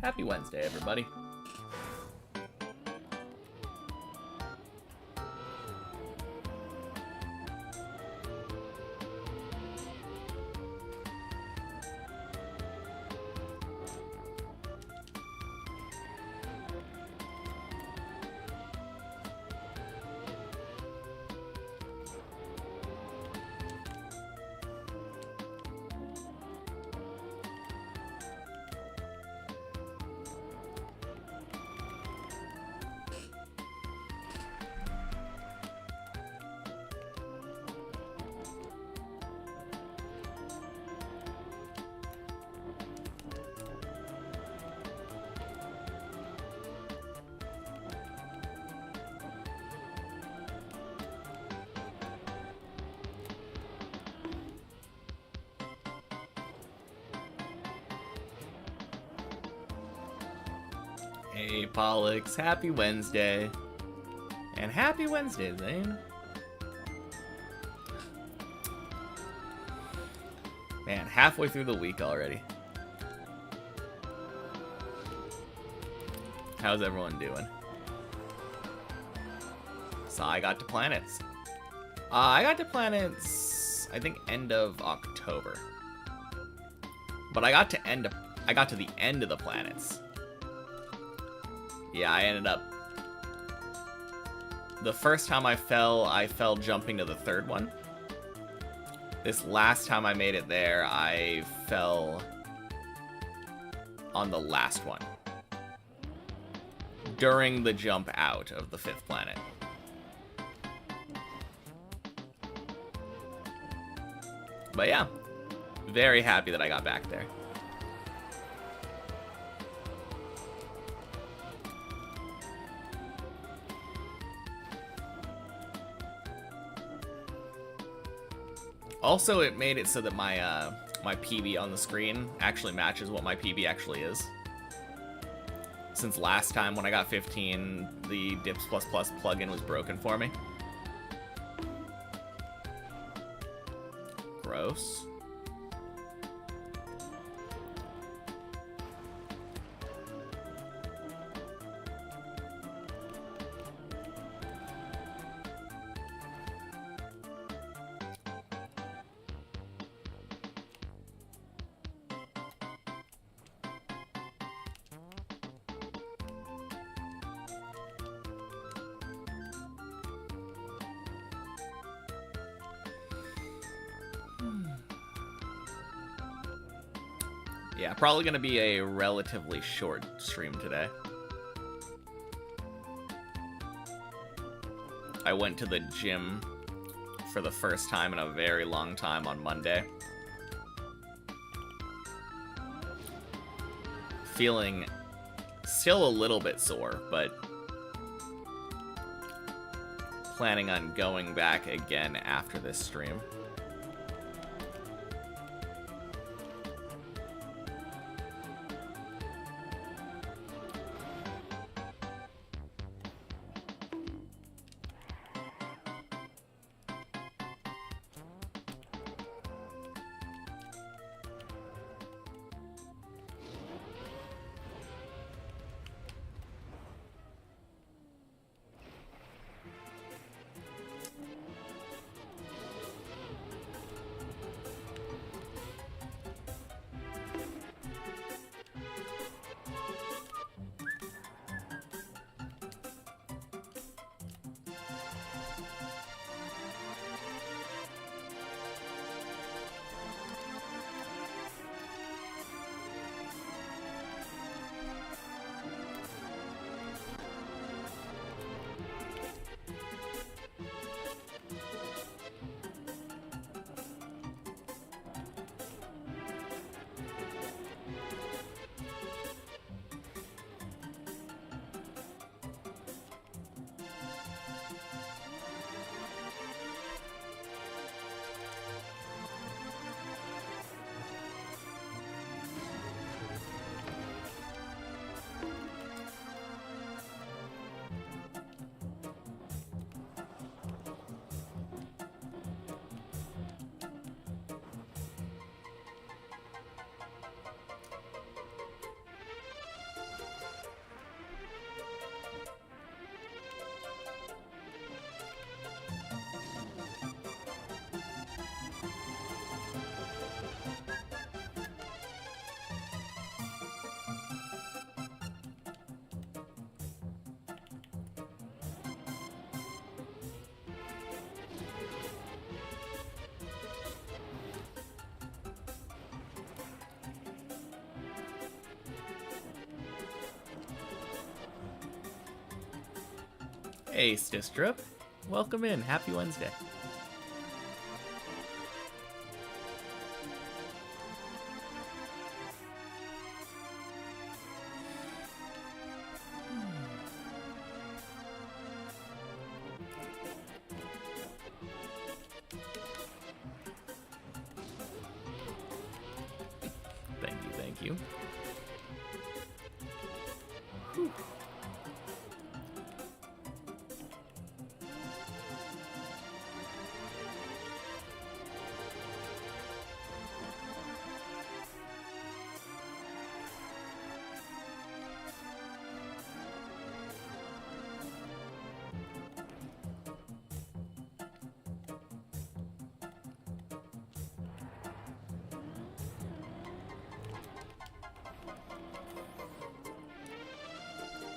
Happy Wednesday, everybody. Hey, Pollux, happy Wednesday. And happy Wednesday, Zane. Man, halfway through the week already. How's everyone doing? So I got to planets. I got to planets, I think, end of October. But I got to the end of the planets. Yeah, I ended up... The first time I fell jumping to the third one. This last time I made it there, I fell on the last one. During the jump out of the fifth planet. But yeah, very happy that I got back there. Also, it made it so that my my PB on the screen actually matches what my PB actually is. Since last time when I got 15, the Dips++ plugin was broken for me. Gross. Yeah, probably going to be a relatively short stream today. I went to the gym for the first time in a very long time on Monday. Feeling still a little bit sore, but planning on going back again after this stream. Hey, Stistrip. Welcome in. Happy Wednesday. Thank you, thank you. Whew.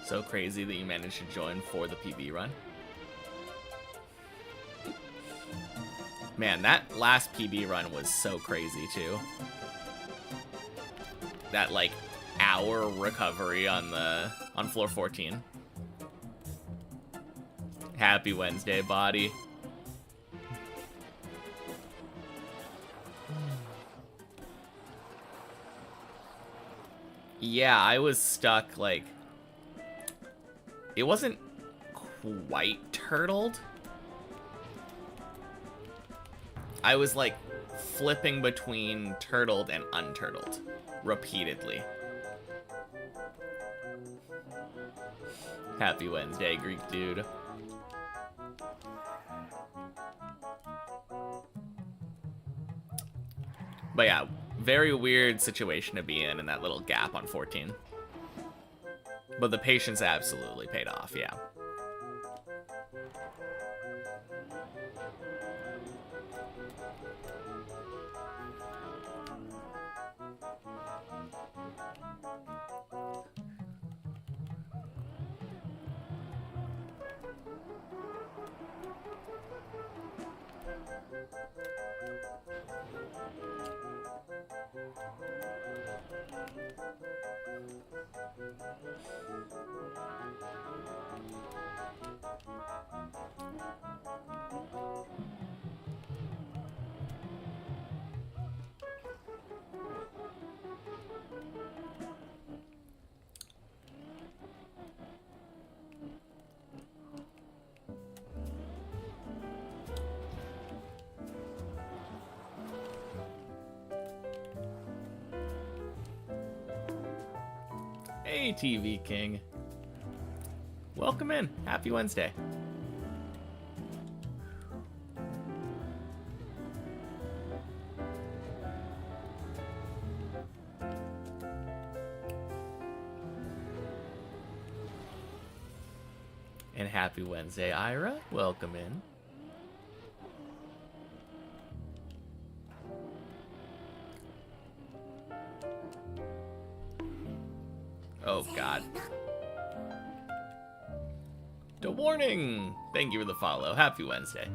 So crazy that you managed to join for the PB run. Man, that last PB run was so crazy too. That like hour recovery on floor 14. Happy Wednesday, body. Yeah, I was stuck like it wasn't quite turtled. I was like flipping between turtled and unturtled repeatedly. Happy Wednesday, Greek dude. But yeah, very weird situation to be in that little gap on 14. But the patience absolutely paid off, yeah. Hey, TV King. Welcome in. Happy Wednesday. And happy Wednesday, Ira. Welcome in. Oh, God. Good morning. Thank you for the follow. Happy Wednesday.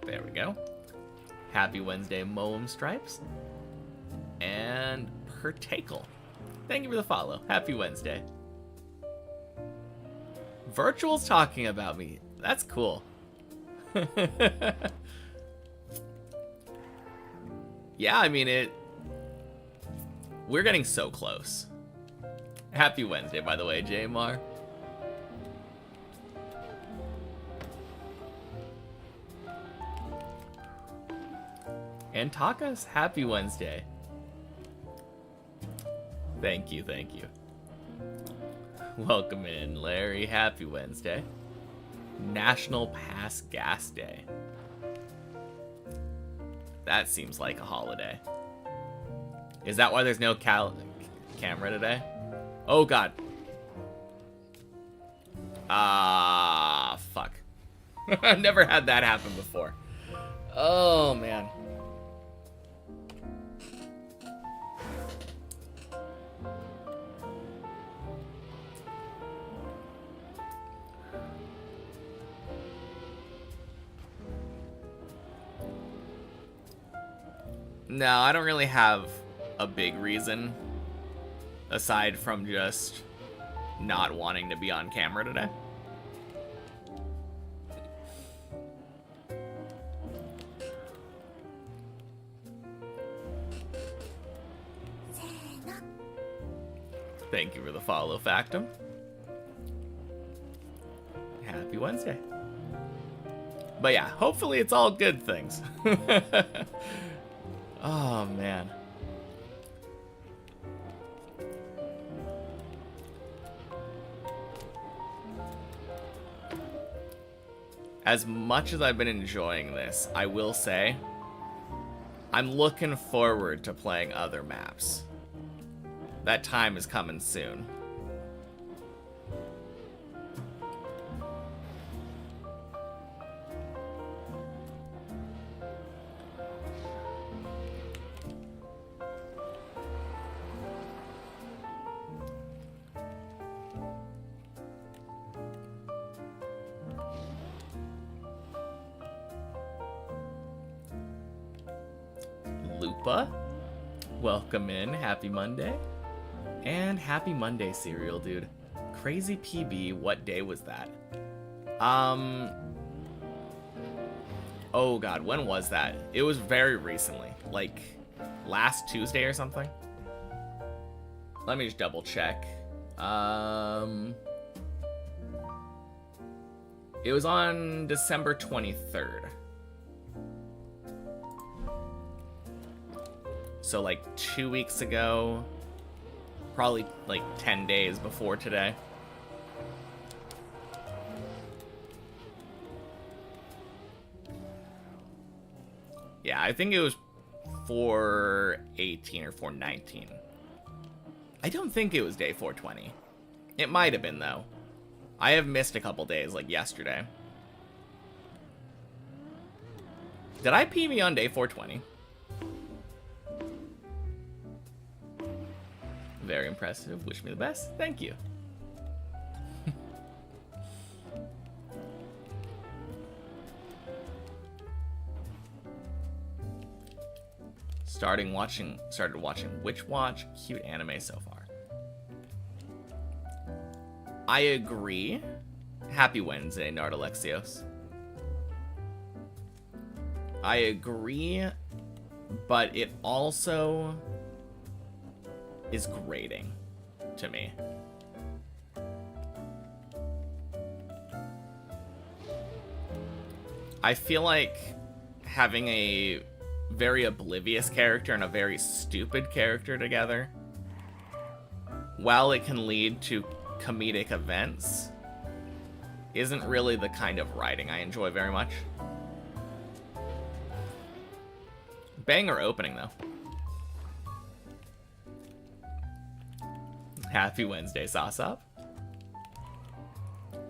There we go. Happy Wednesday, Moem Stripes. And Pertakel. Thank you for the follow. Happy Wednesday. Virtual's talking about me. That's cool. Yeah, I mean, we're getting so close. Happy Wednesday, by the way, Jamar. And Takas, happy Wednesday. Thank you, thank you. Welcome in, Larry. Happy Wednesday. National Pass Gas Day. That seems like a holiday. Is that why there's no camera today? Oh, God. Oh, fuck. I've never had that happen before. Oh, man. No, I don't really have a big reason aside from just not wanting to be on camera today. Thank you for the follow, Factum. Happy Wednesday. But yeah, hopefully it's all good things. Oh, man. As much as I've been enjoying this, I will say, I'm looking forward to playing other maps. That time is coming soon. Lupa, welcome in. Happy Monday. And happy Monday, Serial Dude. Crazy PB, what day was that? Oh god, when was that? It was very recently. Like, last Tuesday or something? Let me just double check. It was on December 23rd. So like 2 weeks ago, probably like 10 days before today. Yeah, I think it was 418 or 419. I don't think it was day 420. It might have been though. I have missed a couple days, like yesterday. Did I PB on day 420? Very impressive. Wish me the best. Thank you. Started watching Witch Watch. Cute anime so far. I agree. Happy Wednesday, Nardalexios. I agree, but it also is grating to me. I feel like having a very oblivious character and a very stupid character together, while it can lead to comedic events, isn't really the kind of writing I enjoy very much. Banger opening though. Happy Wednesday, Sasop.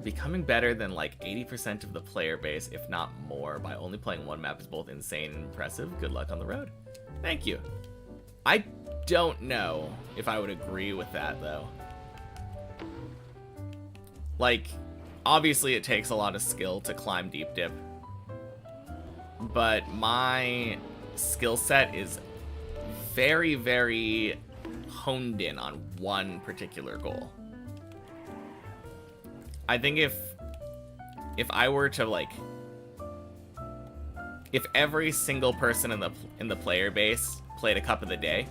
Becoming better than like 80% of the player base, if not more, by only playing one map is both insane and impressive. Good luck on the road. Thank you. I don't know if I would agree with that, though. Like, obviously it takes a lot of skill to climb Deep Dip, but my skill set is very, very honed in on one particular goal. I think if I were to like, if every single person in the player base played a cup of the day,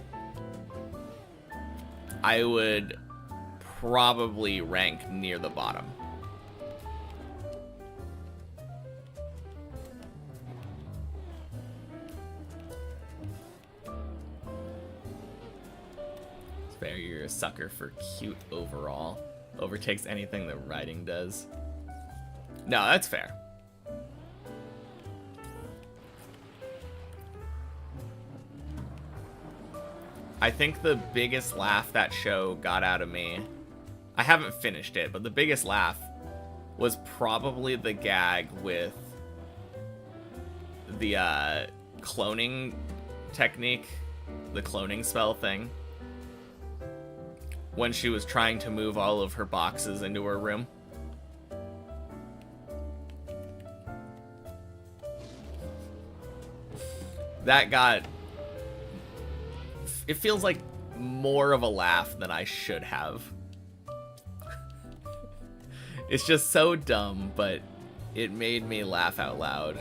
I would probably rank near the bottom. Fair, you're a sucker for cute overall. Overtakes anything that writing does. No, that's fair. I think the biggest laugh that show got out of me, I haven't finished it, but the biggest laugh was probably the gag with the cloning technique, the cloning spell thing, when she was trying to move all of her boxes into her room. That got... It feels like more of a laugh than I should have. It's just so dumb, but it made me laugh out loud.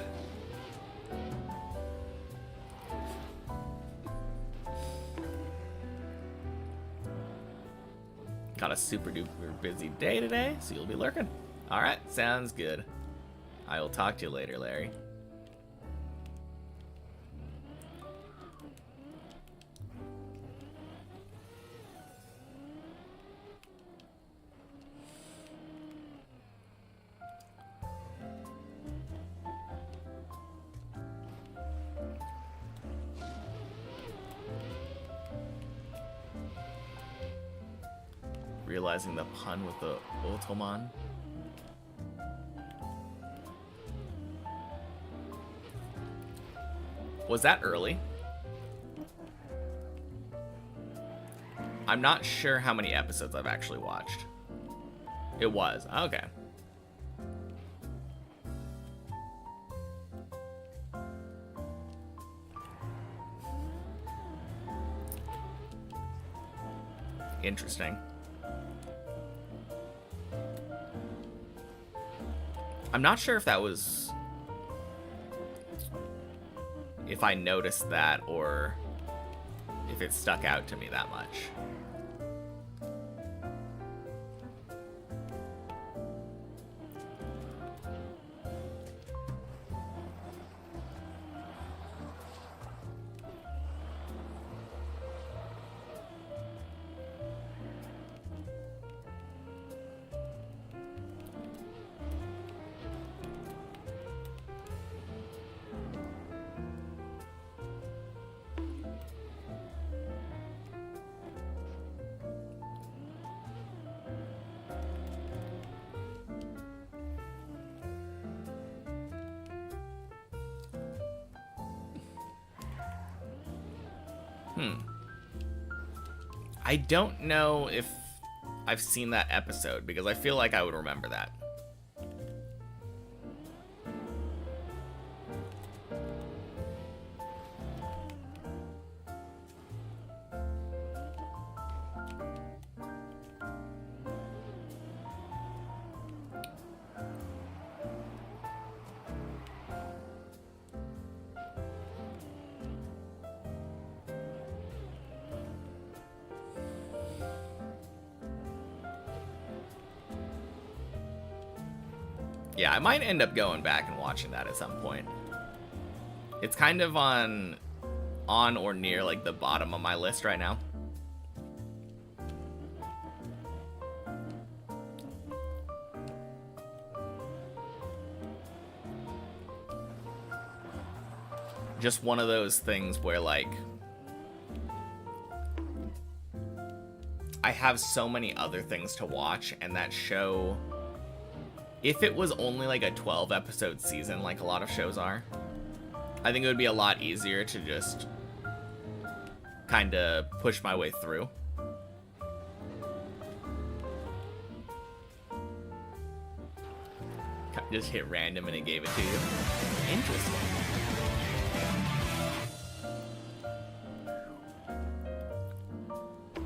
Got a super duper busy day today, so you'll be lurking. Alright, sounds good. I will talk to you later, Larry. Realizing the pun with the Ottoman. Was that early? I'm not sure how many episodes I've actually watched. It was. Okay. Interesting. I'm not sure if that was... if I noticed that, or if it stuck out to me that much. I don't know if I've seen that episode, because I feel like I would remember that. Yeah, I might end up going back and watching that at some point. It's kind of on or near like the bottom of my list right now. Just one of those things where like I have so many other things to watch, and that show, if it was only like a 12 episode season like a lot of shows are, I think it would be a lot easier to just kind of push my way through. Just hit random and it gave it to you. Interesting.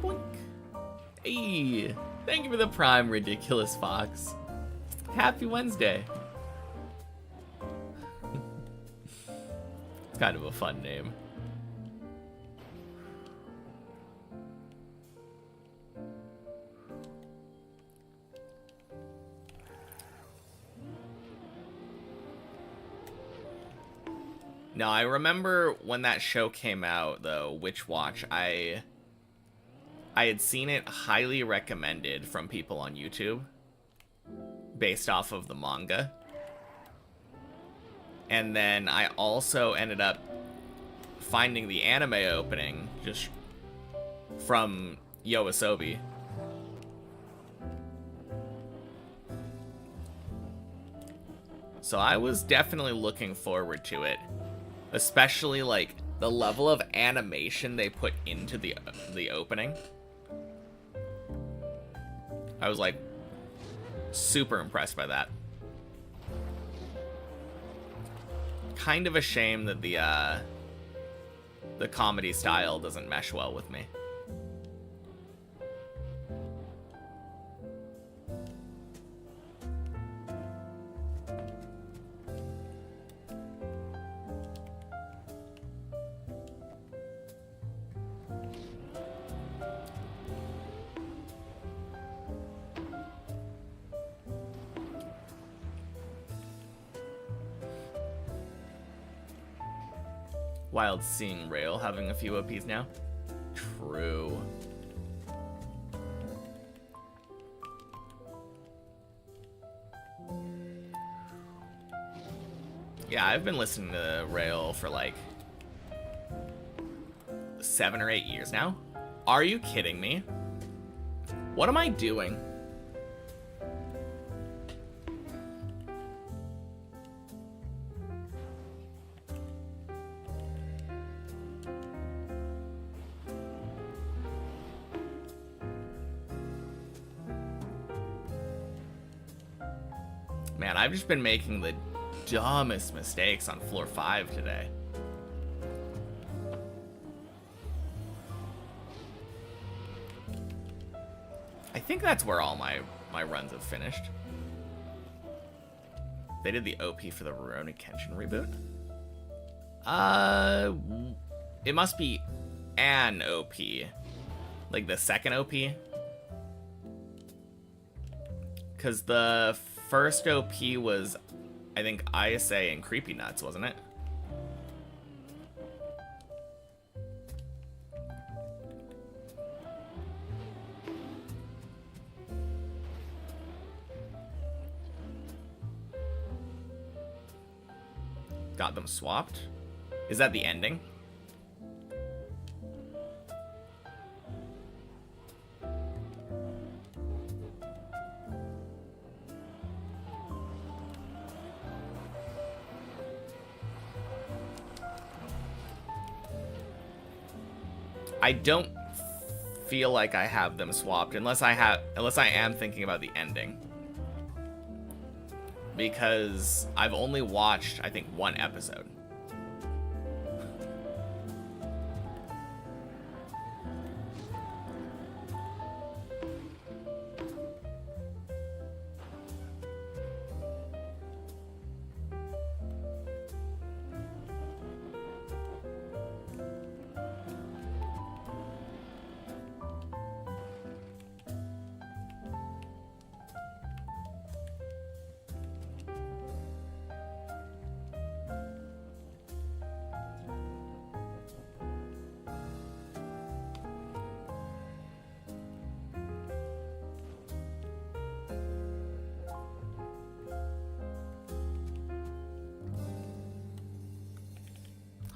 Boink. Hey, thank you for the Prime, Ridiculous Fox. Happy Wednesday. It's kind of a fun name. Now, I remember when that show came out, though, Witch Watch, I had seen it highly recommended from people on YouTube based off of the manga. And then I also ended up finding the anime opening just from YoAsobi. So I was definitely looking forward to it. Especially, like, the level of animation they put into the opening. I was, like, super impressed by that. Kind of a shame that the comedy style doesn't mesh well with me. Wild seeing Rail having a few OPs now. True. Yeah, I've been listening to Rail for like 7 or 8 years now. Are you kidding me? What am I doing? Man, I've just been making the dumbest mistakes on floor 5 today. I think that's where all my runs have finished. They did the OP for the Rurouni Kenshin reboot? It must be an OP. Like the second OP? Because the first OP was, I think, ISA and Creepy Nuts, wasn't it? Got them swapped? Is that the ending? I don't feel like I have them swapped unless I am thinking about the ending. Because I've only watched, I think, 1 episode.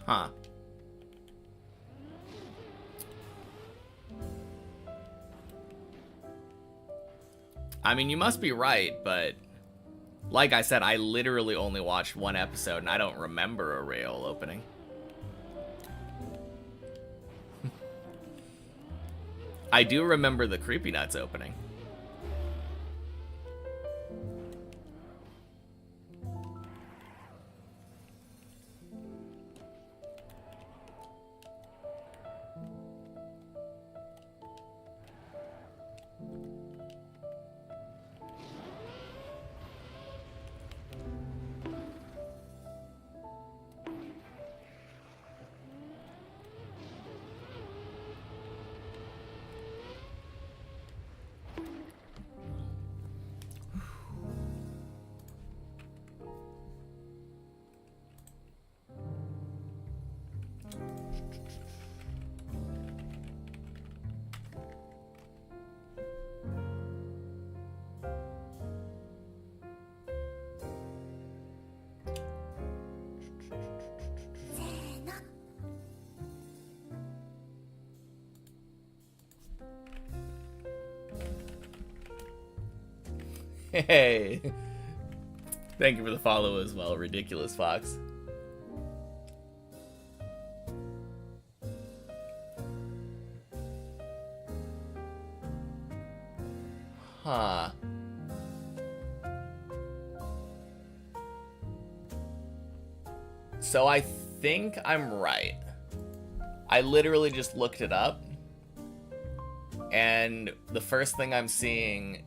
Huh. I mean, you must be right, but like I said, I literally only watched 1 episode and I don't remember a Rail opening. I do remember the Creepy Nuts opening. Hey. Thank you for the follow as well, Ridiculous Fox. Huh. So I think I'm right. I literally just looked it up, and the first thing I'm seeing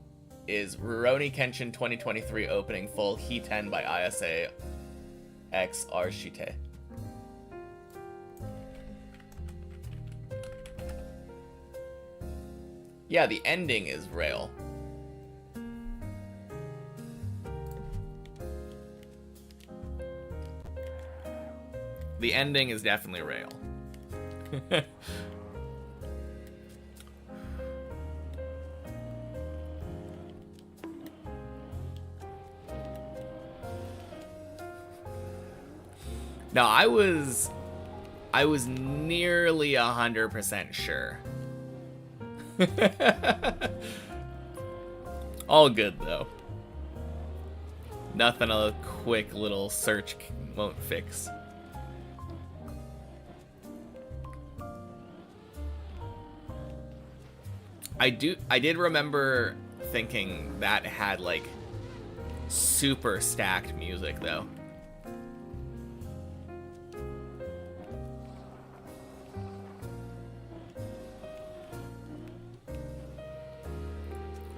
is Rurouni Kenshin 2023 opening full He-10 by ISA X Arshite. Yeah, the ending is Rail. The ending is definitely Rail. No, I was nearly 100% sure. All good though. Nothing a quick little search won't fix. I did remember thinking that had like super stacked music though.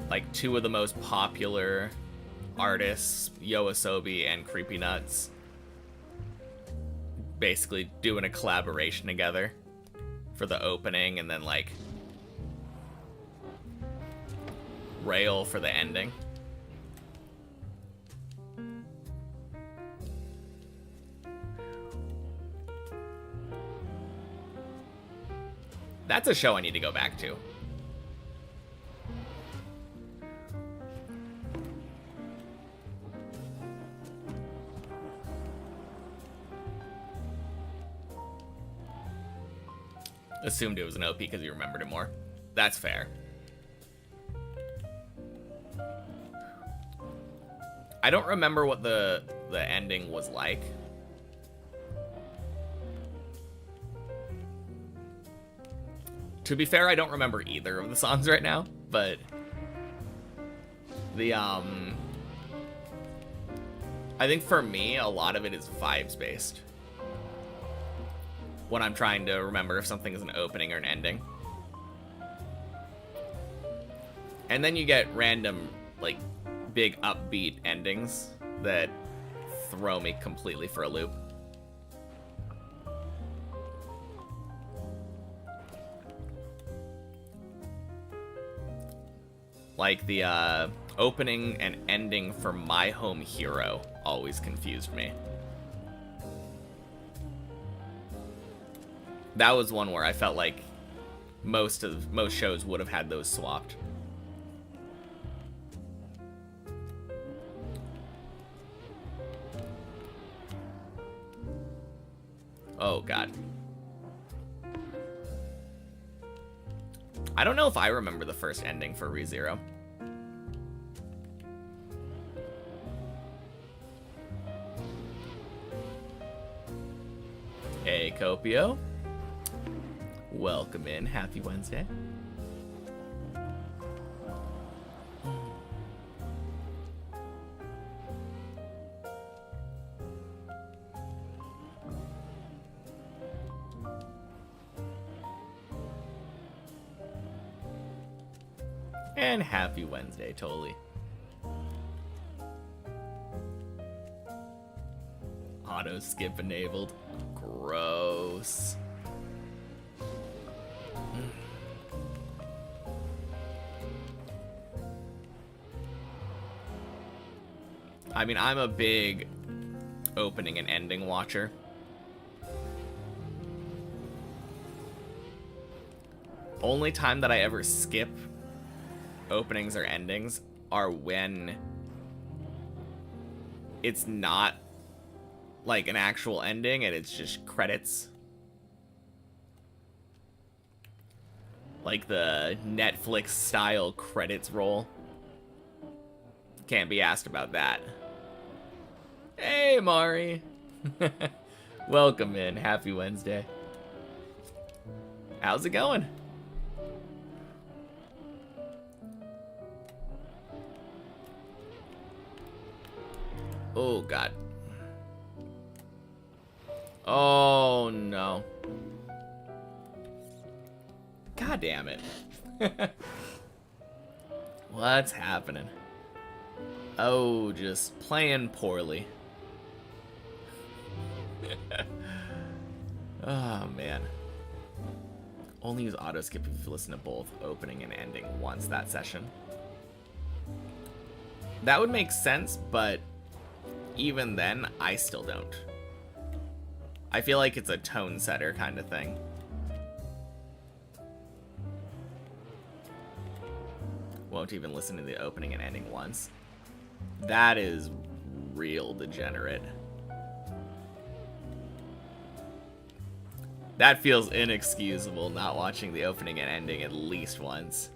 Like two of the most popular artists, Yoasobi and Creepy Nuts, basically doing a collaboration together for the opening, and then like Rail for the ending. That's a show I need to go back to. Assumed it was an OP because you remembered it more. That's fair. I don't remember what the ending was like. To be fair, I don't remember either of the songs right now, but the I think for me a lot of it is vibes based. When I'm trying to remember if something is an opening or an ending. And then you get random, like, big upbeat endings that throw me completely for a loop. Like the opening and ending for My Home Hero always confused me. That was one where I felt like most shows would have had those swapped. Oh god. I don't know if I remember the first ending for ReZero. Hey, Copio. Welcome in. Happy Wednesday. And happy Wednesday, Toli. Auto skip enabled. Gross. I mean, I'm a big opening and ending watcher. Only time that I ever skip openings or endings are when it's not like an actual ending and it's just credits. Like the Netflix style credits roll. Can't be asked about that. Hey, Mari. Welcome in. Happy Wednesday. How's it going? Oh, God. Oh, no. God damn it. What's happening? Oh, just playing poorly. Oh, man. Only use auto skip if you listen to both opening and ending once that session. That would make sense, but even then, I still don't. I feel like it's a tone setter kind of thing. Won't even listen to the opening and ending once. That is real degenerate. That feels inexcusable, not watching the opening and ending at least once.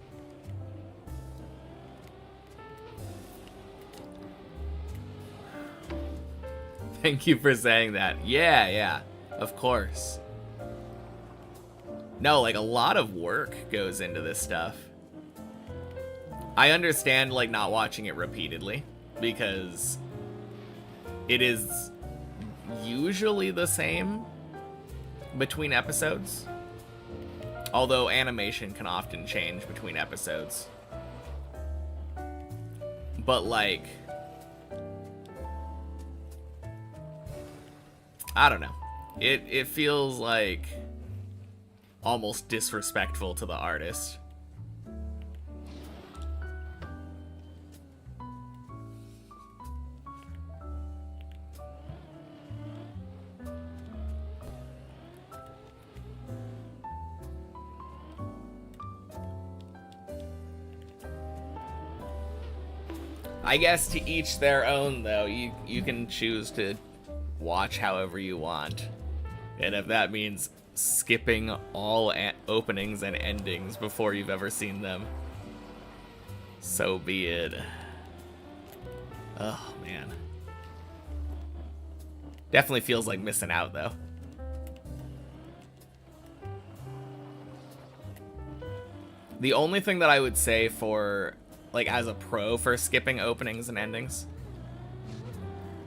Thank you for saying that. Yeah, of course. No, like, a lot of work goes into this stuff. I understand, like, not watching it repeatedly, because it is usually the same between episodes. Although animation can often change between episodes. But, like, I don't know. It feels like almost disrespectful to the artist. I guess to each their own, though. You can choose to watch however you want. And if that means skipping all openings and endings before you've ever seen them, so be it. Oh, man. Definitely feels like missing out, though. The only thing that I would say for, like, as a pro for skipping openings and endings,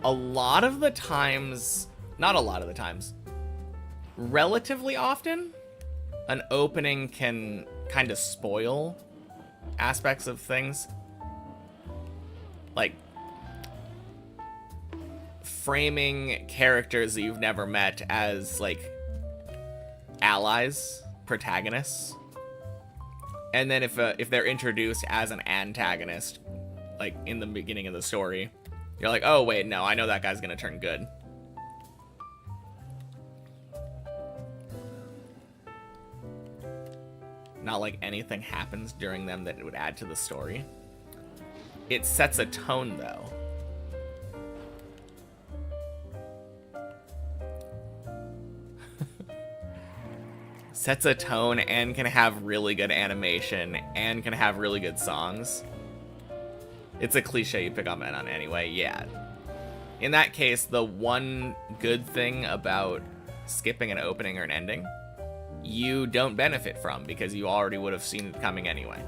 a lot of the times, not a lot of the times, relatively often, an opening can kind of spoil aspects of things. Like, framing characters that you've never met as, like, allies, protagonists. And then if they're introduced as an antagonist, like, in the beginning of the story, you're like, oh, wait, no, I know that guy's gonna turn good. Not like anything happens during them that it would add to the story. It sets a tone, though. Sets a tone and can have really good animation and can have really good songs. It's a cliche you pick up on anyway, yeah. In that case, the one good thing about skipping an opening or an ending, you don't benefit from because you already would have seen it coming anyway.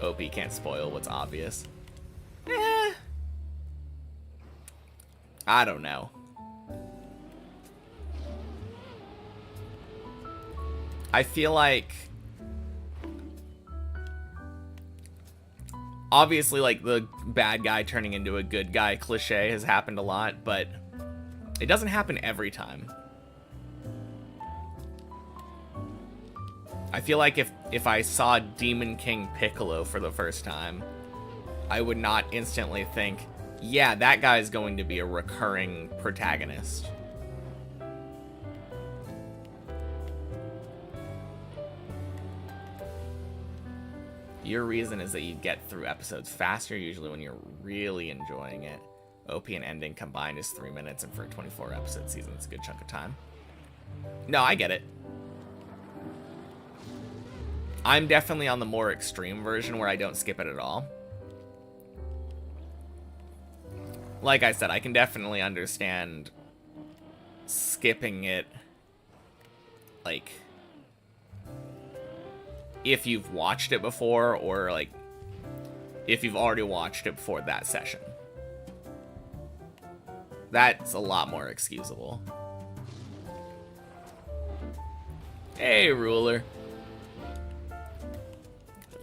OP can't spoil what's obvious. I don't know. I feel like, obviously, like, the bad guy turning into a good guy cliche has happened a lot, but it doesn't happen every time. I feel like if I saw Demon King Piccolo for the first time, I would not instantly think, yeah, that guy's going to be a recurring protagonist. Your reason is that you get through episodes faster, usually when you're really enjoying it. OP and ending combined is 3 minutes, and for a 24-episode season, it's a good chunk of time. No, I get it. I'm definitely on the more extreme version where I don't skip it at all. like I said, I can definitely understand skipping it, like, if you've watched it before, or, like, if you've already watched it before that session. That's a lot more excusable. Hey, Ruler.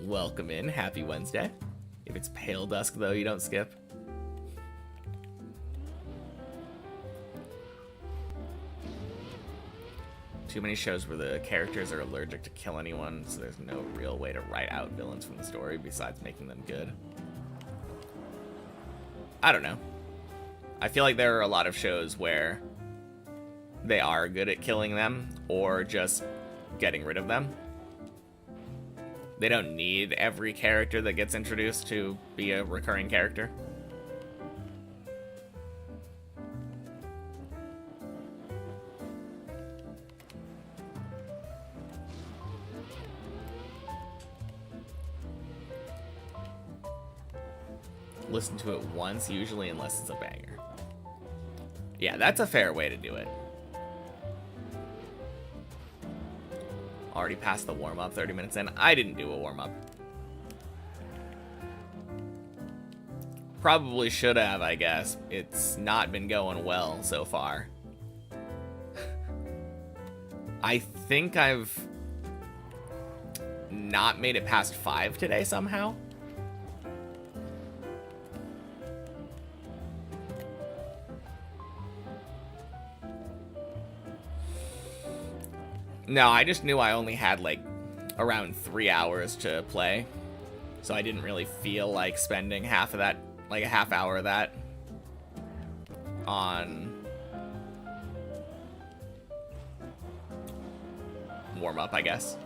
Welcome in. Happy Wednesday. If it's pale dusk, though, you don't skip. Too many shows where the characters are allergic to kill anyone, so there's no real way to write out villains from the story besides making them good. I don't know. I feel like there are a lot of shows where they are good at killing them or just getting rid of them. They don't need every character that gets introduced to be a recurring character. Listen to it once, usually, unless it's a banger. Yeah, that's a fair way to do it. Already passed the warm-up 30 minutes in. I didn't do a warm-up. Probably should have, I guess. It's not been going well so far. I think I've not made it past 5 today somehow. No, I just knew I only had like around 3 hours to play, so I didn't really feel like spending half of that, like a half hour of that, on warm up, I guess.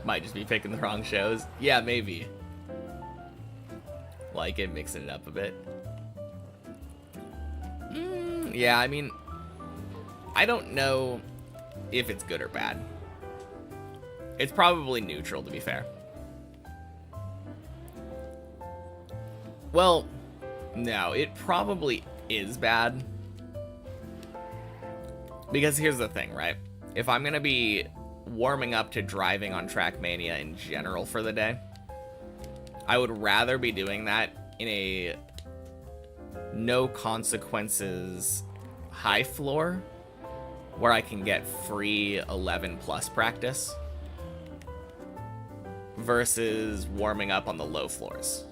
Might just be picking the wrong shows. Yeah, maybe. Like it, mixing it up a bit. Yeah, I mean, I don't know if it's good or bad. It's probably neutral, to be fair. Well, no, it probably is bad. Because here's the thing, right? If I'm gonna be warming up to driving on Trackmania in general for the day, I would rather be doing that in a no consequences high floor, where I can get free 11 plus practice, versus warming up on the low floors.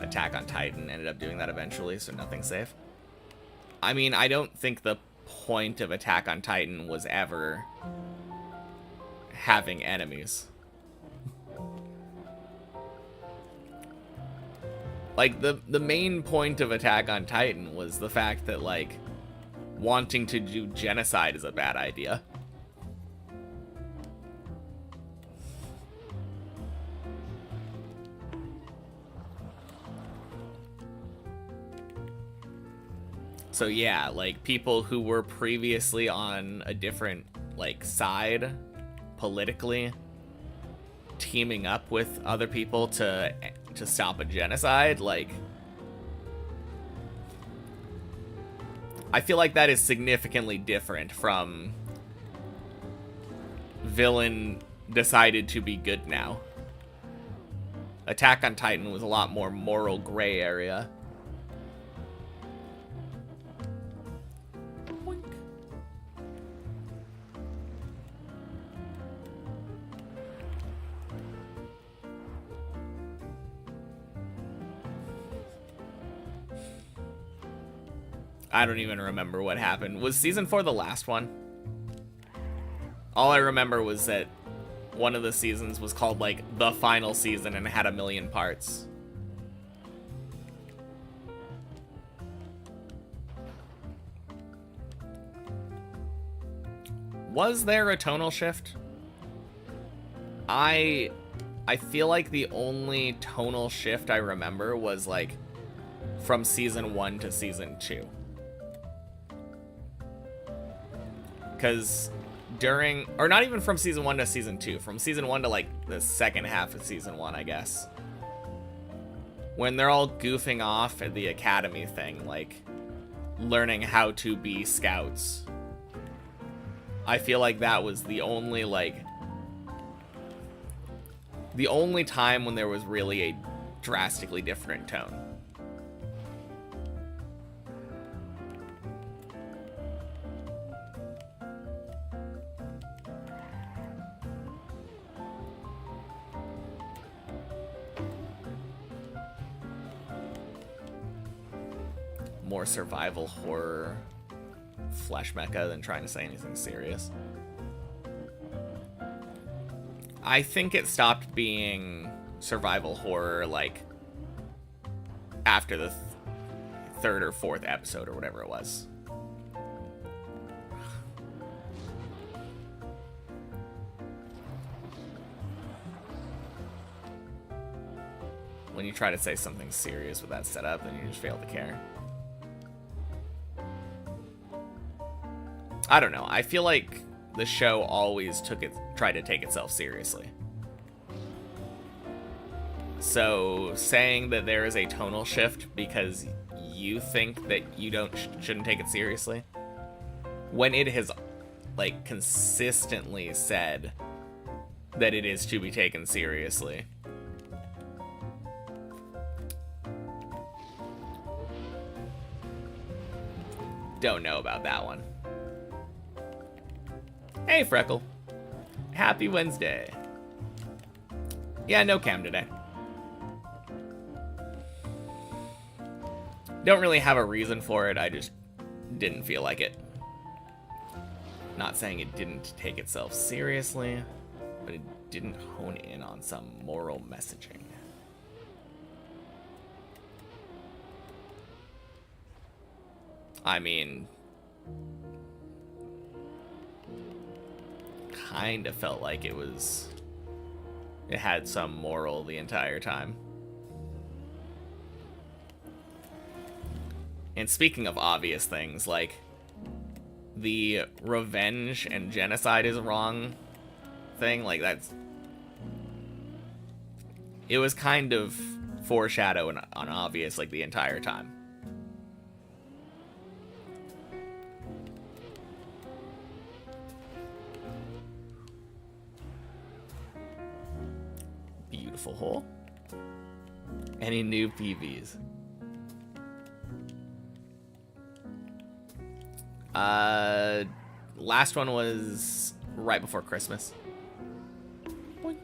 Attack on Titan ended up doing that eventually, so nothing's safe. I mean, I don't think the point of Attack on Titan was ever having enemies. Like, the main point of Attack on Titan was the fact that, like, wanting to do genocide is a bad idea. So yeah, like, people who were previously on a different, like, side politically, teaming up with other people to stop a genocide, like, I feel like that is significantly different from villain decided to be good now. Attack on Titan was a lot more moral gray area. I don't even remember what happened. Was season 4 the last one? All I remember was that one of the seasons was called, like, the final season and had 1 million parts. Was there a tonal shift? I feel like the only tonal shift I remember was, like, from season 1 to season 2. Because during, or not even from season 1 to season 2, from season 1 to like the second half of season 1, I guess. When they're all goofing off at the academy thing, like learning how to be scouts. I feel like that was the only time when there was really a drastically different tone. More survival horror flesh mecha than trying to say anything serious. I think it stopped being survival horror like after the third or fourth episode or whatever it was. When you try to say something serious with that setup, then you just fail to care. I don't know. I feel like the show always tried to take itself seriously. So saying that there is a tonal shift because you think that you shouldn't take it seriously, when it has like consistently said that it is to be taken seriously. Don't know about that one. Hey, Freckle. Happy Wednesday. Yeah, no cam today. Don't really have a reason for it, I just didn't feel like it. Not saying it didn't take itself seriously, but it didn't hone in on some moral messaging. I mean, kind of felt like it had some moral the entire time. And speaking of obvious things, like the revenge and genocide is wrong thing, like it was kind of foreshadowed and obvious like the entire time. Beautiful hole. Any new PVs? Last one was right before Christmas. Boink.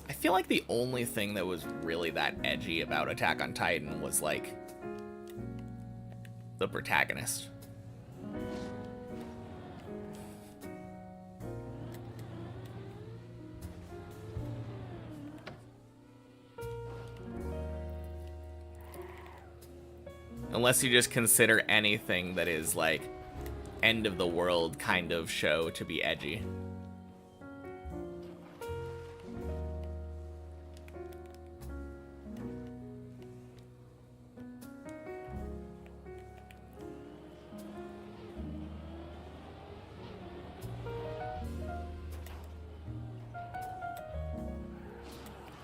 I feel like the only thing that was really that edgy about Attack on Titan was like the protagonist. Unless you just consider anything that is like end of the world kind of show to be edgy.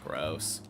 Gross.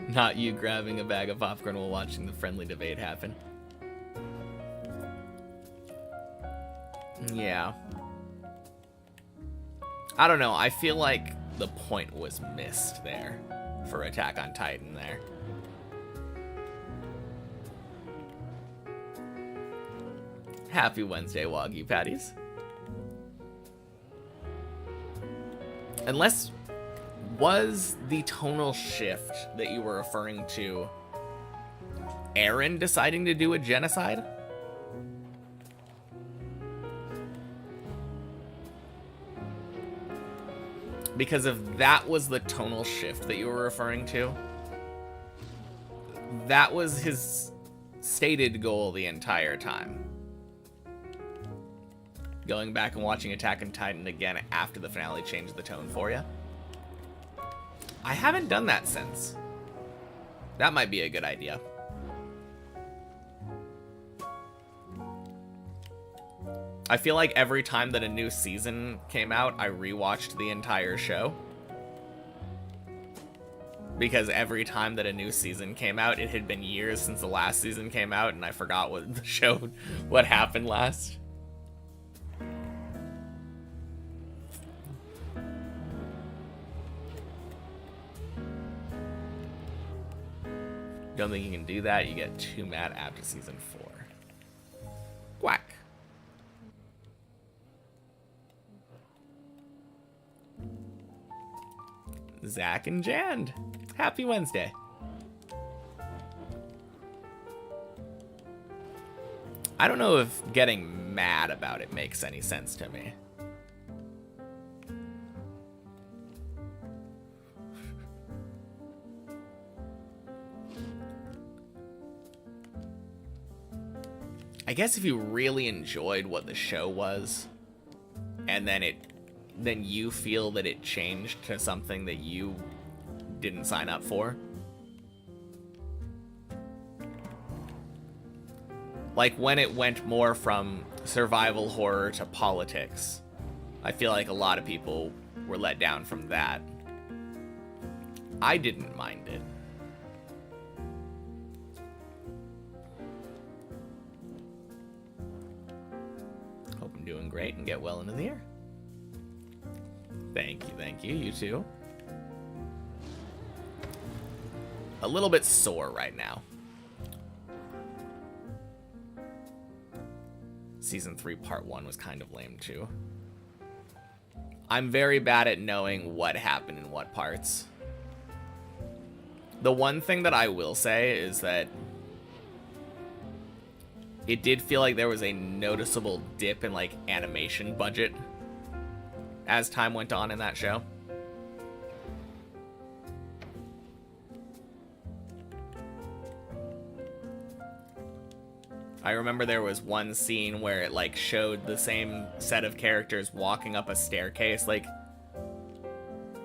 Not you grabbing a bag of popcorn while watching the friendly debate happen. Yeah. I don't know, I feel like the point was missed there. for Attack on Titan there. Happy Wednesday, Wagyu Patties. Unless, was the tonal shift that you were referring to Eren deciding to do a genocide? Because if that was the tonal shift that you were referring to, that was his stated goal the entire time. Going back and watching Attack on Titan again after the finale changed the tone for you. I haven't done that since. That might be a good idea. I feel like every time that a new season came out, I rewatched the entire show. Because every time that a new season came out, it had been years since the last season came out, and I forgot what the show, what happened last. Don't think you can do that. You get too mad after season 4. Quack. Zach and Jand. Happy Wednesday. I don't know if getting mad about it makes any sense to me. I guess if you really enjoyed what the show was, and then you feel that it changed to something that you didn't sign up for. Like when it went more from survival horror to politics, I feel like a lot of people were let down from that. I didn't mind it. Hope I'm doing great and get well into the year. Thank you, you too. A little bit sore right now. Season 3 part 1 was kind of lame too. I'm very bad at knowing what happened in what parts. The one thing that I will say is that it did feel like there was a noticeable dip in like animation budget as time went on in that show. I remember there was one scene where it like showed the same set of characters walking up a staircase, like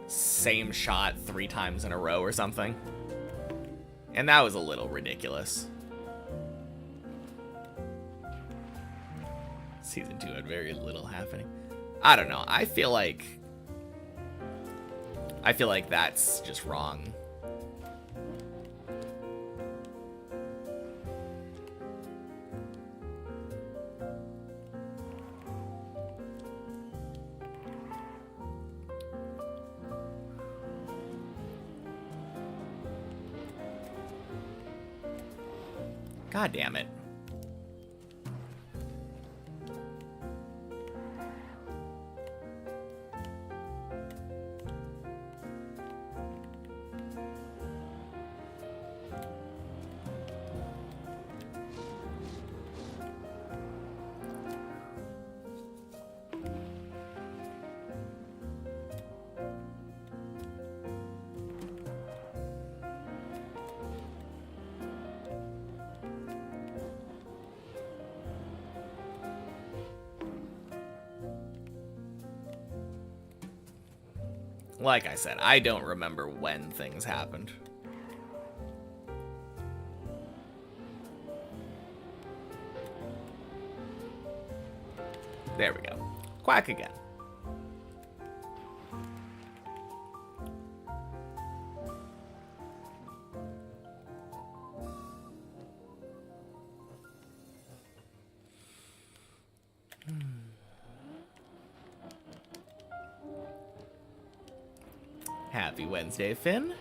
same shot 3 times in a row or something. And that was a little ridiculous. Season 2 had very little happening. I don't know. I feel like that's just wrong. God damn it. Like I said, I don't remember when things happened. There we go. Quack again. Happy Wednesday, Finn.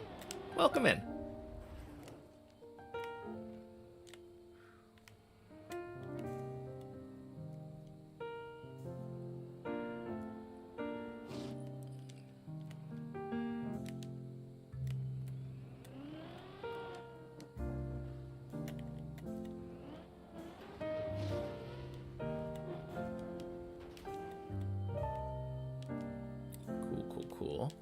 Welcome in. Cool.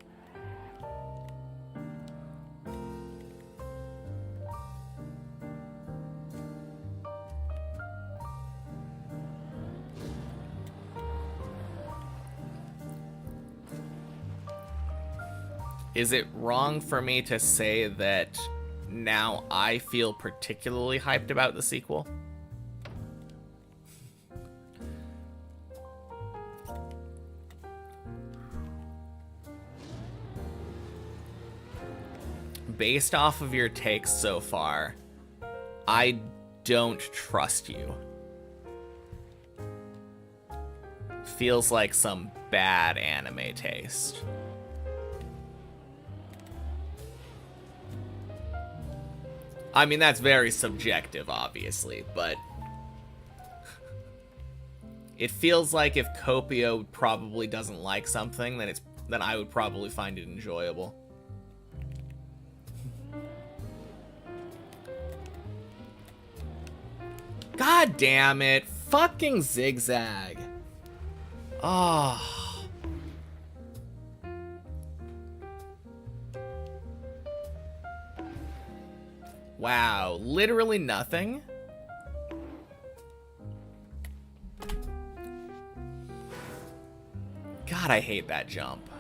Is it wrong for me to say that now I feel particularly hyped about the sequel? Based off of your takes so far, I don't trust you. Feels like some bad anime taste. I mean, that's very subjective, obviously, but it feels like if Copio probably doesn't like something, then I would probably find it enjoyable. God damn it. Fucking zigzag. Oh. Wow. Literally nothing? God, I hate that jump.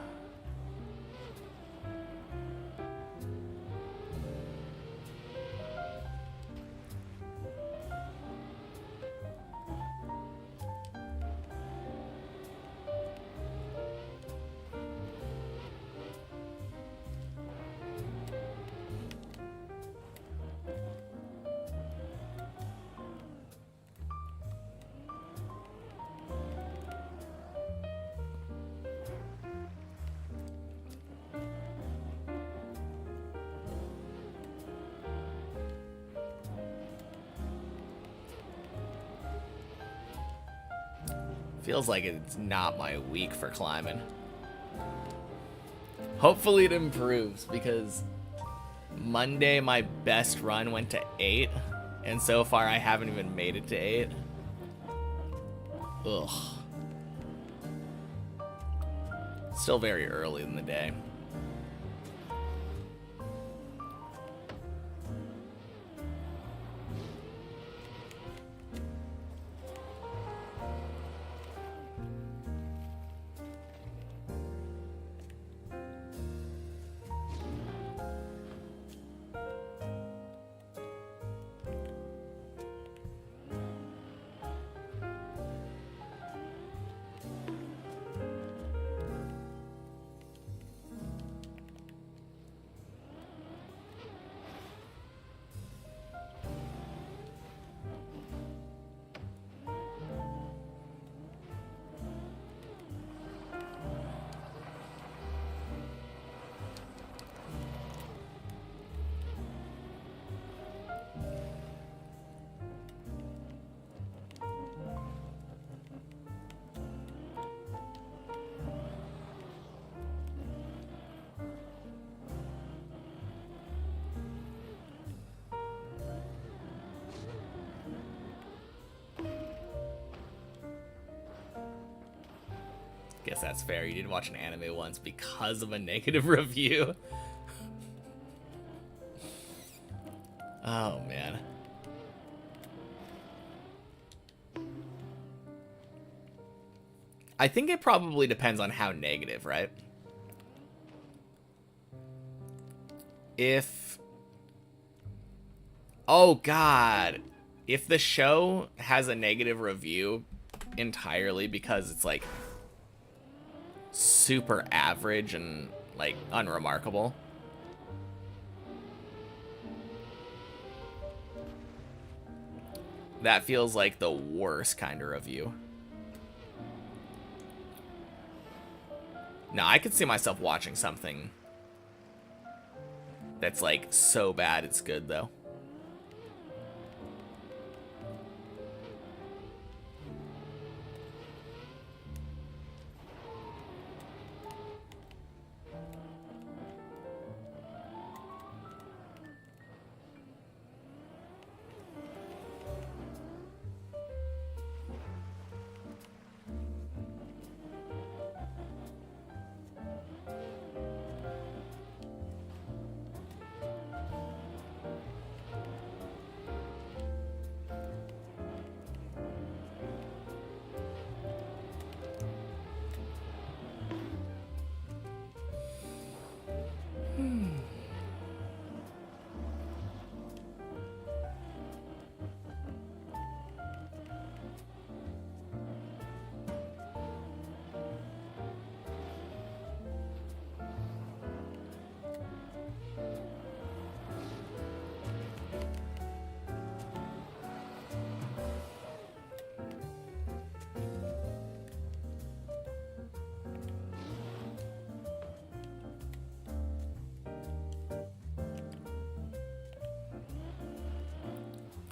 Feels like it's not my week for climbing. Hopefully it improves, because Monday my best run went to 8, and so far I haven't even made it to 8. Ugh. Still very early in the day. Guess that's fair. You did watch an anime once because of a negative review. Oh, man. I think it probably depends on how negative, right? If... Oh, God. If the show has a negative review entirely because it's, like, super average and, like, unremarkable, that feels like the worst kind of review. Now, I could see myself watching something That's like so bad it's good though.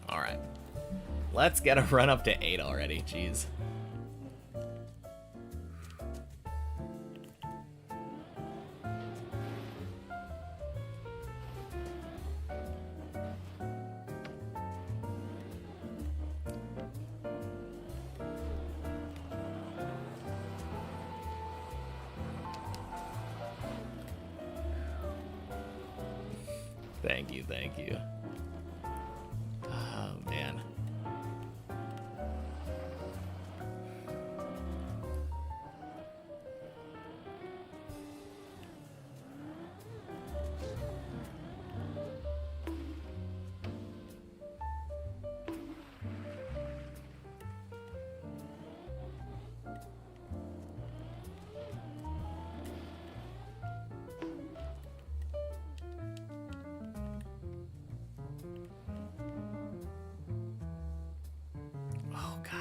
Alright. Let's get a run up to 8 already, jeez. Thank you, thank you. Oh, man. Oh, God.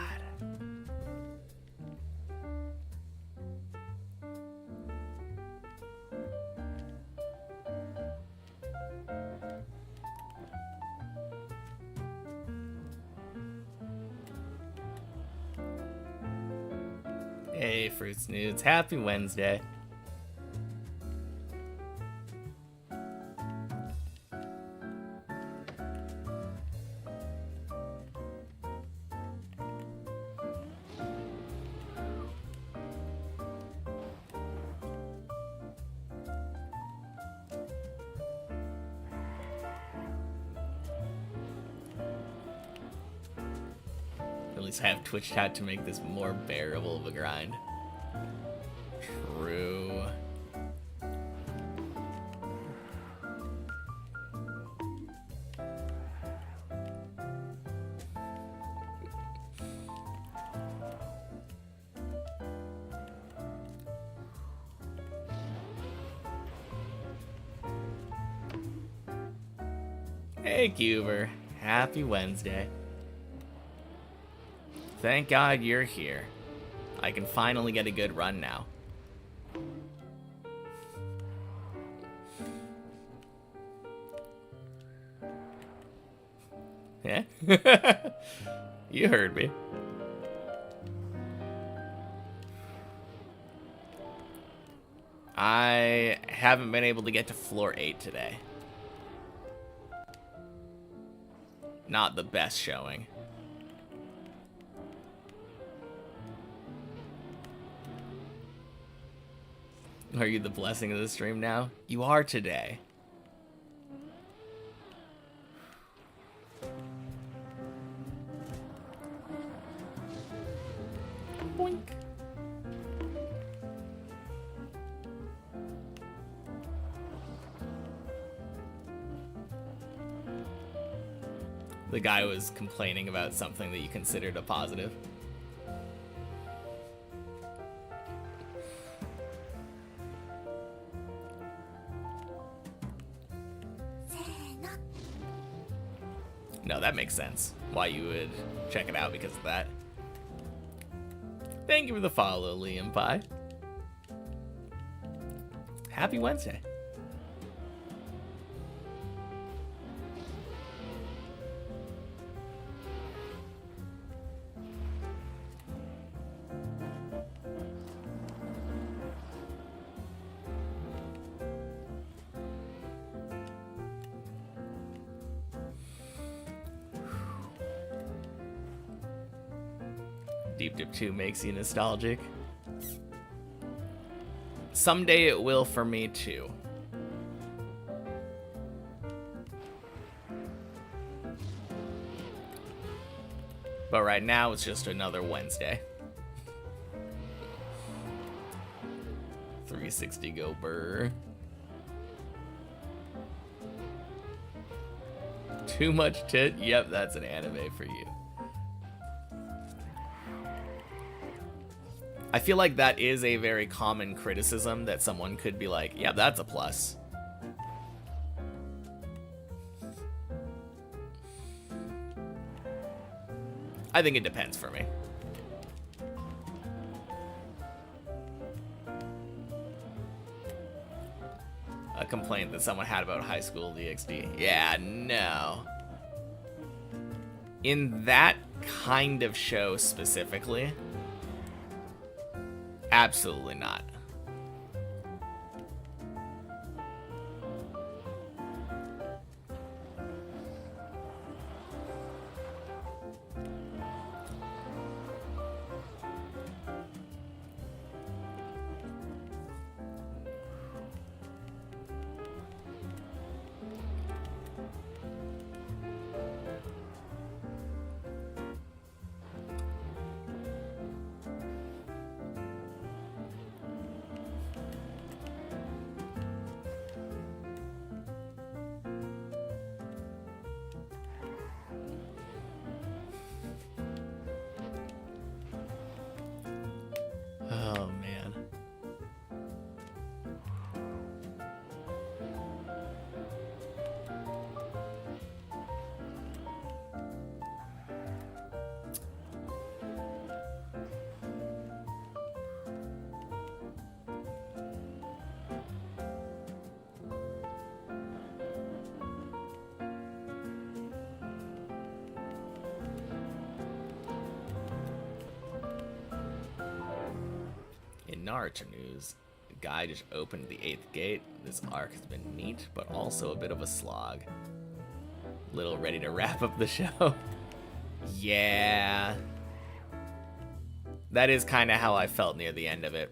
Hey, Fruits Nudes. Happy Wednesday. At least I have Twitch chat to make this more bearable of a grind. True. Hey, Cuber. Happy Wednesday. Thank God you're here. I can finally get a good run now. Yeah? You heard me. I haven't been able to get to floor 8 today. Not the best showing. Are you the blessing of the stream now? You are today. Boink. The guy was complaining about something that you considered a positive. No, that makes sense. Why you would check it out because of that. Thank you for the follow, Liam Pie. Happy Wednesday. Deep Dip 2 makes you nostalgic. Someday it will for me too. But right now it's just another Wednesday. 360 go burr. Too much tit? Yep, that's an anime for you. I feel like that is a very common criticism that someone could be like, yeah, that's a plus. I think it depends for me. A complaint that someone had about High School DxD. Yeah, no. In that kind of show specifically, absolutely not. Oh, man. In Naruto news, the guy just opened the 8th gate. This arc has been neat, but also a bit of a slog. Little ready to wrap up the show. Yeah. That is kind of how I felt near the end of it.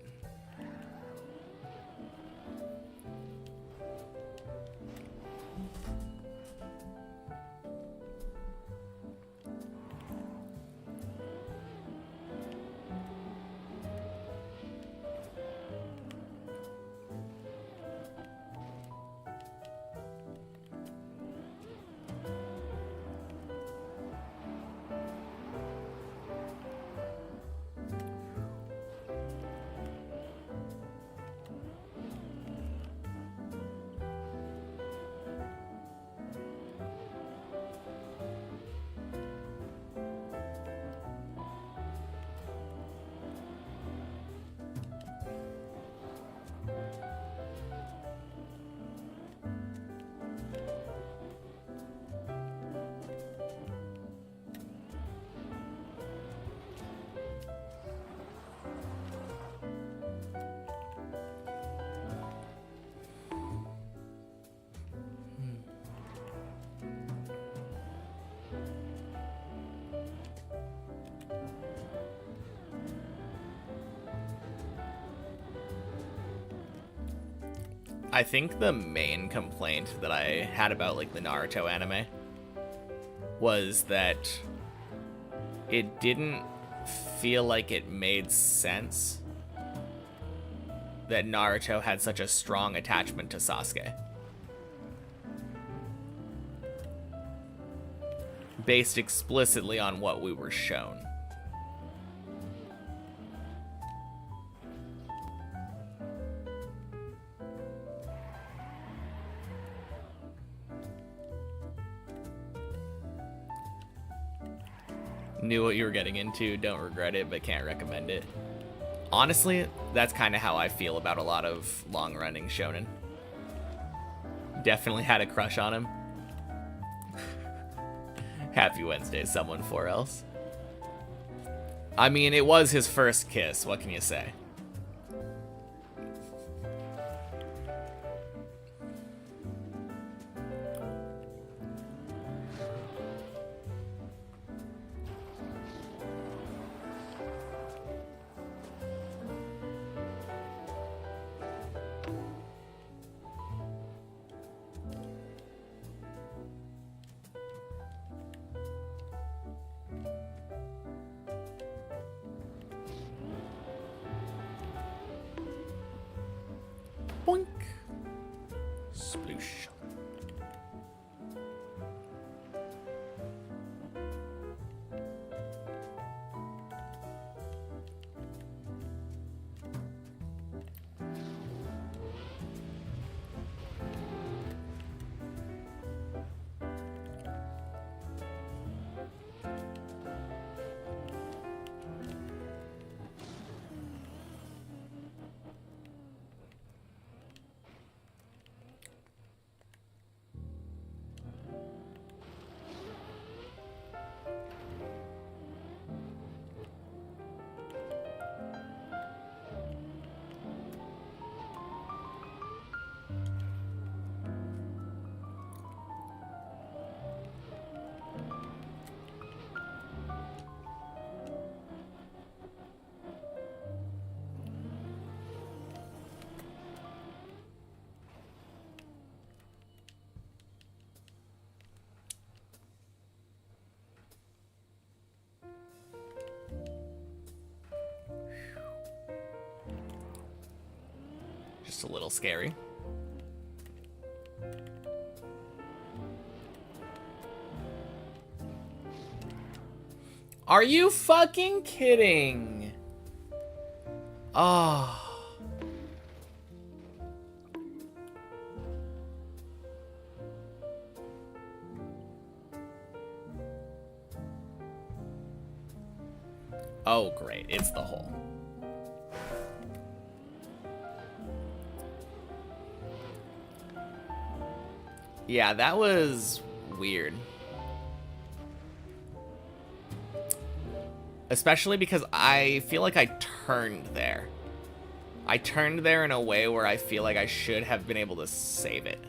I think the main complaint that I had about like the Naruto anime was that it didn't feel like it made sense that Naruto had such a strong attachment to Sasuke. Based explicitly on what we were shown. Knew what you were getting into, don't regret it, but can't recommend it. Honestly, that's kind of how I feel about a lot of long-running shonen. Definitely had a crush on him. Happy Wednesday, someone 4else. I mean, it was his first kiss, what can you say? Boink. Sploosh. Just a little scary. Are you fucking kidding? Oh. Oh, great. It's the hole. Yeah, that was weird. Especially because I feel like I turned there. I turned there in a way where I feel like I should have been able to save it.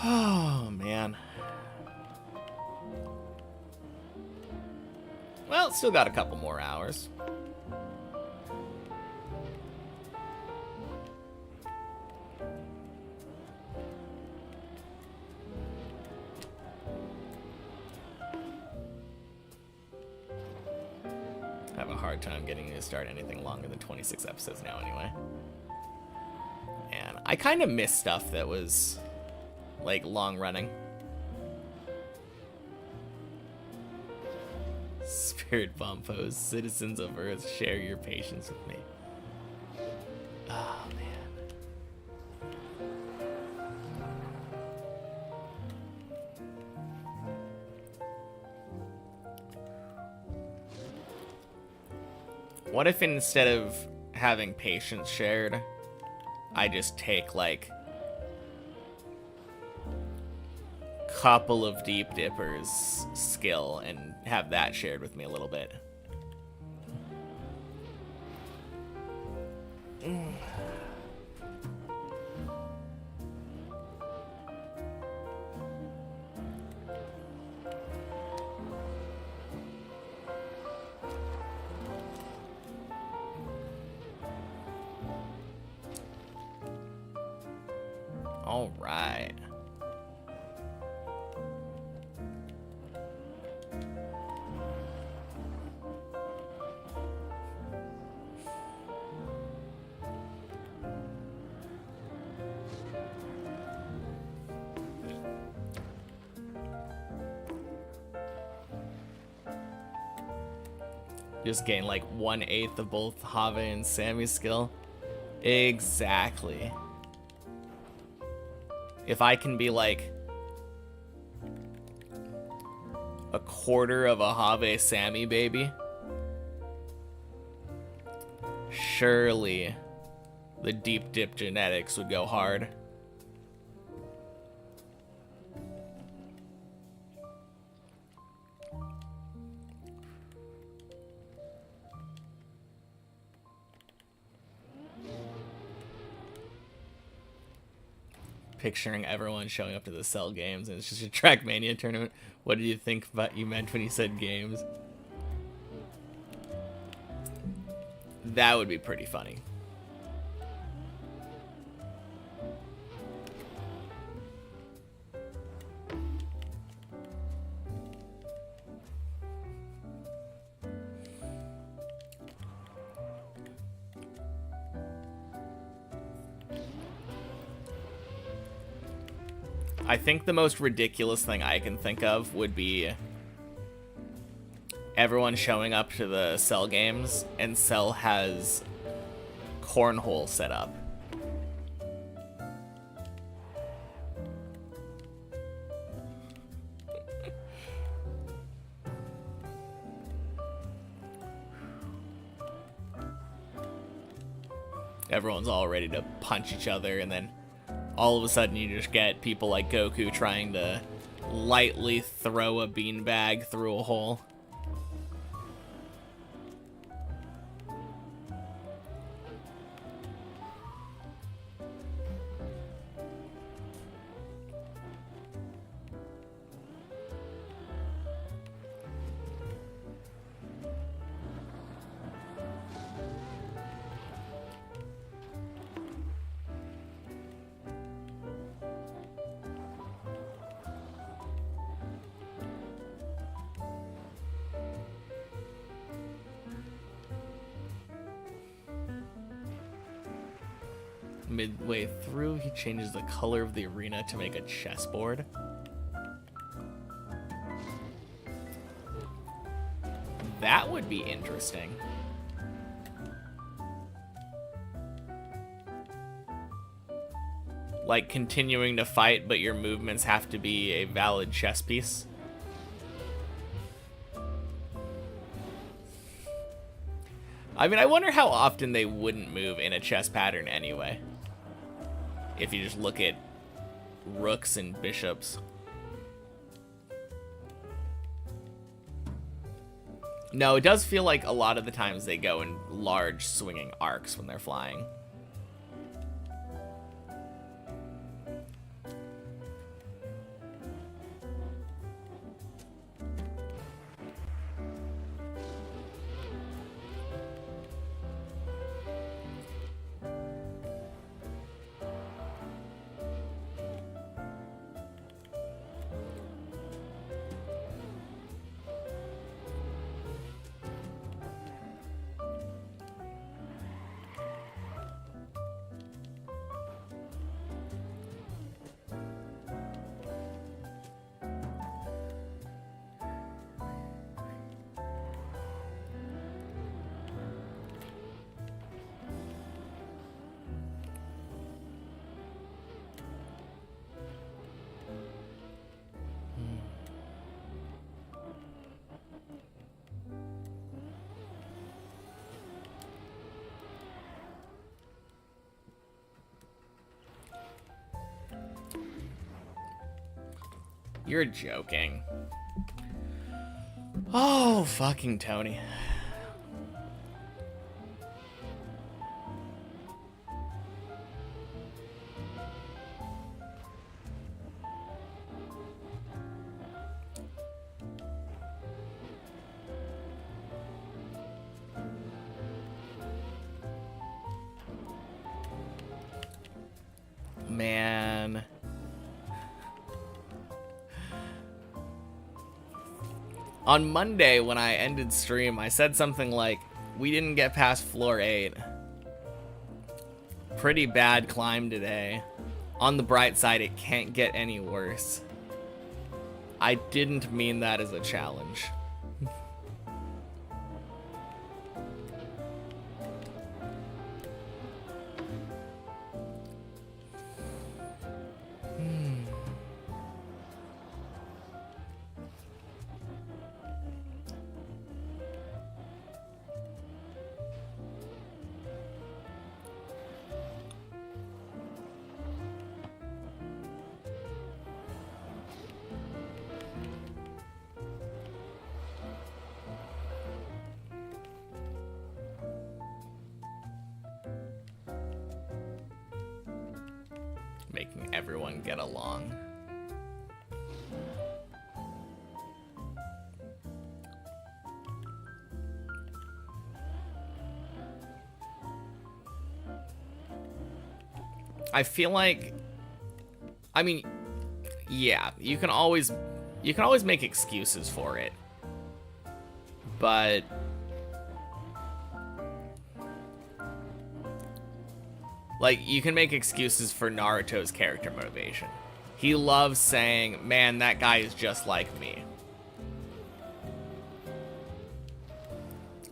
Oh, man. Well, still got a couple more hours. I have a hard time getting you to start anything longer than 26 episodes now anyway. And I kind of miss stuff that was, like, long running. Spirit bomb pose. Citizens of Earth, share your patience with me. Oh, man. What if instead of having patience shared, I just take, like, couple of deep dippers skill and have that shared with me a little bit. All right. Just gain like 1/8 of both Have and Sammy's skill. Exactly. If I can be like a quarter of a Have Sammy baby, surely the deep dip genetics would go hard. Picturing everyone showing up to the Cell games and it's just a Trackmania tournament. What did you think about you meant when you said games? That would be pretty funny. I think the most ridiculous thing I can think of would be everyone showing up to the Cell games and Cell has cornhole set up. Everyone's all ready to punch each other, and then all of a sudden you just get people like Goku trying to lightly throw a beanbag through a hole. Midway through, he changes the color of the arena to make a chessboard. That would be interesting. Like continuing to fight, but your movements have to be a valid chess piece. I mean, I wonder how often they wouldn't move in a chess pattern anyway. If you just look at rooks and bishops. No, it does feel like a lot of the times they go in large swinging arcs when they're flying. You're joking. Oh, fucking Tony. Man. On Monday, when I ended stream, I said something like, we didn't get past floor 8. Pretty bad climb today. On the bright side, it can't get any worse. I didn't mean that as a challenge. Making everyone get along. I feel like, I mean, yeah, you can always make excuses for it. But like, you can make excuses for Naruto's character motivation. He loves saying, man, that guy is just like me.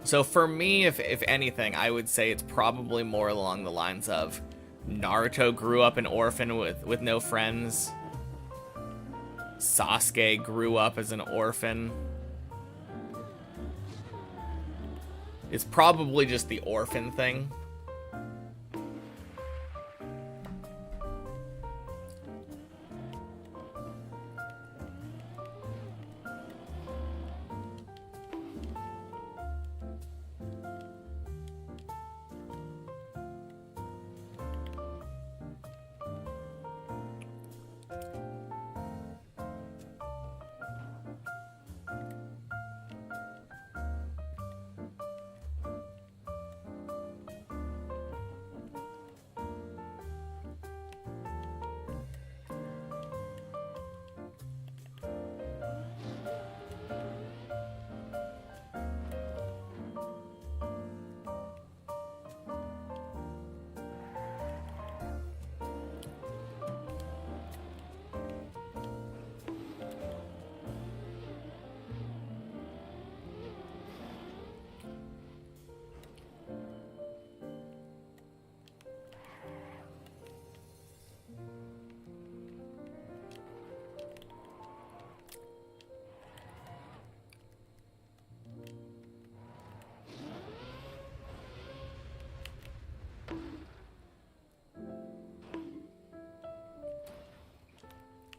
So for me, if anything, I would say it's probably more along the lines of Naruto grew up an orphan with no friends. Sasuke grew up as an orphan. It's probably just the orphan thing.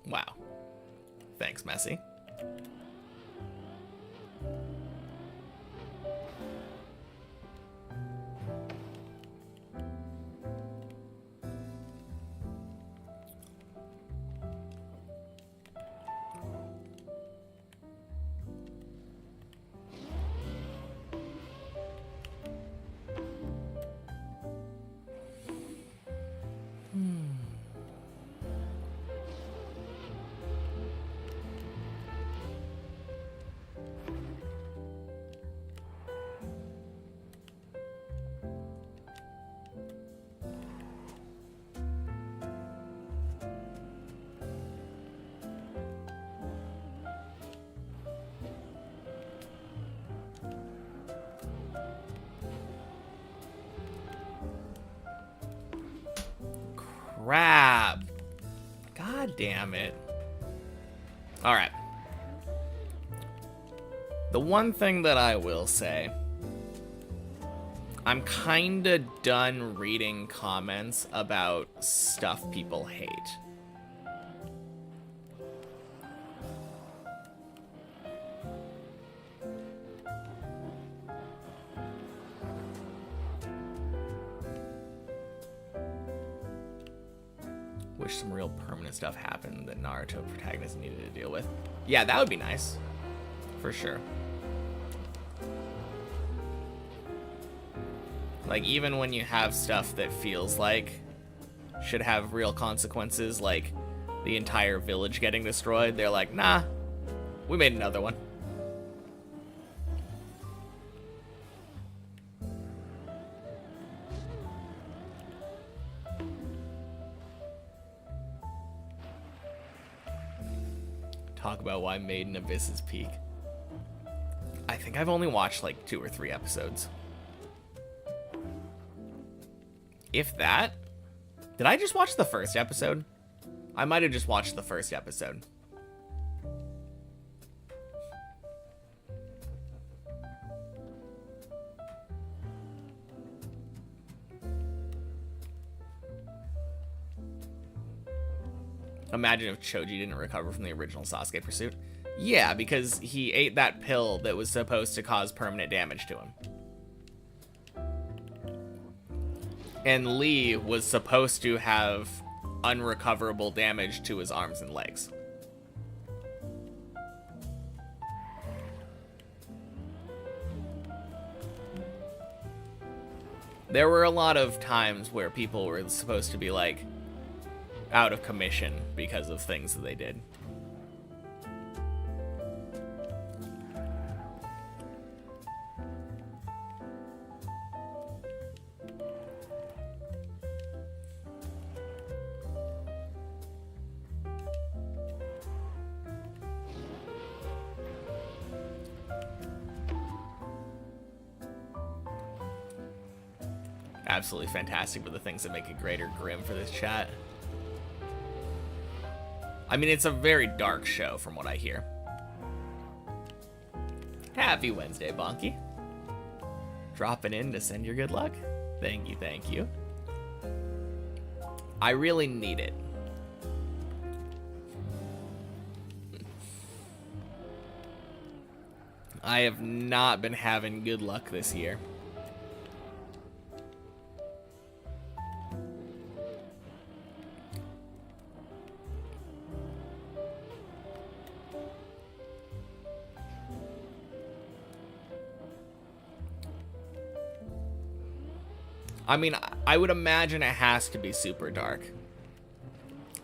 Wow. Thanks, Messi. Crap. God damn it. Alright. The one thing that I will say, I'm kinda done reading comments about stuff people hate. Wish some real permanent stuff happened that Naruto protagonists needed to deal with. Yeah, that would be nice. For sure. Like, even when you have stuff that feels like should have real consequences, like the entire village getting destroyed, they're like, nah, we made another one. Talk about why Made in Abyss is peak. I think I've only watched like 2 or 3 episodes. If that. Did I just watch the first episode? I might have just watched the first episode. Imagine if Choji didn't recover from the original Sasuke pursuit. Yeah, because he ate that pill that was supposed to cause permanent damage to him. And Lee was supposed to have unrecoverable damage to his arms and legs. There were a lot of times where people were supposed to be like out of commission because of things that they did. absolutely fantastic, but the things that make it great are grim for this chat. I mean, it's a very dark show from what I hear. Happy Wednesday, Bonky. Dropping in to send your good luck. Thank you, thank you. I really need it. I have not been having good luck this year. I mean, I would imagine it has to be super dark.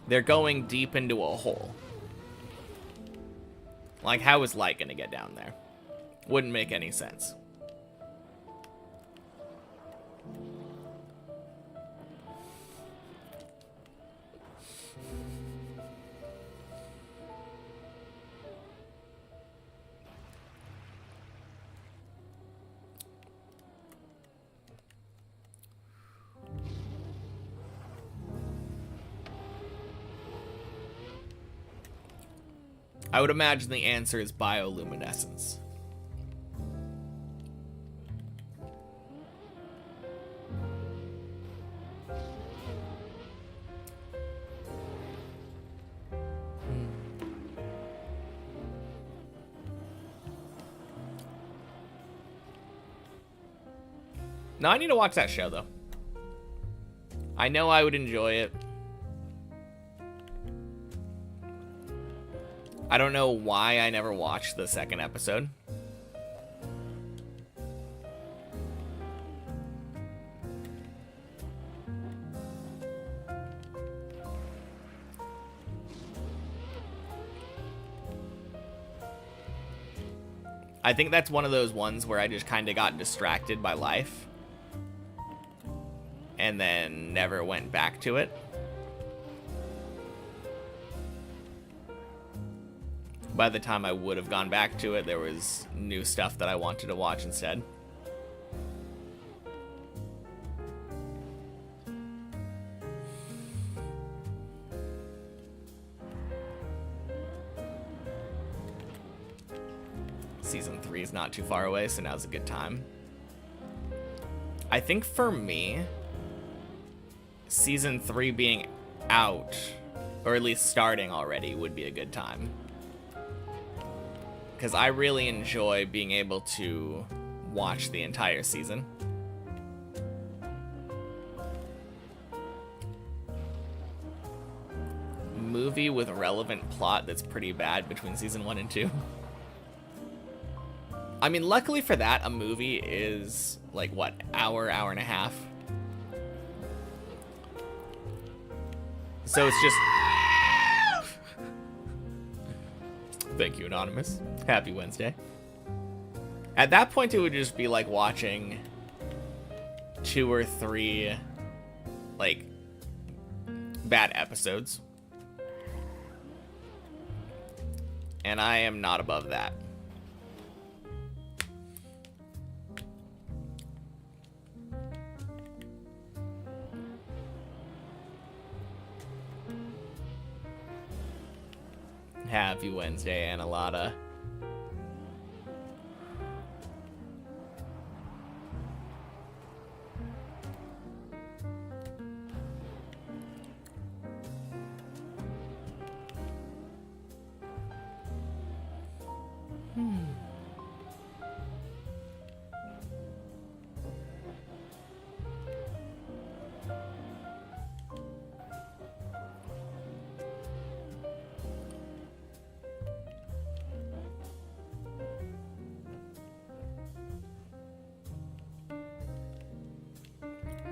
They're going deep into a hole. Like, how is light gonna get down there? Wouldn't make any sense. I would imagine the answer is bioluminescence. No, I need to watch that show, though. I know I would enjoy it. I don't know why I never watched the second episode. I think that's one of those ones where I just kind of got distracted by life and then never went back to it. By the time I would have gone back to it, there was new stuff that I wanted to watch instead. Season 3 is not too far away, so now's a good time. I think for me, Season 3 being out, or at least starting already, would be a good time. Because I really enjoy being able to watch the entire season. Movie with relevant plot that's pretty bad between season 1 and 2. I mean, luckily for that, a movie is like, what, hour and a half? So it's just... Thank you, Anonymous. Happy Wednesday. At that point, it would just be like watching 2 or 3, like, bad episodes. And I am not above that. Happy Wednesday, Annalada.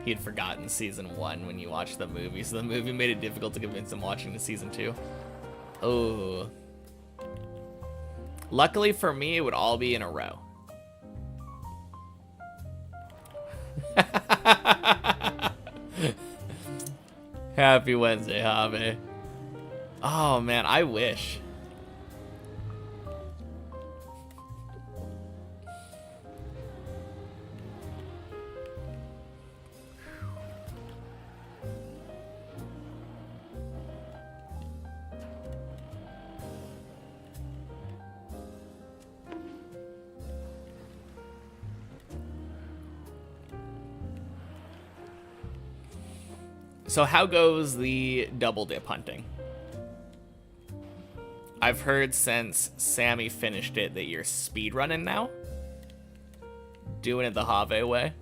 He had forgotten season 1 when you watched the movie, so the movie made it difficult to convince him watching the season 2. Oh. Luckily for me, it would all be in a row. Happy Wednesday, Habe. Oh man, I wish. So how goes the double dip hunting? I've heard since Sammy finished it that you're speedrunning now. Doing it the Have way.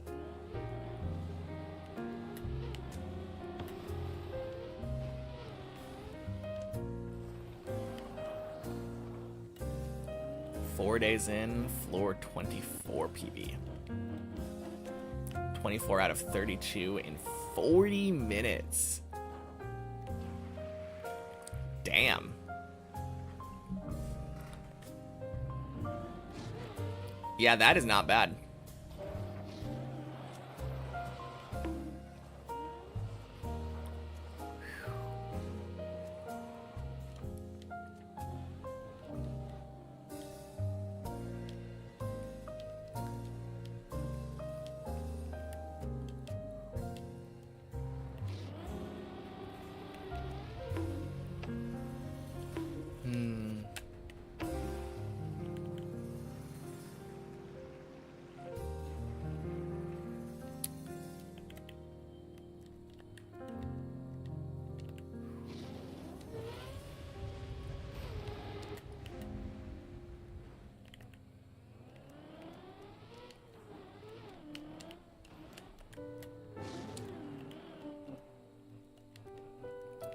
Four days in, floor 24 PB. 24 out of 32 in 40 minutes. Damn. Yeah, that is not bad.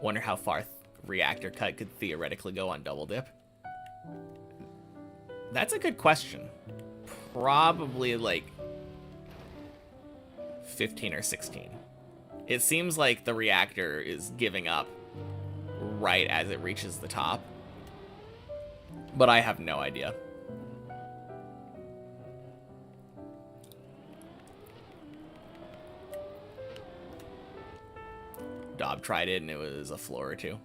Wonder how far reactor cut could theoretically go on double dip. That's a good question. Probably like 15 or 16. It seems like the reactor is giving up right as it reaches the top. But I have no idea. Dob tried it and it was a floor or two.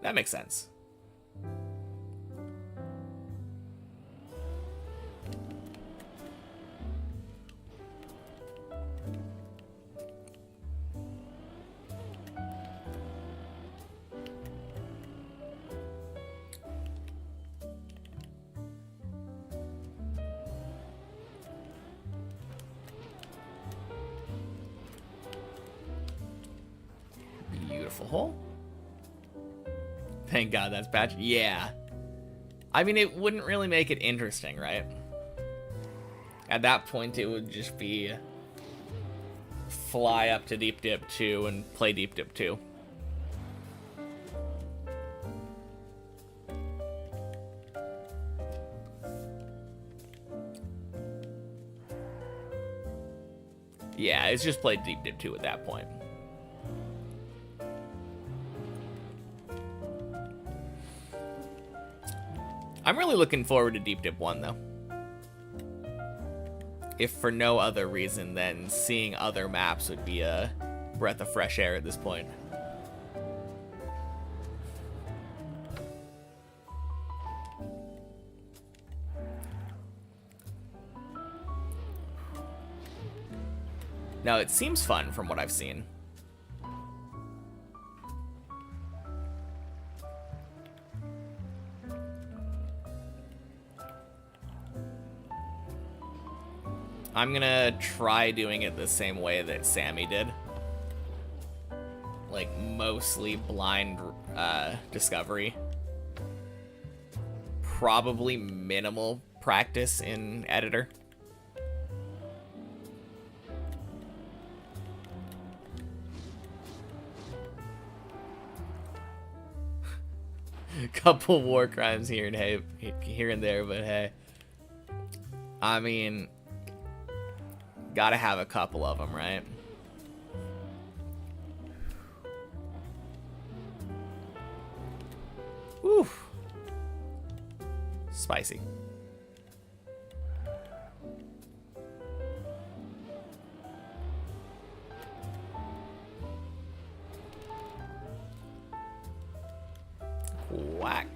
That makes sense. Beautiful hole. Thank God that's patched. Yeah. I mean, it wouldn't really make it interesting, right? At that point, it would just be fly up to Deep Dip 2 and play Deep Dip 2. Yeah, it's just play Deep Dip 2 at that point. I'm really looking forward to Deep Dip 1, though. If for no other reason than seeing other maps would be a breath of fresh air at this point. Now, it seems fun from what I've seen. I'm gonna try doing it the same way that Sammy did. Like, mostly blind discovery. Probably minimal practice in editor. Couple war crimes here and there, but hey. I mean, gotta have a couple of them, right? Oof. Spicy. Whack.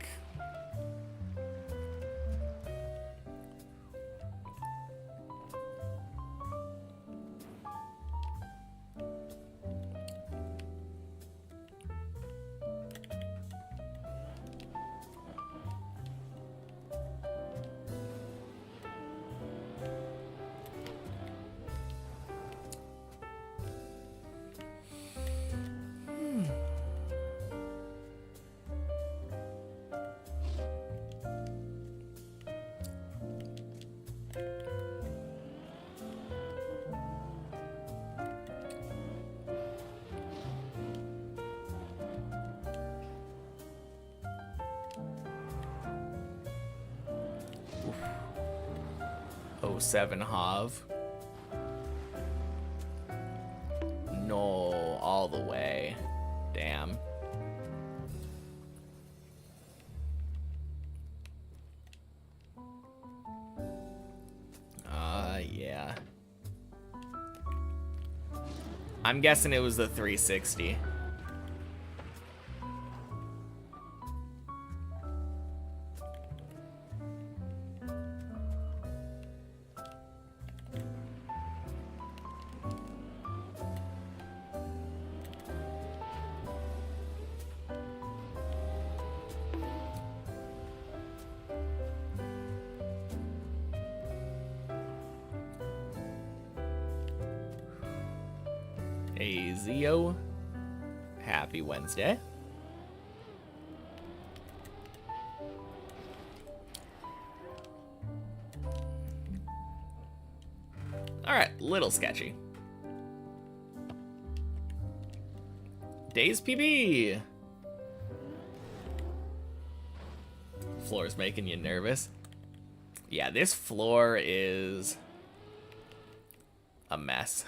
7 Hav. No, all the way. Damn. Yeah. I'm guessing it was the 360. Azio, happy Wednesday. Alright, little sketchy. Days PB! Floor's making you nervous. Yeah, this floor is a mess.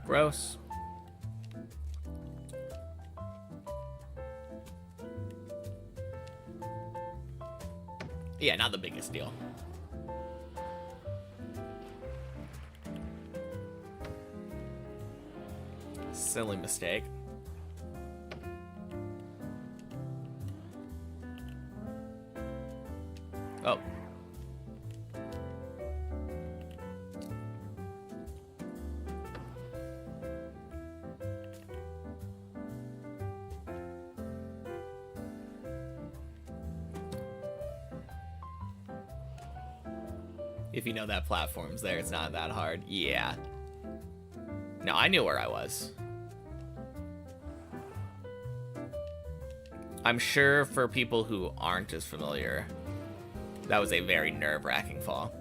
Gross. Yeah, not the biggest deal. Silly mistake. Oh. If you know that platform's there, it's not that hard. Yeah. No, I knew where I was. I'm sure for people who aren't as familiar, that was a very nerve-wracking fall.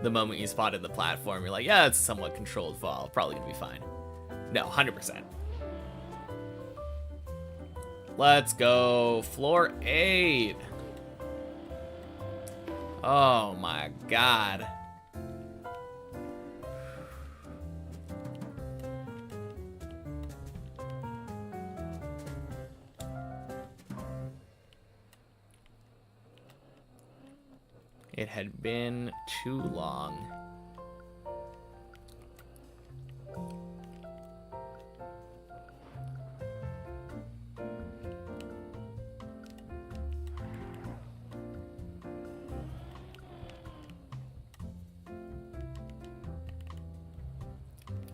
The moment you spotted the platform, you're like, yeah, it's a somewhat controlled fall. Probably gonna be fine. No, 100%. Let's go. Floor 8. Oh my god. It had been too long.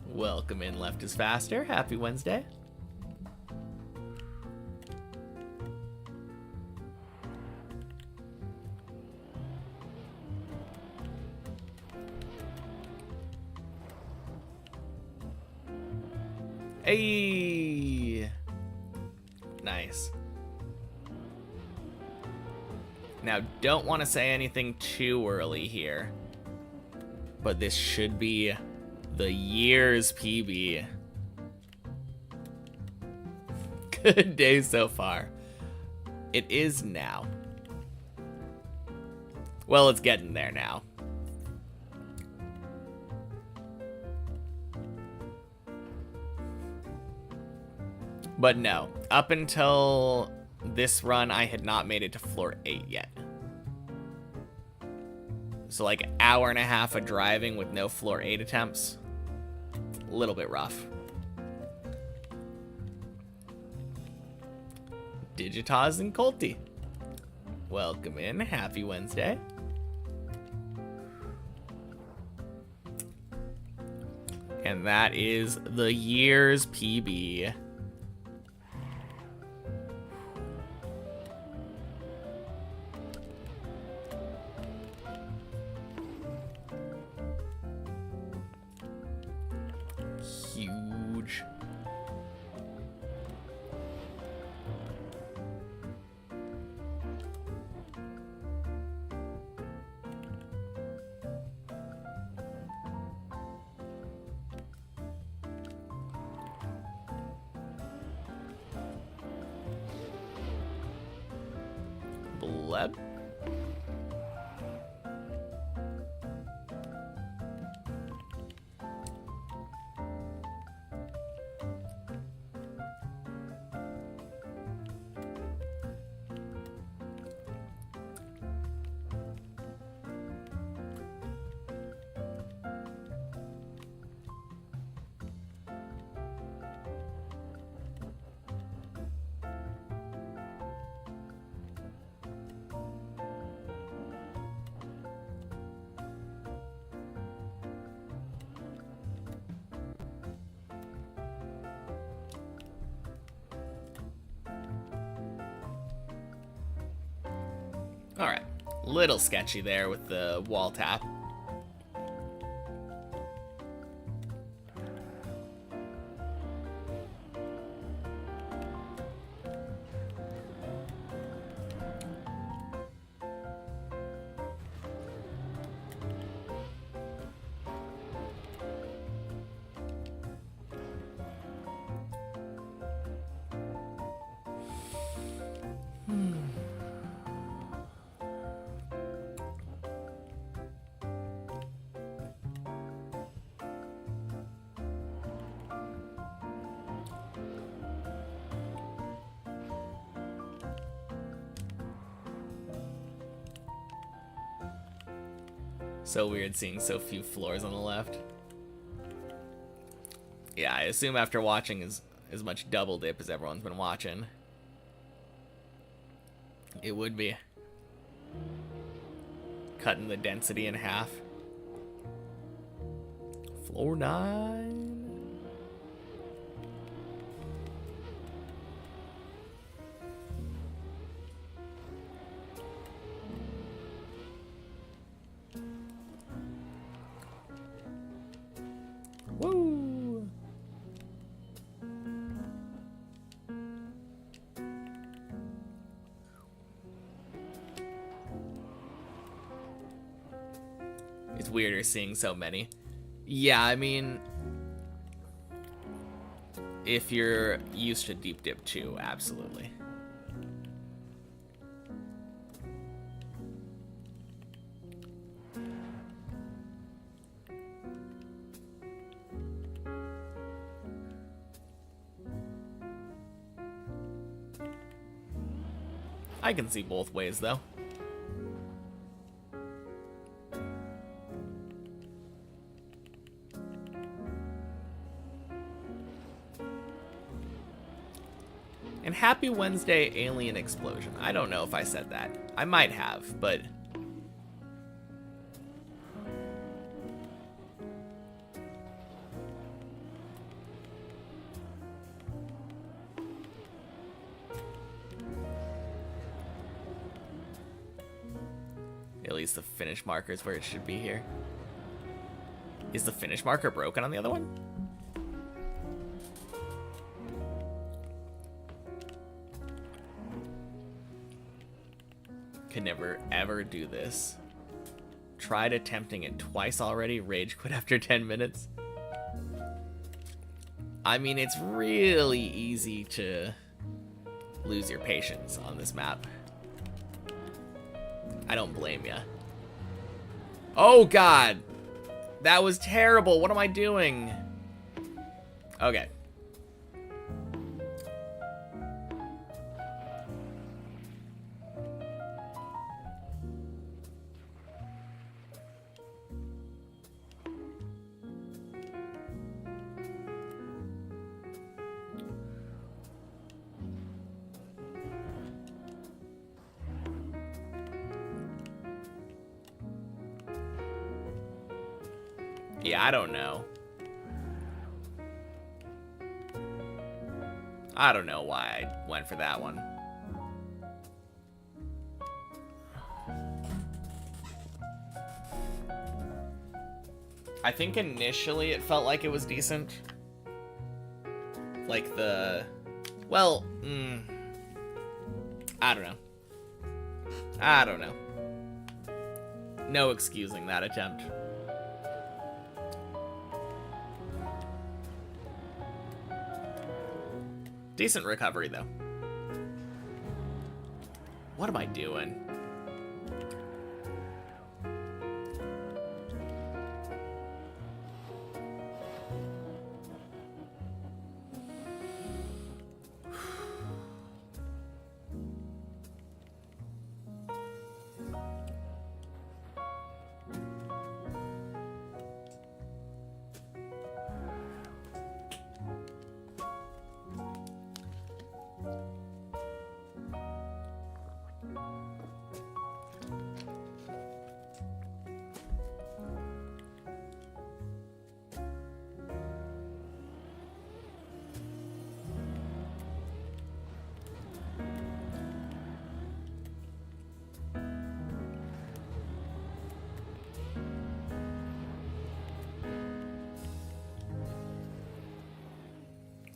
Welcome in, Left is Faster. Happy Wednesday. Hey! Nice. Now, don't want to say anything too early here, but this should be the year's PB. Good day so far. It is now. Well, it's getting there now. But no, up until this run, I had not made it to floor 8 yet. So like an hour and a half of driving with no floor 8 attempts. A little bit rough. Digitaz and Colty. Welcome in. Happy Wednesday. And that is the year's PB. Huge. Bleb. Alright, little sketchy there with the wall tap. So weird seeing so few floors on the left. Yeah, I assume after watching as much double dip as everyone's been watching, it would be cutting the density in half. Floor 9. Woo! It's weirder seeing so many. Yeah, I mean, if you're used to deep dip 2, absolutely. I can see both ways, though. And happy Wednesday, Alien Explosion. I don't know if I said that. I might have, but... At least the finish marker is where it should be here. Is the finish marker broken on the other one? Could never, ever do this. Tried attempting it twice already. Rage quit after 10 minutes. I mean, it's really easy to lose your patience on this map. I don't blame ya. Oh, God. That was terrible. What am I doing? Okay. Yeah, I don't know. I don't know why I went for that one. I think initially it felt like it was decent. Like the... Well, I don't know. I don't know. No excusing that attempt. Decent recovery, though. What am I doing?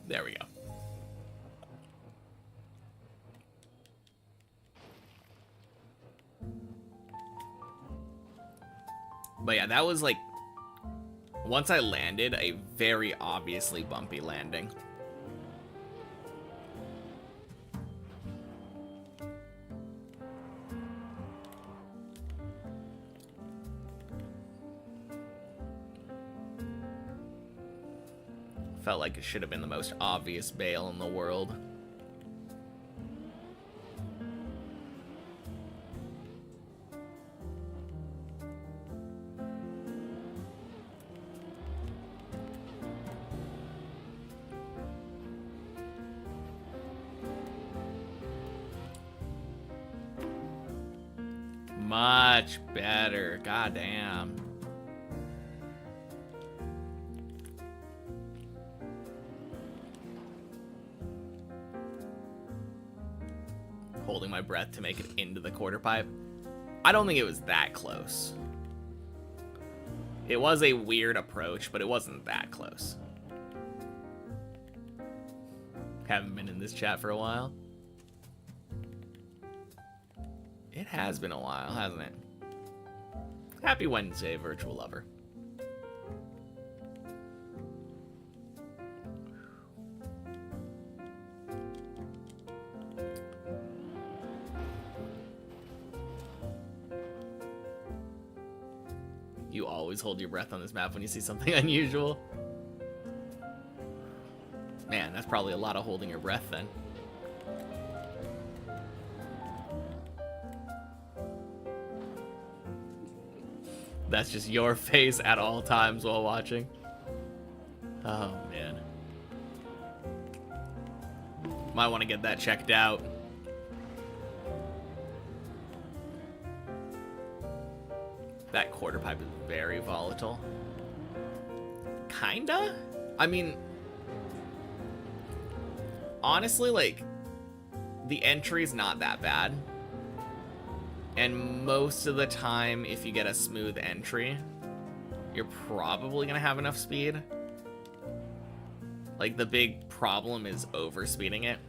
There we go. But yeah, that was like, once I landed, a very obviously bumpy landing. Felt like it should have been the most obvious bail in the world. Much better. Goddamn. Holding my breath to make it into the quarter pipe. I don't think it was that close. It was a weird approach, but it wasn't that close. Haven't been in this chat for a while. It has been a while, hasn't it? Happy Wednesday, virtual lover. You always hold your breath on this map when you see something unusual. Man, that's probably a lot of holding your breath then. That's just your face at all times while watching. Oh, man. Might want to get that checked out. That quarter pipe is very volatile. Kinda? I mean, honestly, like, the entry's not that bad. And most of the time, if you get a smooth entry, you're probably gonna have enough speed. Like, the big problem is overspeeding it.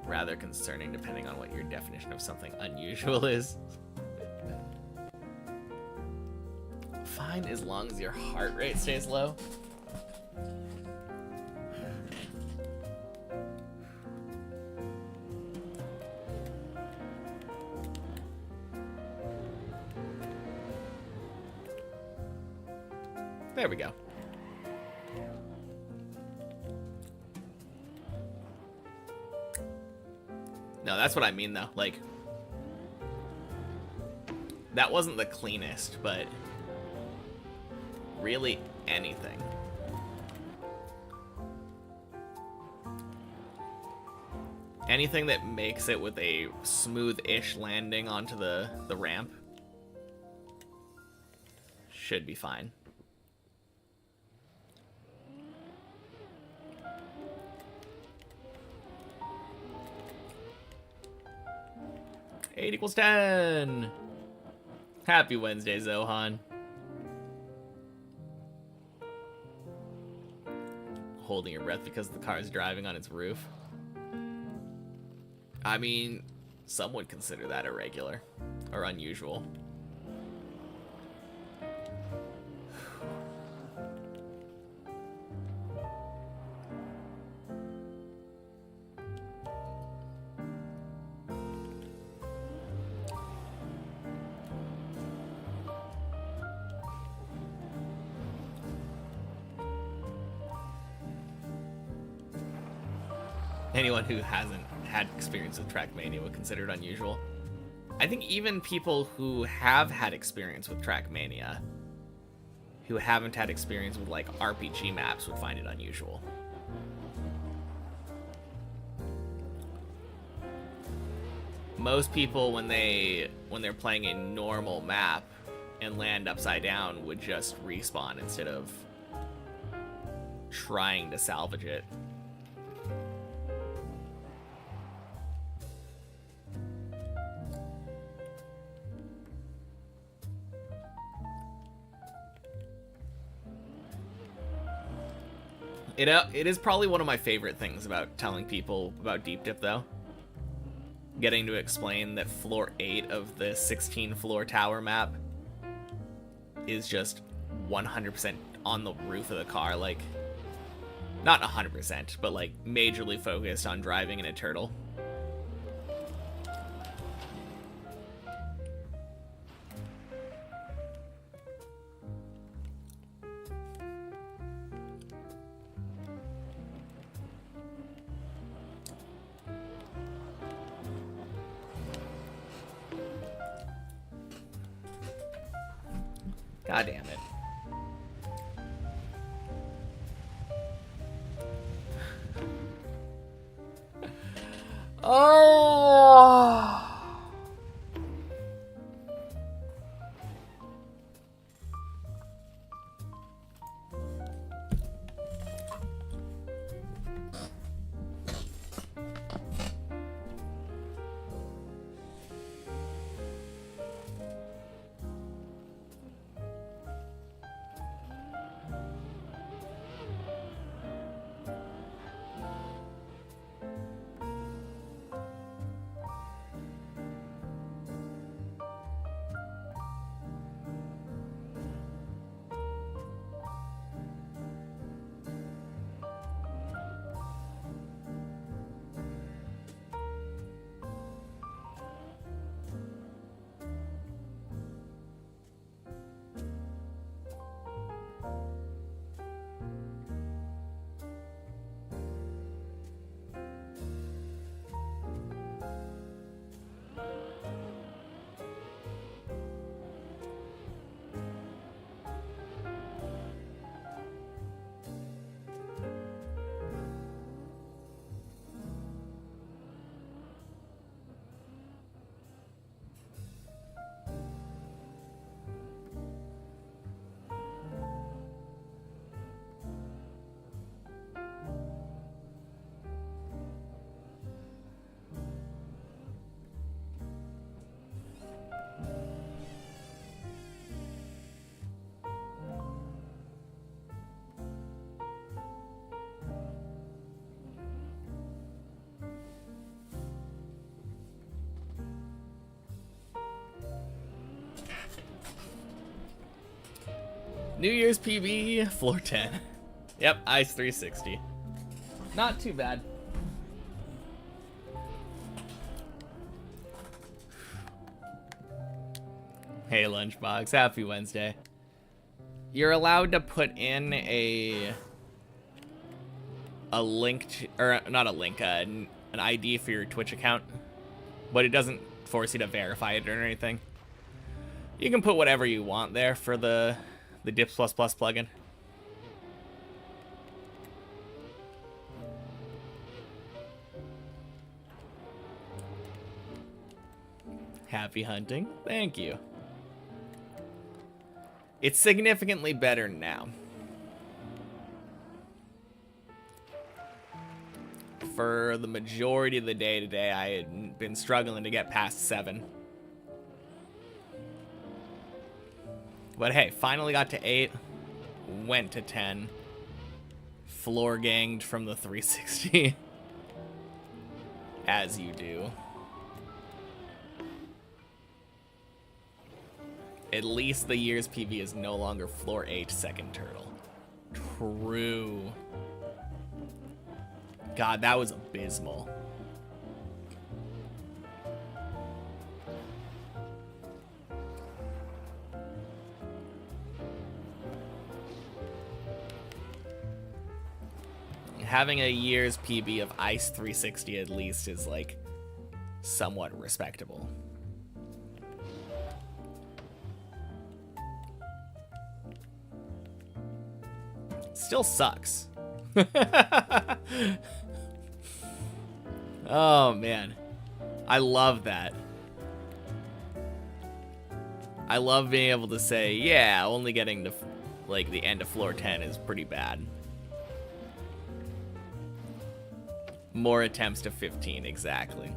rather concerning depending on what your definition of something unusual is. Fine as long as your heart rate stays low. There we go. No, that's what I mean though. Like, that wasn't the cleanest, but really anything. Anything that makes it with a smooth-ish landing onto the ramp should be fine. 8 equals 10. Happy Wednesday, Zohan. Holding your breath because the car is driving on its roof. I mean, some would consider that irregular or unusual. Anyone who hasn't had experience with Trackmania would consider it unusual. I think even people who have had experience with Trackmania, who haven't had experience with like RPG maps, would find it unusual. Most people, when they're playing a normal map and land upside down, would just respawn instead of trying to salvage it. It is probably one of my favorite things about telling people about Deep Dip, though. Getting to explain that floor 8 of the 16-floor tower map is just 100% on the roof of the car. Like, not 100%, but like majorly focused on driving in a turtle. God damn it. Oh! New Year's PB, floor 10. Yep, ice 360. Not too bad. Hey, Lunchbox. Happy Wednesday. You're allowed to put in a link to, or not a link, an ID for your Twitch account, but it doesn't force you to verify it or anything. You can put whatever you want there for the Dips++ plugin. Happy hunting. Thank you. It's significantly better now. For the majority of the day today, I had been struggling to get past 7. But hey, finally got to 8, went to 10, floor ganged from the 360, as you do. At least the year's PB is no longer floor 8 second turtle. True. God, that was abysmal. Having a year's PB of Ice 360 at least is, like, somewhat respectable. Still sucks. Oh, man. I love that. I love being able to say, yeah, only getting to, like, the end of floor 10 is pretty bad. More attempts to 15, exactly.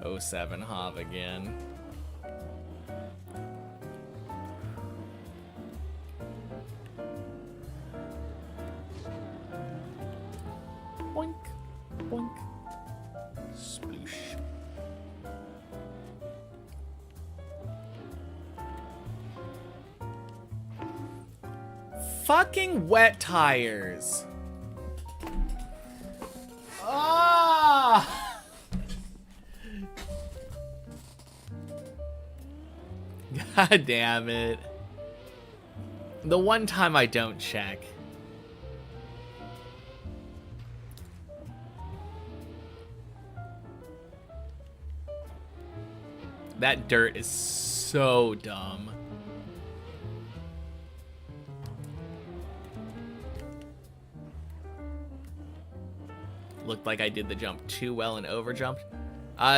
Oh, 07 Hav again. Boink, boink. Sploosh. Fucking wet tires. Ah! God damn it. The one time I don't check. That dirt is so dumb. Looked like I did the jump too well and overjumped.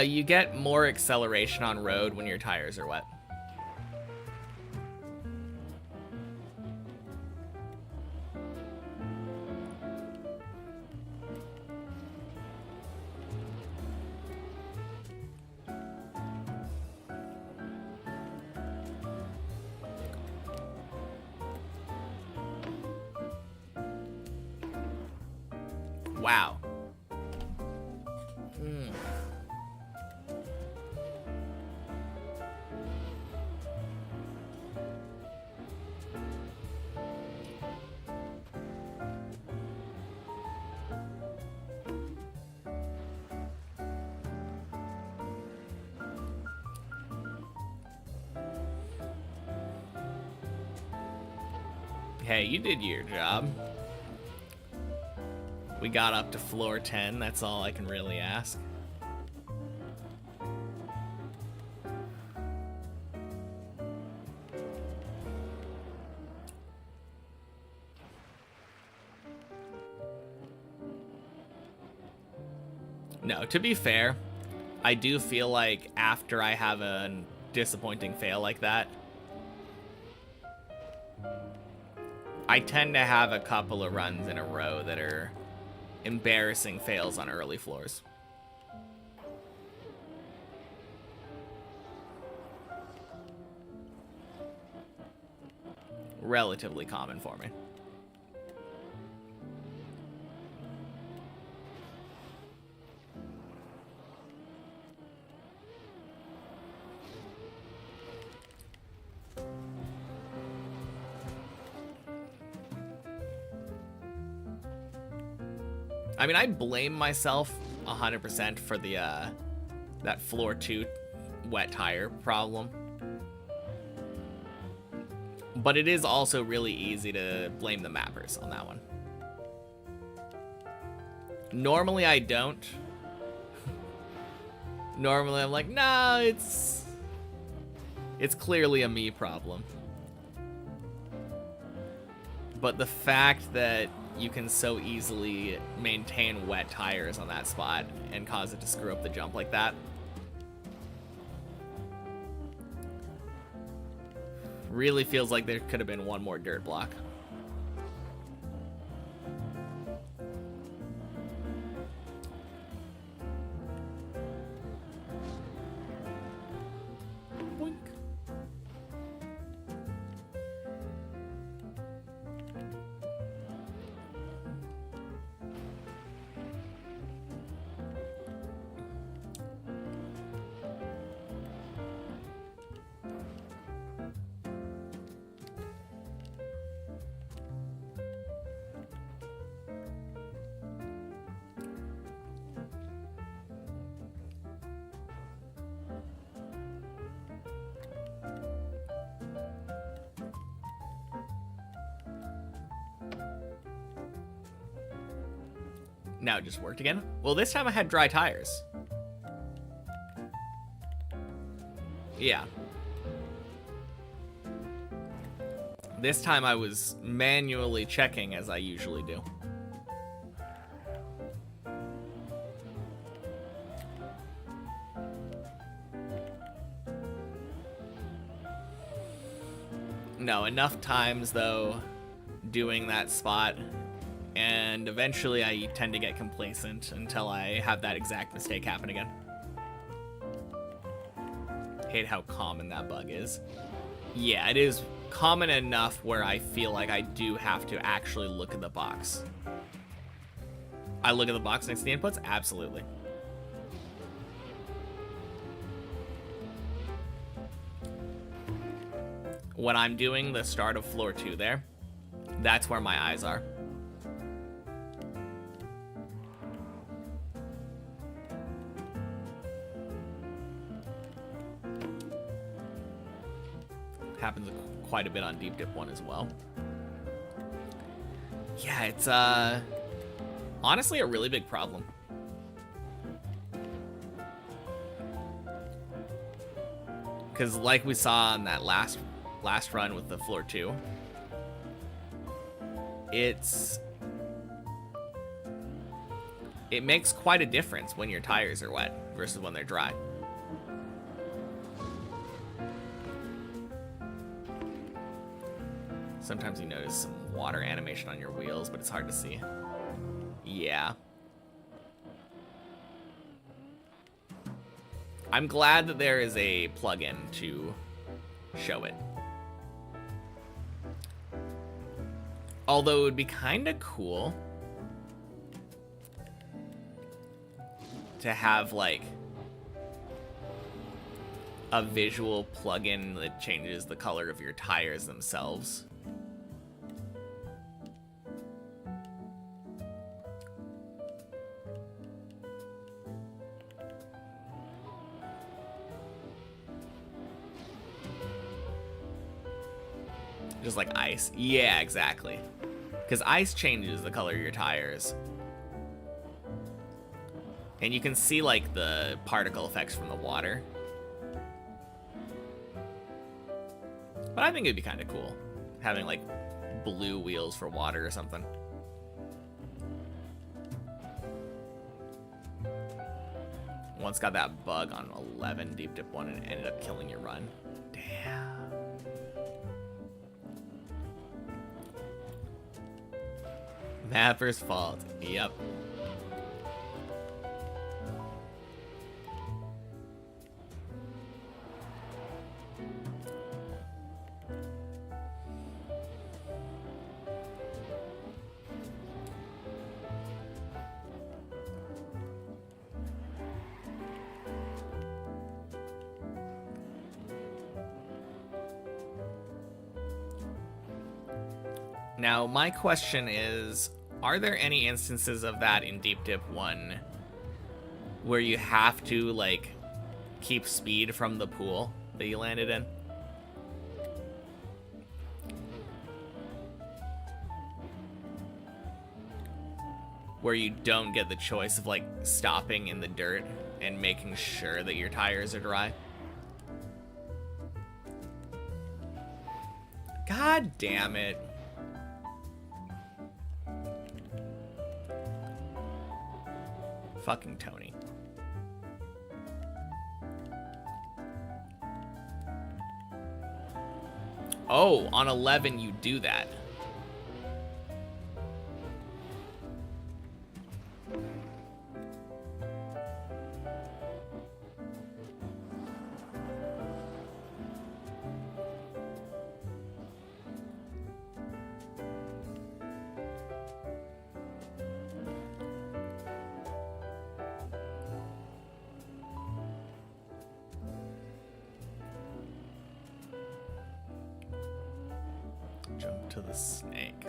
You get more acceleration on road when your tires are wet. Wow. Hey, you did your job. We got up to floor 10, that's all I can really ask. No, to be fair, I do feel like after I have a disappointing fail like that, I tend to have a couple of runs in a row that are embarrassing fails on early floors. Relatively common for me. I mean, I blame myself 100% for the that floor 2 wet tire problem. But it is also really easy to blame the mappers on that one. Normally I don't. Normally I'm like, nah, it's clearly a me problem. But the fact that you can so easily maintain wet tires on that spot and cause it to screw up the jump like that really feels like there could have been one more dirt block. Boink. Now it just worked again. Well, this time I had dry tires. Yeah. This time I was manually checking as I usually do. No, enough times though doing that spot, and eventually I tend to get complacent until I have that exact mistake happen again. Hate how common that bug is. Yeah, it is common enough where I feel like I do have to actually look at the box. I look at the box next to the inputs? Absolutely. When I'm doing the start of floor 2 there, that's where my eyes are. Happens quite a bit on Deep Dip 1 as well. Yeah, it's honestly a really big problem. Because like we saw on that last run with the floor 2, it makes quite a difference when your tires are wet versus when they're dry. Sometimes you notice some water animation on your wheels, but it's hard to see. Yeah. I'm glad that there is a plugin to show it. Although it would be kind of cool to have like a visual plugin that changes the color of your tires themselves. Just like ice. Yeah, exactly. Because ice changes the color of your tires. And you can see like the particle effects from the water. But I think it'd be kind of cool having like blue wheels for water or something. Once got that bug on 11 Deep Dip 1 and it ended up killing your run. Damn. Mapper's fault. Yep. Now, my question is, Are there any instances of that in Deep Dip 1 where you have to, like, keep speed from the pool that you landed in? Where you don't get the choice of, like, stopping in the dirt and making sure that your tires are dry? God damn it. Fucking Tony. Oh, on 11 you do that. Jump to the snake.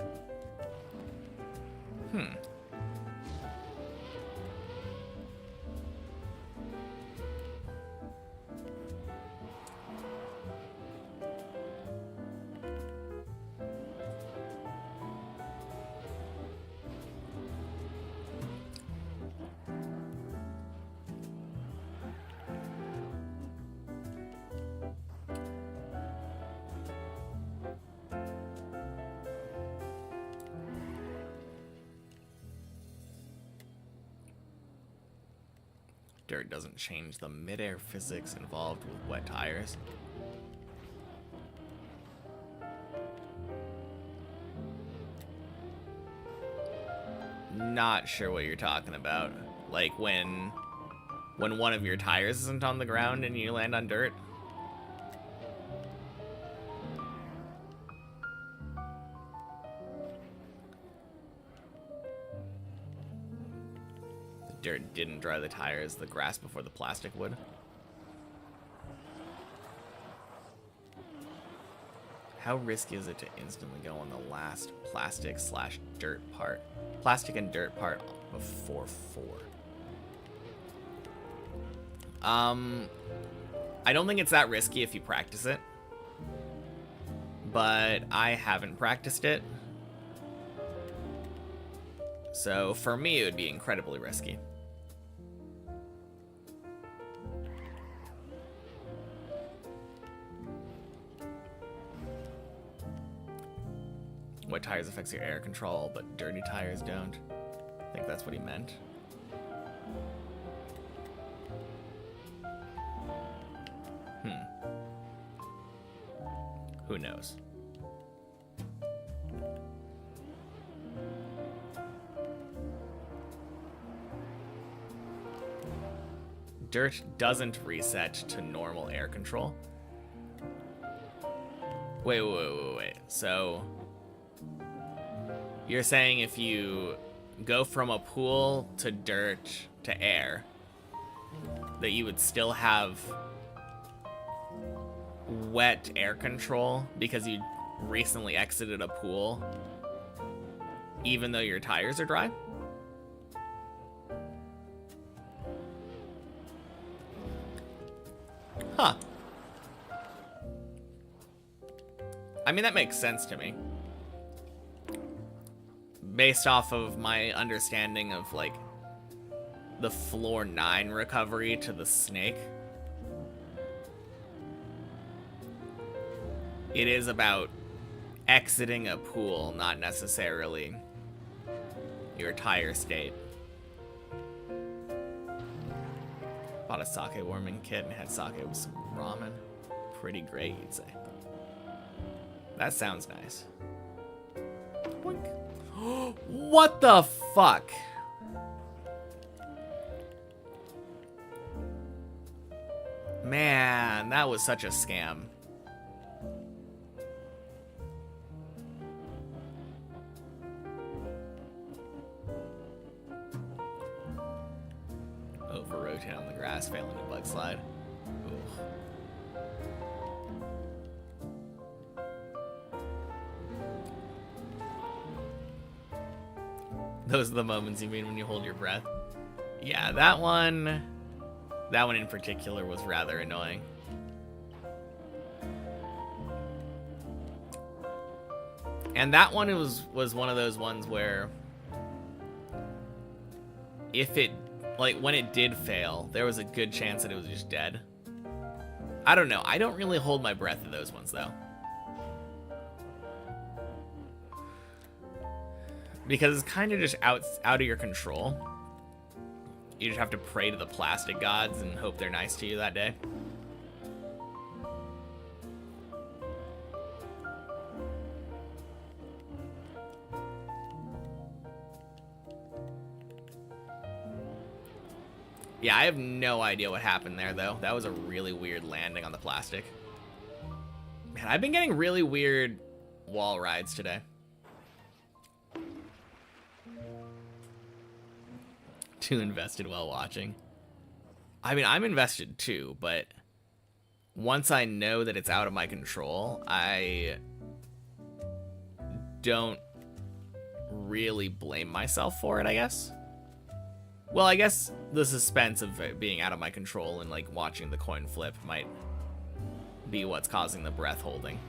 Dirt doesn't change the midair physics involved with wet tires. Not sure what you're talking about. Like when one of your tires isn't on the ground and you land on dirt. Dirt didn't dry the tires, the grass before the plastic would. How risky is it to instantly go on the last plastic/dirt part? Plastic and dirt part before 4. I don't think it's that risky if you practice it. But I haven't practiced it. So for me, it would be incredibly risky. Wet tires affects your air control, but dirty tires don't. I think that's what he meant. Who knows? Dirt doesn't reset to normal air control. Wait. So you're saying if you go from a pool to dirt to air, that you would still have wet air control because you recently exited a pool, even though your tires are dry? Huh. I mean, that makes sense to me. Based off of my understanding of, like, the floor 9 recovery to the snake. It is about exiting a pool, not necessarily your tire state. Bought a sake warming kit and had sake with some ramen. Pretty great, you'd say. That sounds nice. Boink. What the fuck? Man, that was such a scam. Over-rotate on the grass, failing to bug slide. Ooh. Those are the moments you mean when you hold your breath. Yeah, that one in particular was rather annoying. And that one was one of those ones where if it, like, when it did fail, there was a good chance that it was just dead. I don't know. I don't really hold my breath in those ones, though. Because it's kind of just out of your control. You just have to pray to the plastic gods and hope they're nice to you that day. Yeah, I have no idea what happened there, though. That was a really weird landing on the plastic. Man, I've been getting really weird wall rides today. Too invested while watching. I mean, I'm invested too, but once I know that it's out of my control, I don't really blame myself for it, I guess. Well, I guess the suspense of it being out of my control and, like, watching the coin flip might be what's causing the breath holding.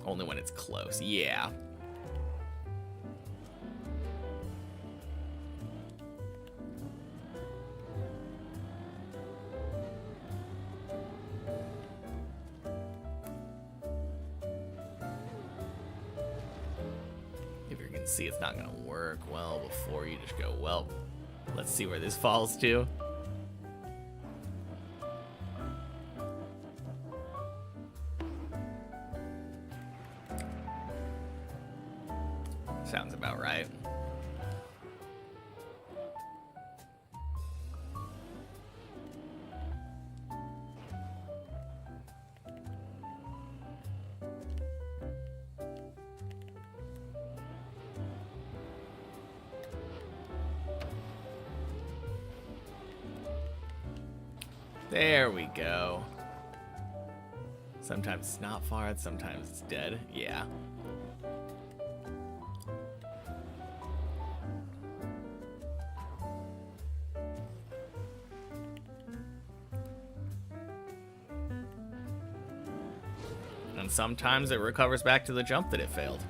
Only when it's close. Yeah. If you can see it's not going to work well before you just go, well, let's see where this falls to. Sounds about right. There we go. Sometimes it's not far, sometimes it's dead. Yeah. And sometimes it recovers back to the jump that it failed.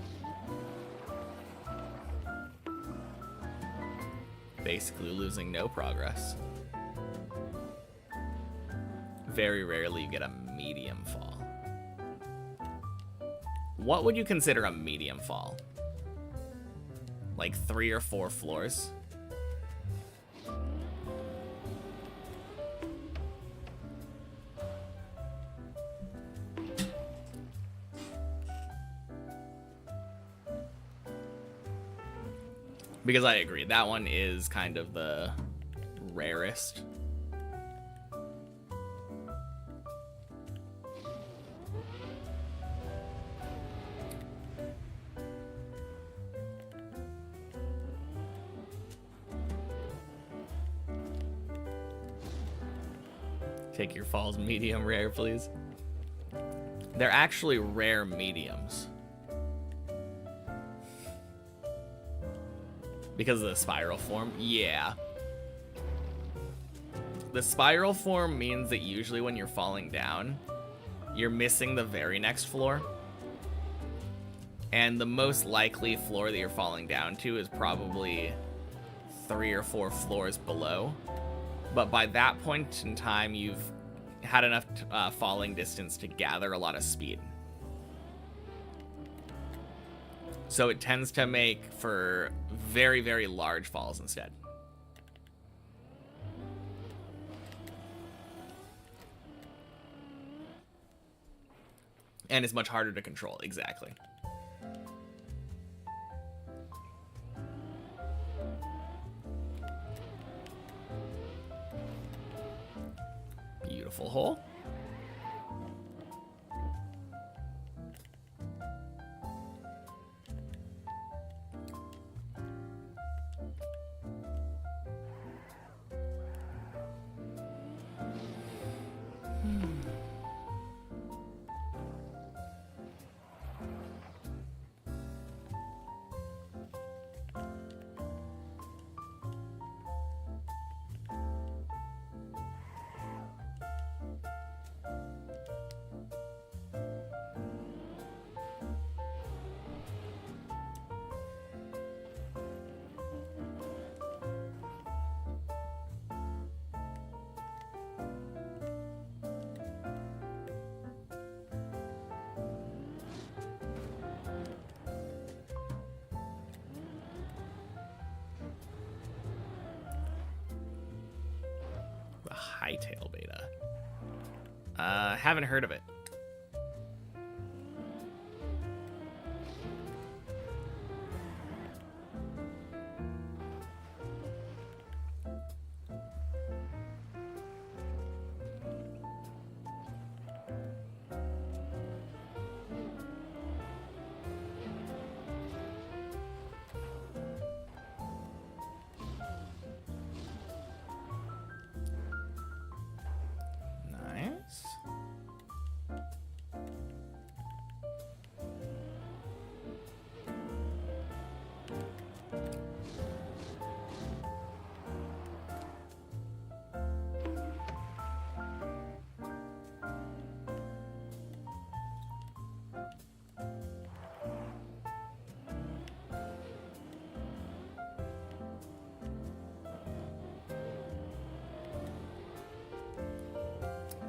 Basically losing no progress. Very rarely you get a medium fall. What would you consider a medium fall? Like 3 or 4 floors? Because I agree, that one is kind of the rarest. Take your falls medium rare, please. They're actually rare mediums. Because of the spiral form? Yeah. The spiral form means that usually when you're falling down, you're missing the very next floor. And the most likely floor that you're falling down to is probably 3 or 4 floors below. But by that point in time, you've had enough falling distance to gather a lot of speed. So it tends to make for very, very large falls instead. And it's much harder to control, exactly. Beautiful hole. Hightail beta? Haven't heard of it.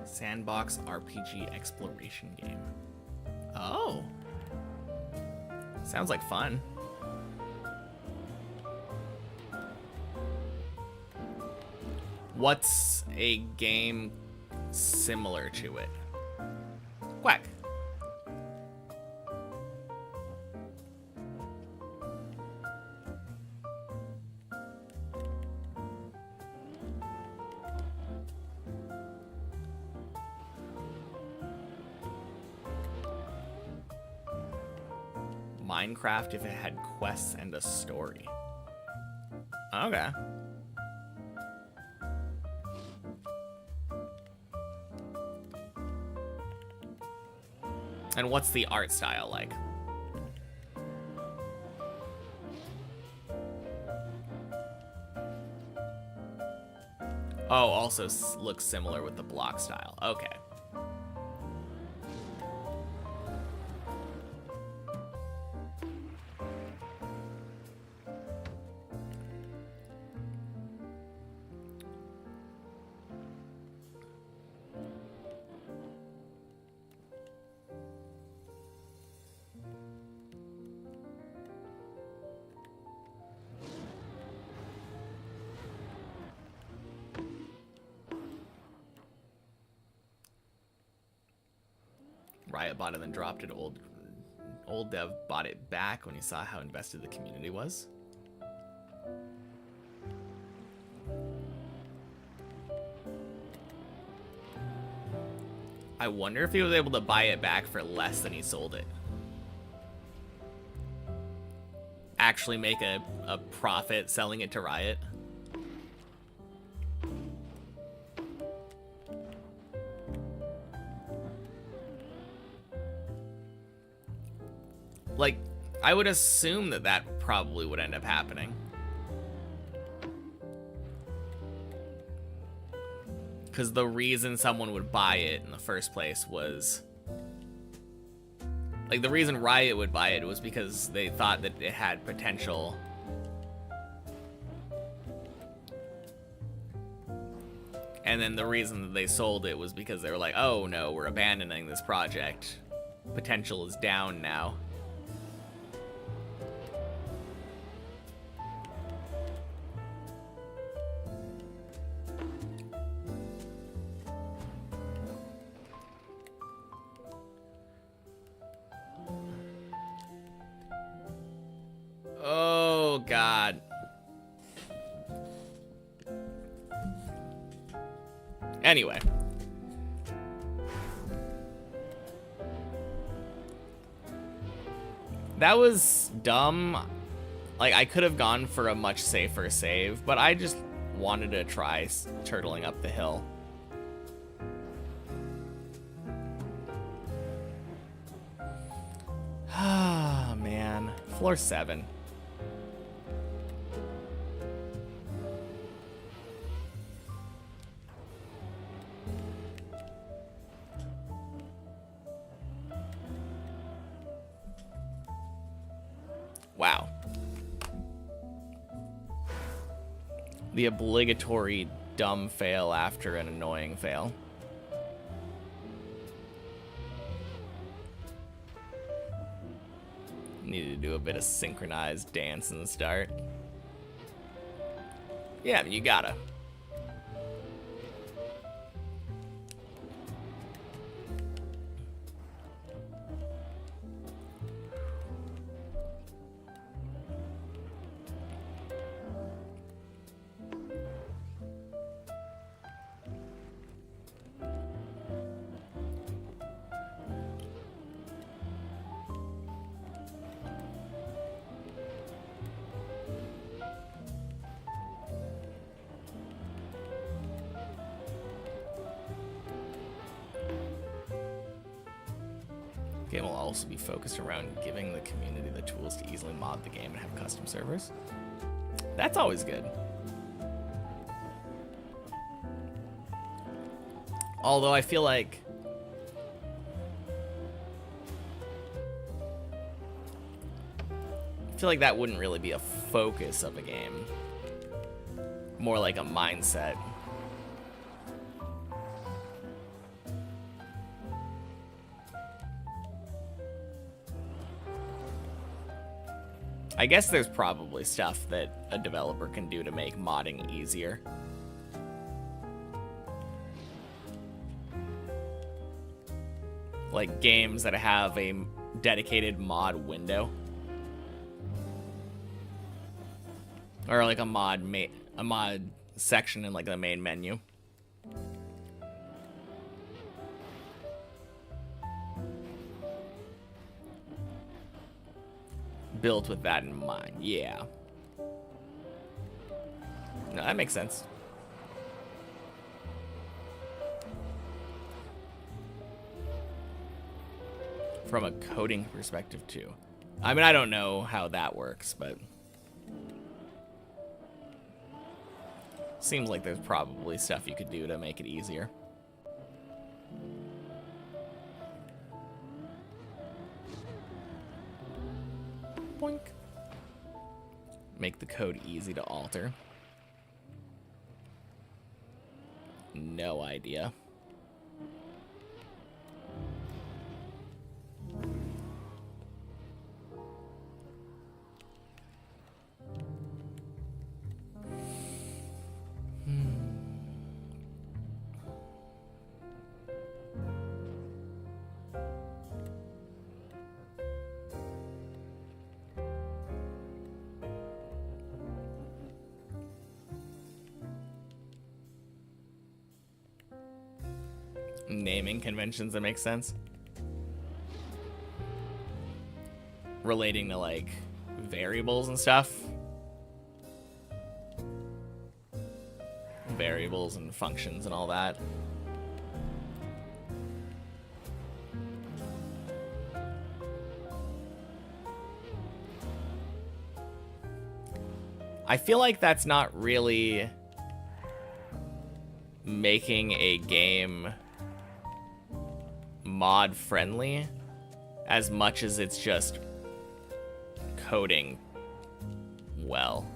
Sandbox RPG exploration game. Oh. Sounds like fun. What's a game similar to it? Quack. Minecraft if it had quests and a story. Okay. And what's the art style like? Oh, also looks similar with the block style. Okay. Riot bought it and then dropped it. Old dev bought it back when he saw how invested the community was. I wonder if he was able to buy it back for less than he sold it. Actually make a profit selling it to Riot. Like, I would assume that that probably would end up happening. Because the reason someone would buy it in the first place was... Like, the reason Riot would buy it was because they thought that it had potential. And then the reason that they sold it was because they were like, oh no, we're abandoning this project. Potential is down now. Oh, God. Anyway. That was dumb. Like, I could have gone for a much safer save, but I just wanted to try turtling up the hill. Ah, man. Floor 7. Wow. The obligatory dumb fail after an annoying fail. Needed to do a bit of synchronized dance in the start. Yeah, you gotta. game will also be focused around giving the community the tools to easily mod the game and have custom servers. That's always good. Although I feel like that wouldn't really be a focus of a game. More like a mindset. I guess there's probably stuff that a developer can do to make modding easier. Like games that have a dedicated mod window. Or like a mod section in like the main menu. Built with that in mind, yeah. No, that makes sense. From a coding perspective too. I mean, I don't know how that works, but seems like there's probably stuff you could do to make it easier. Boink. Make the code easy to alter. No idea. Naming conventions that make sense. Relating to like variables and stuff. Variables and functions and all that. I feel like that's not really making a game mod friendly as much as it's just coding well.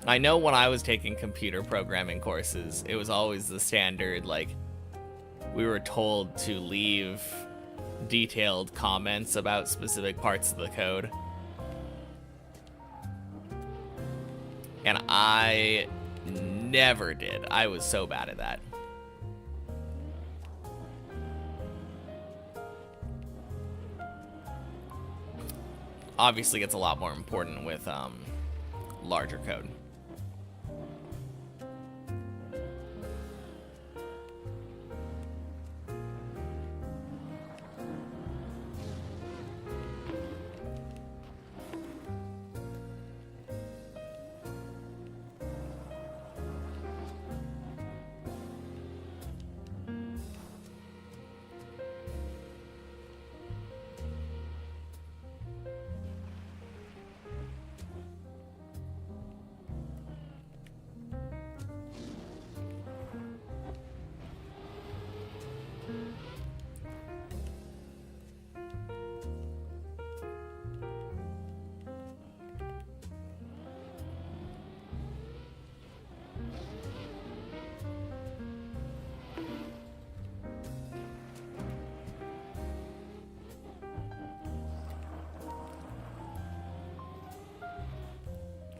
I know when I was taking computer programming courses, it was always the standard, like, we were told to leave detailed comments about specific parts of the code. And I never did. I was so bad at that. Obviously, it's a lot more important with larger code.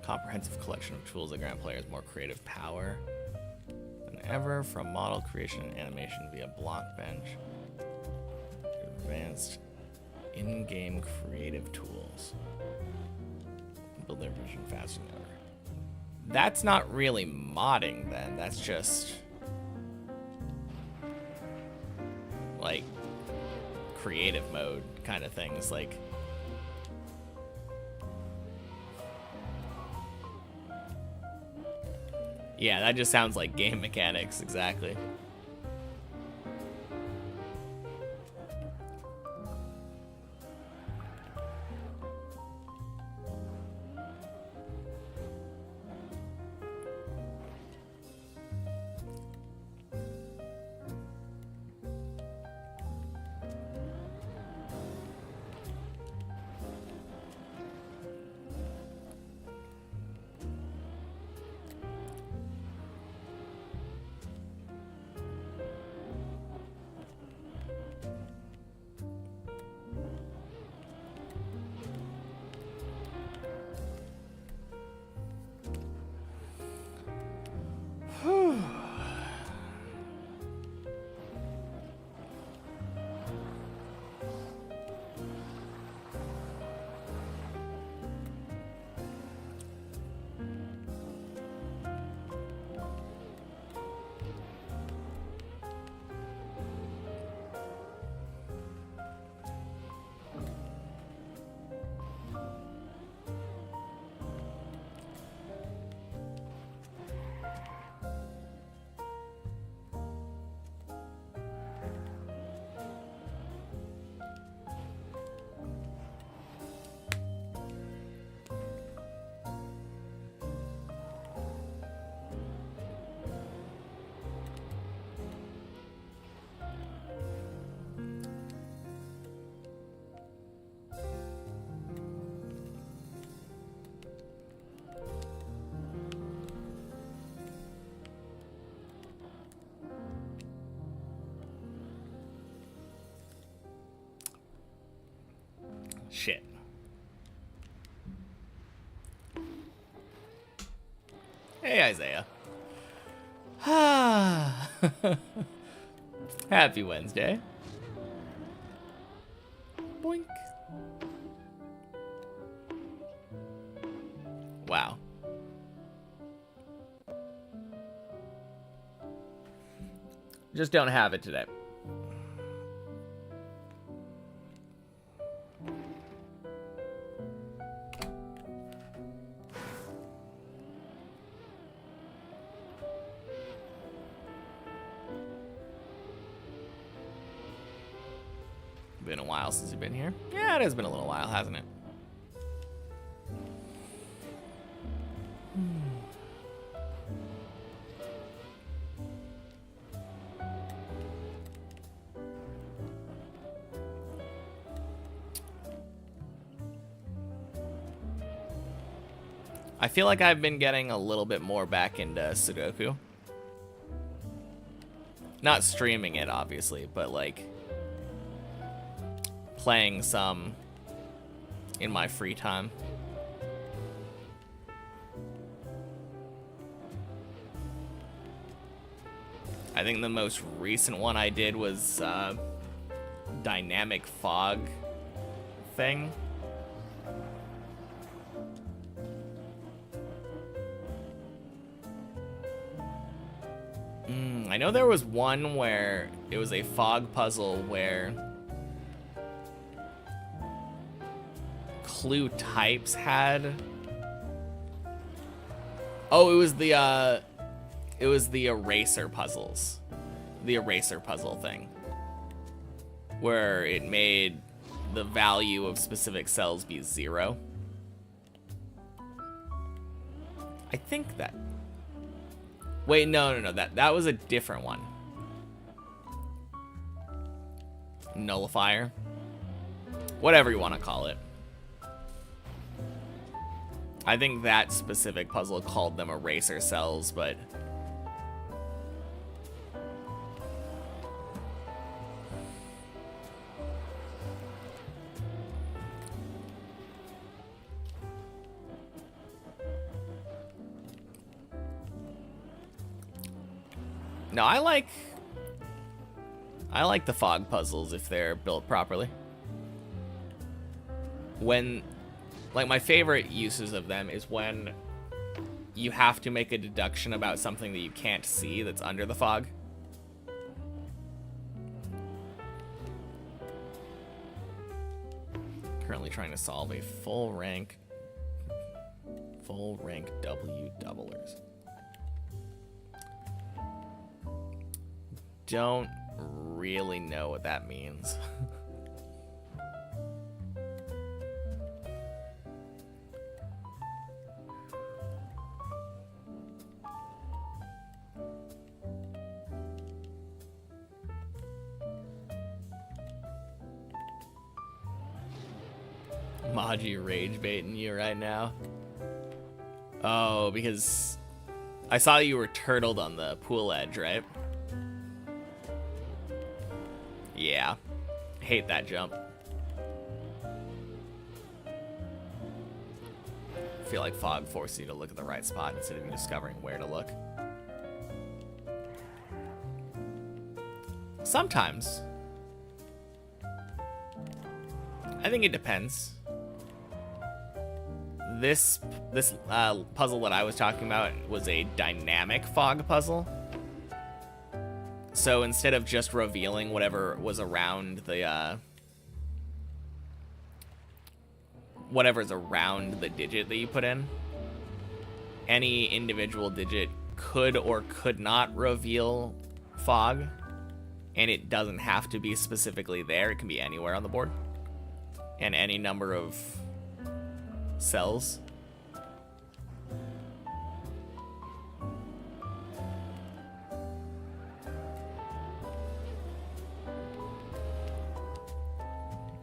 Comprehensive collection of tools that grant players more creative power than ever, from model creation and animation via block bench to advanced in-game creative tools. Build their vision faster than ever. That's not really modding then, that's just like creative mode kind of things. Like, yeah, that just sounds like game mechanics, exactly. Shit. Hey, Isaiah. Happy Wednesday. Boink. Wow. Just don't have it today. Been a while since you've been here. Yeah, it has been a little while, hasn't it? I feel like I've been getting a little bit more back into Sudoku. Not streaming it, obviously, but like playing some in my free time. I think the most recent one I did was dynamic fog thing. I know there was one where it was a fog puzzle where clue types had... Oh, it was the eraser puzzles. The eraser puzzle thing. Where it made the value of specific cells be 0. I think that... Wait, no, that was a different one. Nullifier. Whatever you want to call it. I think that specific puzzle called them eraser cells, but... No, I like the fog puzzles if they're built properly. When, like, my favorite uses of them is when you have to make a deduction about something that you can't see that's under the fog. Currently trying to solve a full rank W doublers. Don't really know what that means. Maji rage baiting you right now. Oh, because I saw you were turtled on the pool edge, right? Yeah. Hate that jump. I feel like fog forces you to look at the right spot instead of you discovering where to look. Sometimes. I think it depends. This puzzle that I was talking about was a dynamic fog puzzle. So instead of just revealing whatever was around the whatever's around the digit that you put in, any individual digit could or could not reveal fog, and it doesn't have to be specifically there. It can be anywhere on the board and any number of cells.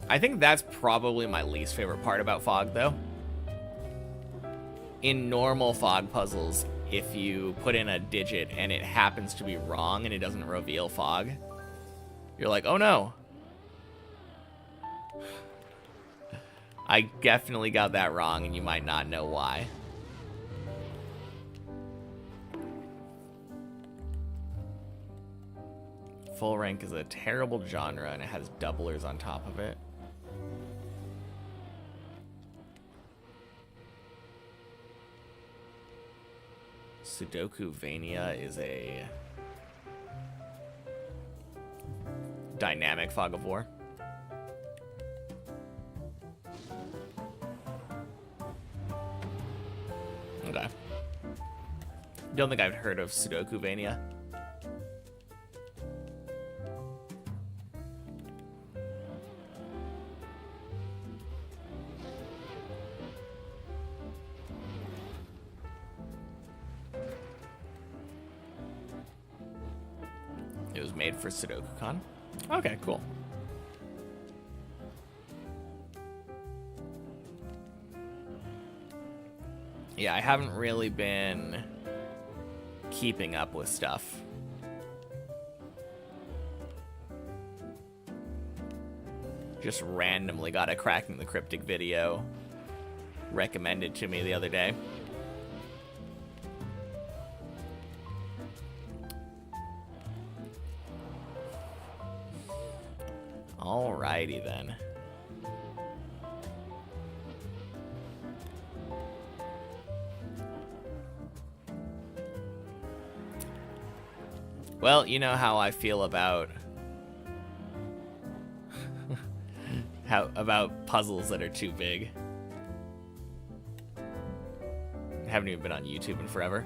I think that's probably my least favorite part about fog, though. In normal fog puzzles, if you put in a digit and it happens to be wrong and it doesn't reveal fog, you're like, oh no. I definitely got that wrong, and you might not know why. Full rank is a terrible genre, and it has doublers on top of it. Sudoku Vania is a dynamic fog of war. Okay. Don't think I've heard of Sudoku Vania. It was made for SudokuCon. Okay, cool. Yeah, I haven't really been keeping up with stuff. Just randomly got a Cracking the Cryptic video recommended to me the other day. Alrighty then. Well, you know how I feel about about puzzles that are too big. I haven't even been on YouTube in forever.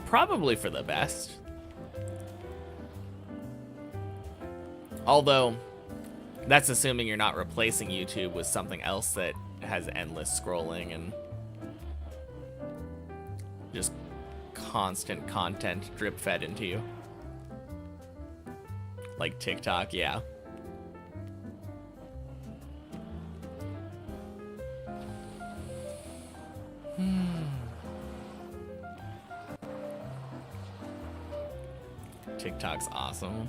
Probably for the best. Although, that's assuming you're not replacing YouTube with something else that has endless scrolling and just constant content drip fed into you. Like TikTok, yeah. TikTok's awesome.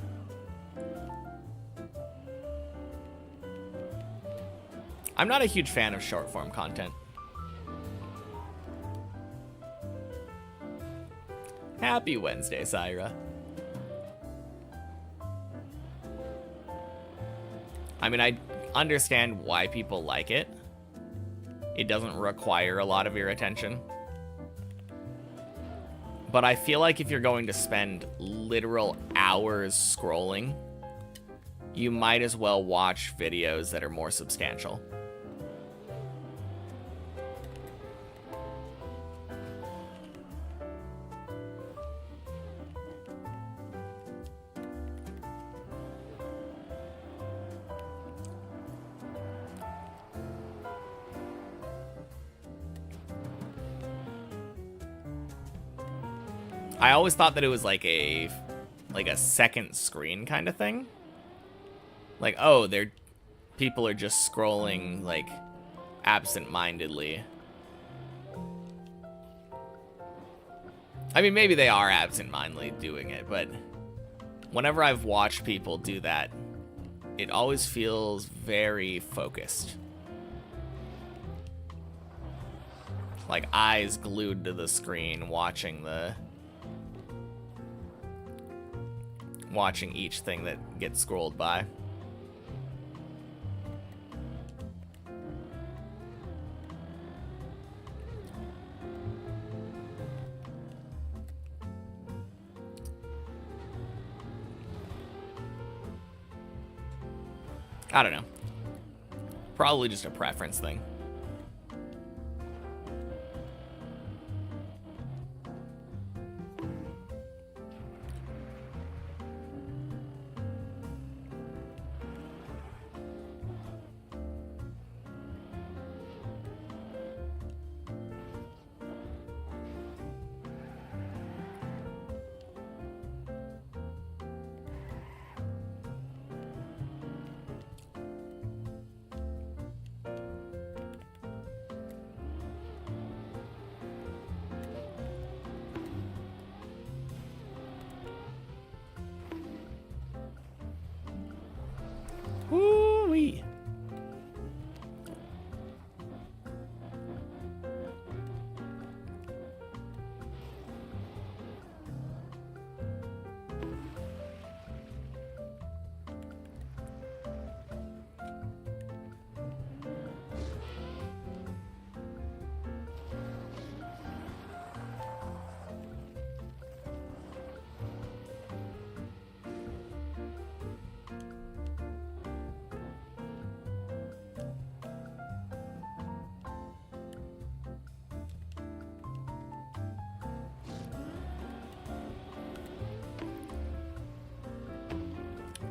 I'm not a huge fan of short form content. Happy Wednesday, Syra. I mean, I understand why people like it. It doesn't require a lot of your attention. But I feel like if you're going to spend literal hours scrolling, you might as well watch videos that are more substantial. I always thought that it was like a second screen kind of thing. Like, oh, people are just scrolling like absent-mindedly. I mean, maybe they are absent-mindedly doing it, but whenever I've watched people do that, it always feels very focused. Like eyes glued to the screen, watching each thing that gets scrolled by. I don't know. Probably just a preference thing. Woo-wee.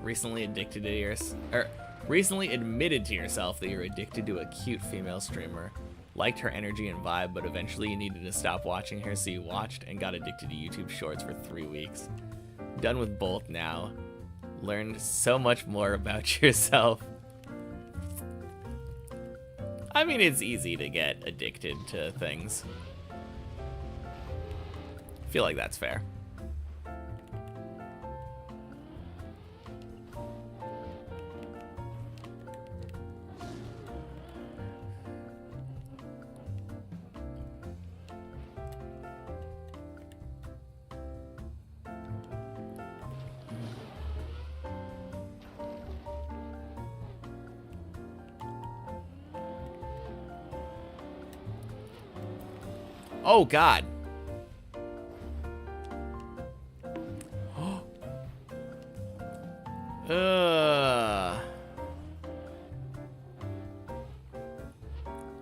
Recently admitted to yourself that you're addicted to a cute female streamer. Liked her energy and vibe, but eventually you needed to stop watching her, so you watched and got addicted to YouTube Shorts for 3 weeks. Done with both now. Learned so much more about yourself. I mean, it's easy to get addicted to things. I feel like that's fair. Oh, God.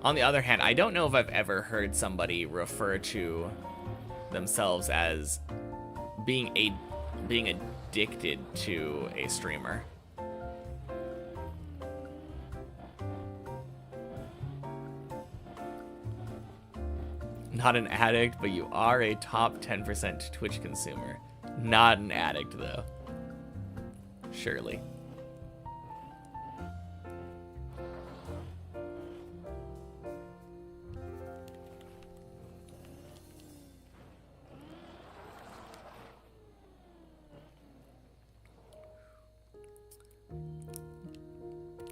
On the other hand, I don't know if I've ever heard somebody refer to themselves as being addicted to a streamer. Not an addict, but you are a top 10% Twitch consumer. Not an addict, though. Surely.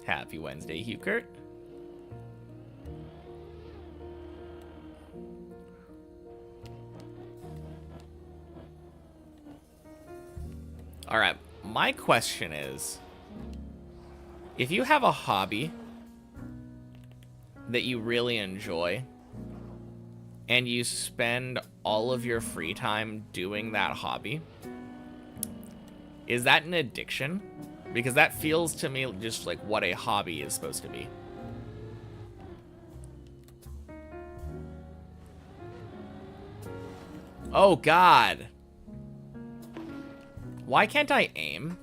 Happy Wednesday, Hugh Kurt. All right, my question is, if you have a hobby that you really enjoy and you spend all of your free time doing that hobby, is that an addiction? Because that feels to me just like what a hobby is supposed to be. Oh, God. Why can't I aim?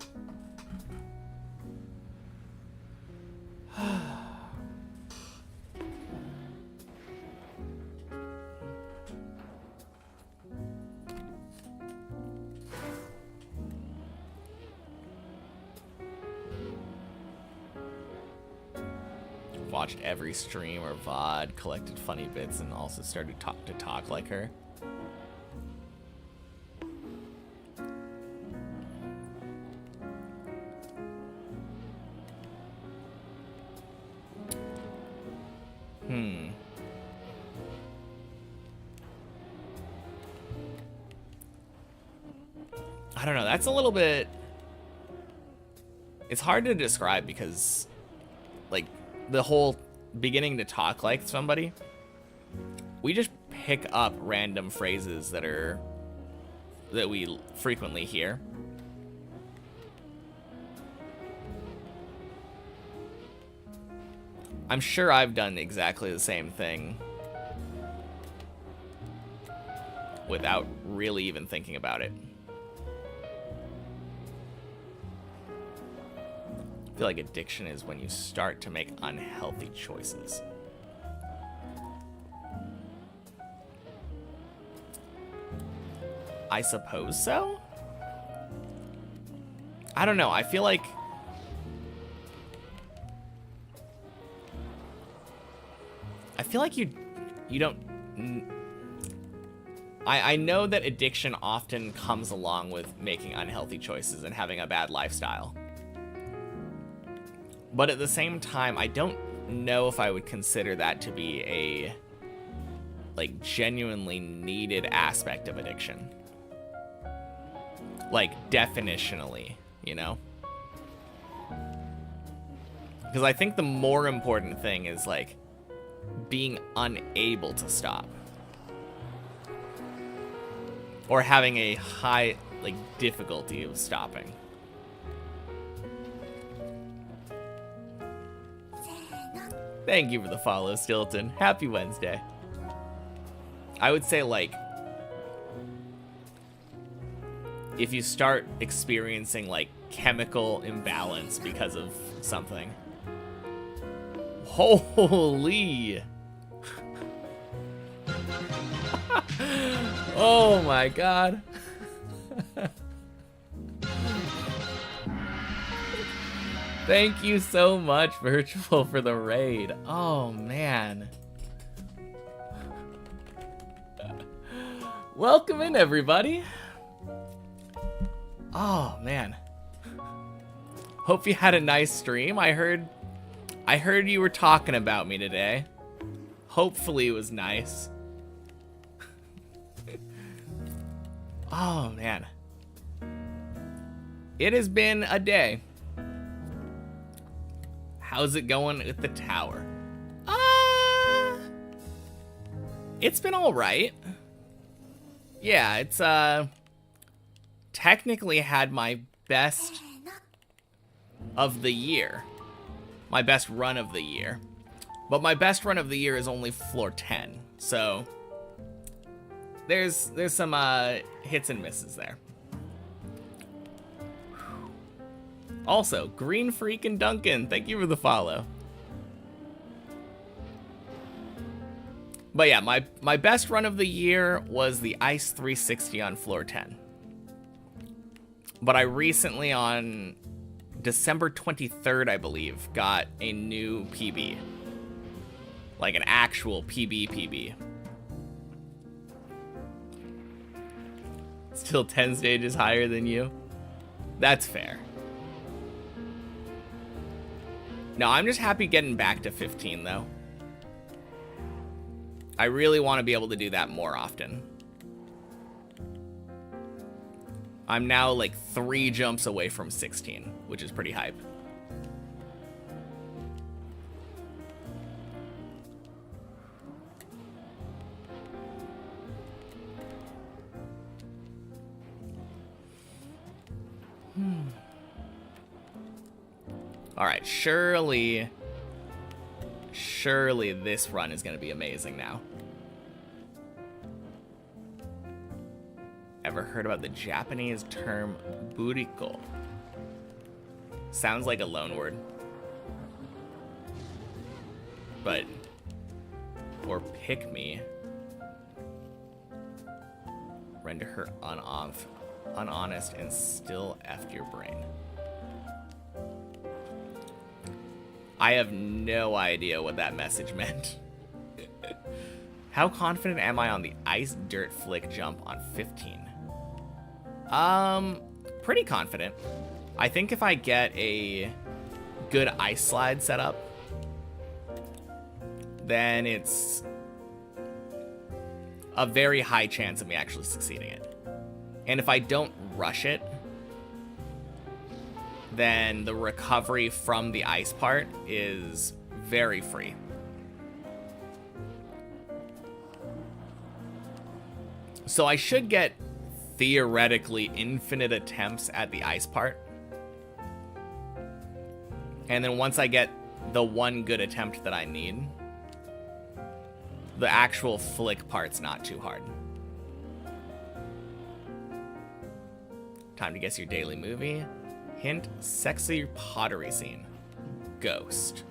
Watched every stream or VOD, collected funny bits, and also started to talk like her. I don't know, that's a little bit... It's hard to describe because, like, the whole beginning to talk like somebody, we just pick up random phrases that we frequently hear. I'm sure I've done exactly the same thing without really even thinking about it. I feel like addiction is when you start to make unhealthy choices. I suppose so? I don't know. I feel like you don't... I know that addiction often comes along with making unhealthy choices and having a bad lifestyle. But at the same time, I don't know if I would consider that to be a, like, genuinely needed aspect of addiction. Like, definitionally, you know? Because I think the more important thing is, like, being unable to stop. Or having a high, like, difficulty of stopping. Thank you for the follow, Stilton. Happy Wednesday. I would say, like, if you start experiencing, like, chemical imbalance because of something. Holy! Oh my God. Thank you so much, Virtual, for the raid. Oh, man. Welcome in, everybody. Oh, man. Hope you had a nice stream. I heard you were talking about me today. Hopefully it was nice. Oh, man. It has been a day. How's it going with the tower? It's been all right. Yeah, it's technically had my best of the year. My best run of the year. But my best run of the year is only floor 10. So there's some hits and misses there. Also, Green Freak and Duncan, thank you for the follow. But yeah, my best run of the year was the Ice 360 on floor 10. But I recently, on December 23rd, I believe, got a new PB. Like an actual PB. Still 10 stages higher than you? That's fair. No, I'm just happy getting back to 15, though. I really want to be able to do that more often. I'm now like 3 jumps away from 16, which is pretty hype. Alright, surely this run is going to be amazing now. Ever heard about the Japanese term buriko? Sounds like a loan word. But, or pick me. Render her unhonest, and still effed your brain. I have no idea what that message meant. How confident am I on the ice dirt flick jump on 15? Pretty confident. I think if I get a good ice slide set up, then it's a very high chance of me actually succeeding it. And if I don't rush it, then the recovery from the ice part is very free. So I should get theoretically infinite attempts at the ice part. And then once I get the one good attempt that I need, the actual flick part's not too hard. Time to guess your daily movie. Hint, sexy pottery scene. Ghost.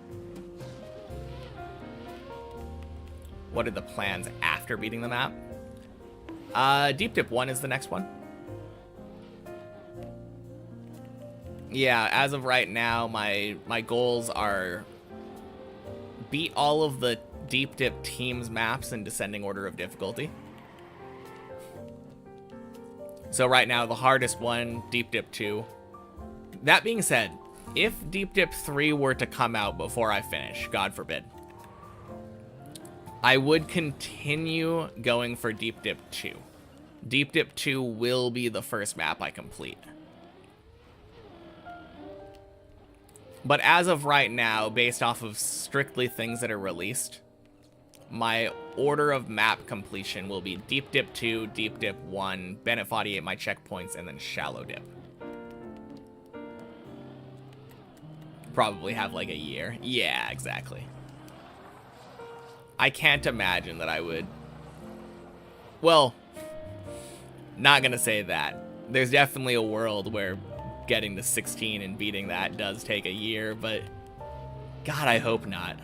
What are the plans after beating the map? Deep Dip 1 is the next one. Yeah, as of right now, my goals are beat all of the Deep Dip teams maps in descending order of difficulty. So right now, the hardest one, Deep Dip 2. That being said, if Deep Dip 3 were to come out before I finish, God forbid, I would continue going for Deep Dip 2. Deep Dip 2 will be the first map I complete. But as of right now, based off of strictly things that are released, my order of map completion will be Deep Dip 2, Deep Dip 1, Bennett 48 my checkpoints, and then Shallow Dip. Probably have like a year. Yeah, exactly. I can't imagine that I would... Well, not gonna say that. There's definitely a world where getting to 16 and beating that does take a year, but God, I hope not.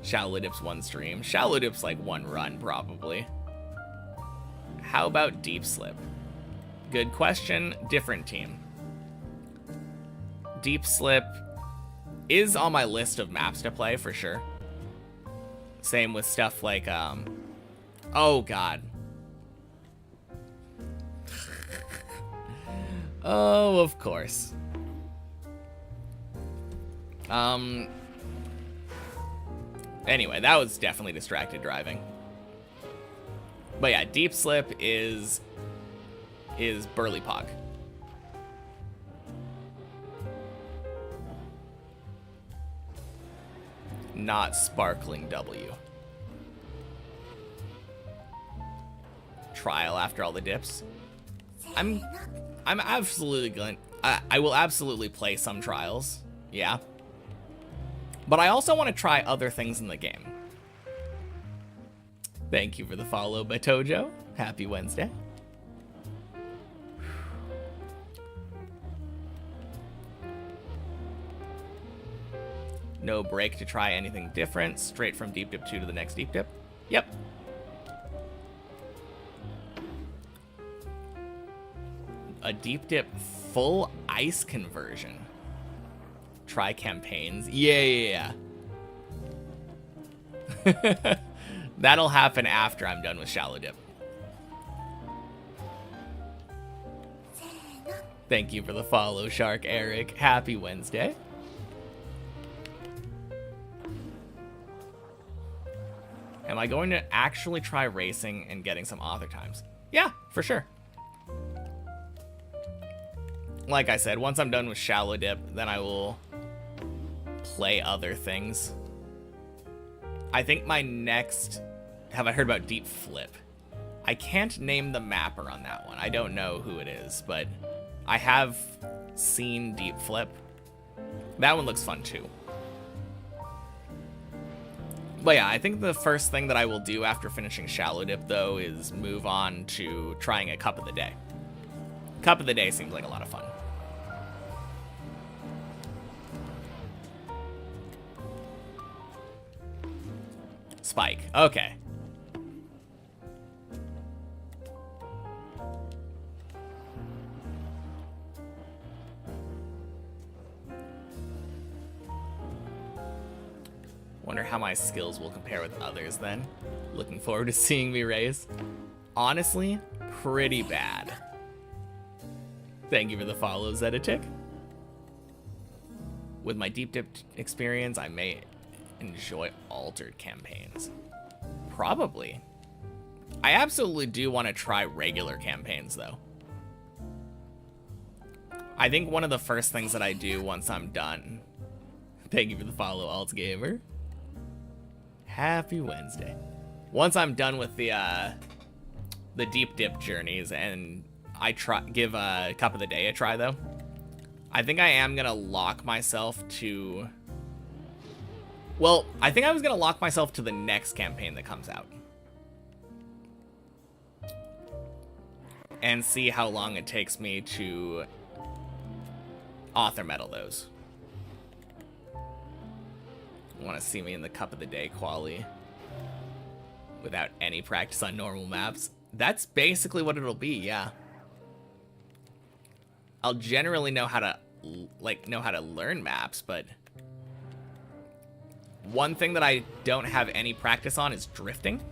Shallow Dip's one stream. Shallow Dip's like one run, probably. How about Deep Slip? Good question. Different team. Deep Slip is on my list of maps to play, for sure. Same with stuff like, oh, God. Oh, of course. Anyway, that was definitely distracted driving. But yeah, Deep Slip is Burly Pog. Not Sparkling W. Trial after all the dips. I'm absolutely going. I will absolutely play some trials. Yeah. But I also want to try other things in the game. Thank you for the follow, Batojo. Happy Wednesday. No break to try anything different. Straight from Deep Dip 2 to the next Deep Dip. Yep. A Deep Dip full ice conversion. Try campaigns. Yeah. That'll happen after I'm done with Shallow Dip. Thank you for the follow, Shark Eric. Happy Wednesday. Am I going to actually try racing and getting some author times? Yeah, for sure. Like I said, once I'm done with Shallow Dip, then I will play other things. I think my next... Have I heard about Deep Flip? I can't name the mapper on that one. I don't know who it is, but I have seen Deep Flip. That one looks fun too. But yeah, I think the first thing that I will do after finishing Shallow Dip, though, is move on to trying a Cup of the Day. Cup of the Day seems like a lot of fun. Spike. Okay. Wonder how my skills will compare with others then. Looking forward to seeing me raise. Honestly, pretty bad. Thank you for the follow, Zedetic. With my deep dip experience, I may enjoy altered campaigns. Probably. I absolutely do want to try regular campaigns, though. I think one of the first things that I do once I'm done... Thank you for the follow, Alt Gamer. Happy Wednesday. Once I'm done with the deep dip journeys and I give a Cup of the Day a try, though, I think I am gonna lock myself to... Well, I think I was gonna lock myself to the next campaign that comes out and see how long it takes me to author medal those. Want to see me in the Cup of the Day quali without any practice on normal maps? That's basically what it'll be, yeah. I'll generally know how to learn maps, but one thing that I don't have any practice on is drifting.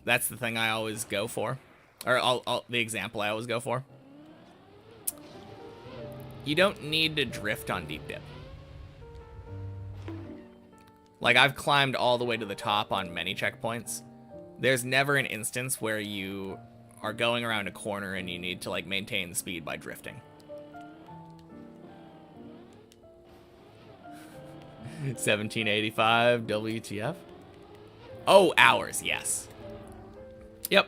That's the thing I always go for, or the example I always go for. You don't need to drift on deep dip. Like, I've climbed all the way to the top on many checkpoints. There's never an instance where you are going around a corner and you need to, like, maintain speed by drifting. 1785 WTF? Oh, hours, yes. Yep.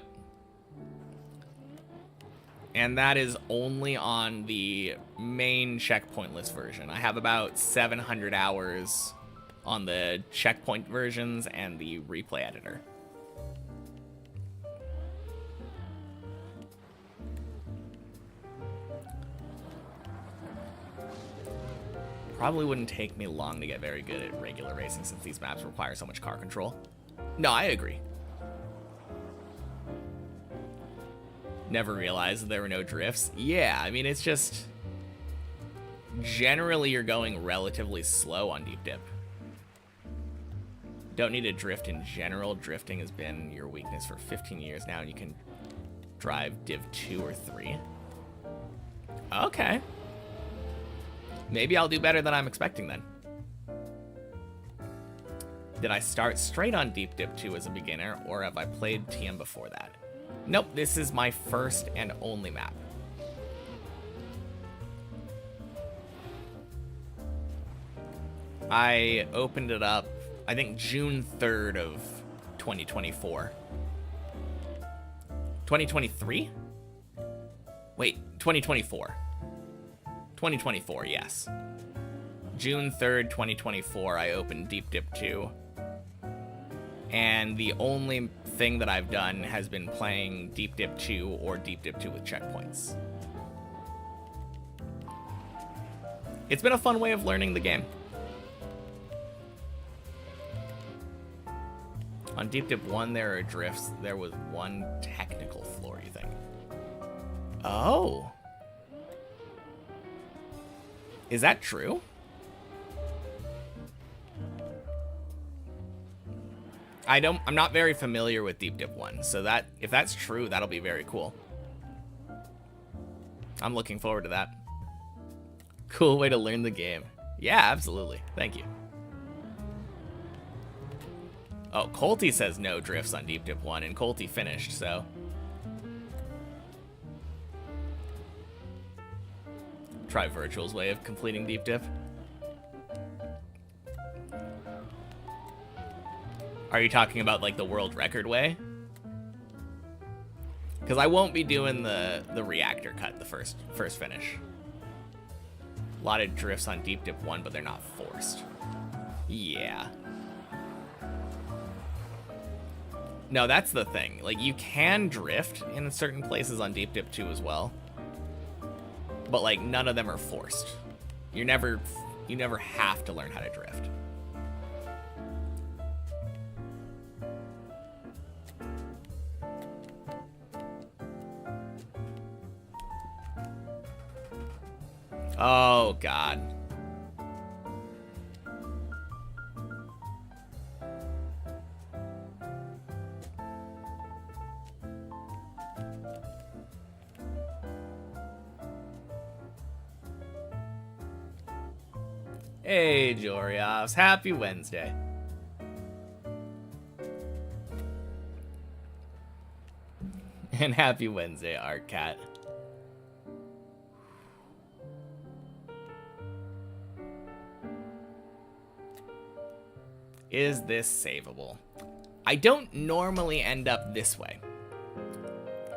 And that is only on the main checkpointless version. I have about 700 hours on the checkpoint versions and the replay editor. Probably wouldn't take me long to get very good at regular racing since these maps require so much car control. No, I agree. Never realized there were no drifts. Yeah, I mean, it's just... Generally, you're going relatively slow on deep dip. Don't need to drift in general. Drifting has been your weakness for 15 years now, and you can drive Div 2 or 3. Okay. Maybe I'll do better than I'm expecting then. Did I start straight on Deep Dip 2 as a beginner, or have I played TM before that? Nope, this is my first and only map. I opened it up, I think June 3rd of 2024. 2023? Wait, 2024. 2024, yes. June 3rd, 2024, I opened Deep Dip 2. And the only thing that I've done has been playing Deep Dip 2 or Deep Dip 2 with checkpoints. It's been a fun way of learning the game. On Deep Dip 1, there are drifts. There was one technical floor, you think? Oh. Is that true? I'm not very familiar with Deep Dip 1, so that if that's true, that'll be very cool. I'm looking forward to that. Cool way to learn the game. Yeah, absolutely. Thank you. Oh, Colty says no drifts on Deep Dip 1, and Colty finished, so... Try Virtual's way of completing Deep Dip. Are you talking about, like, the world record way? Because I won't be doing the reactor cut, the first finish. lot of drifts on Deep Dip 1, but they're not forced. Yeah. No, that's the thing. Like, you can drift in certain places on Deep Dip 2 as well. But, like, none of them are forced. You never have to learn how to drift. Oh, God. Hey, Jorios. Happy Wednesday. And happy Wednesday, Art Cat. Is this savable? I don't normally end up this way.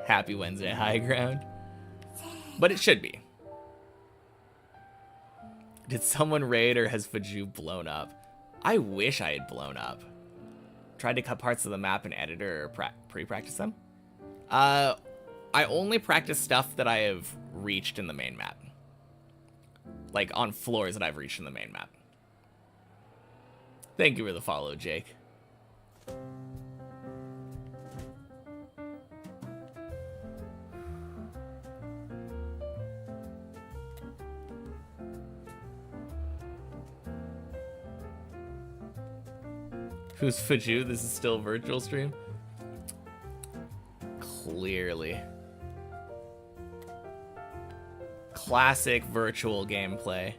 Happy Wednesday, high ground. But it should be. Did someone raid or has Faju blown up? I wish I had blown up. Tried to cut parts of the map in editor or pre-practice them? I only practice stuff that I have reached in the main map. Like on floors that I've reached in the main map. Thank you for the follow, Jake. Who's Faju? This is still a virtual stream? Clearly. Classic virtual gameplay.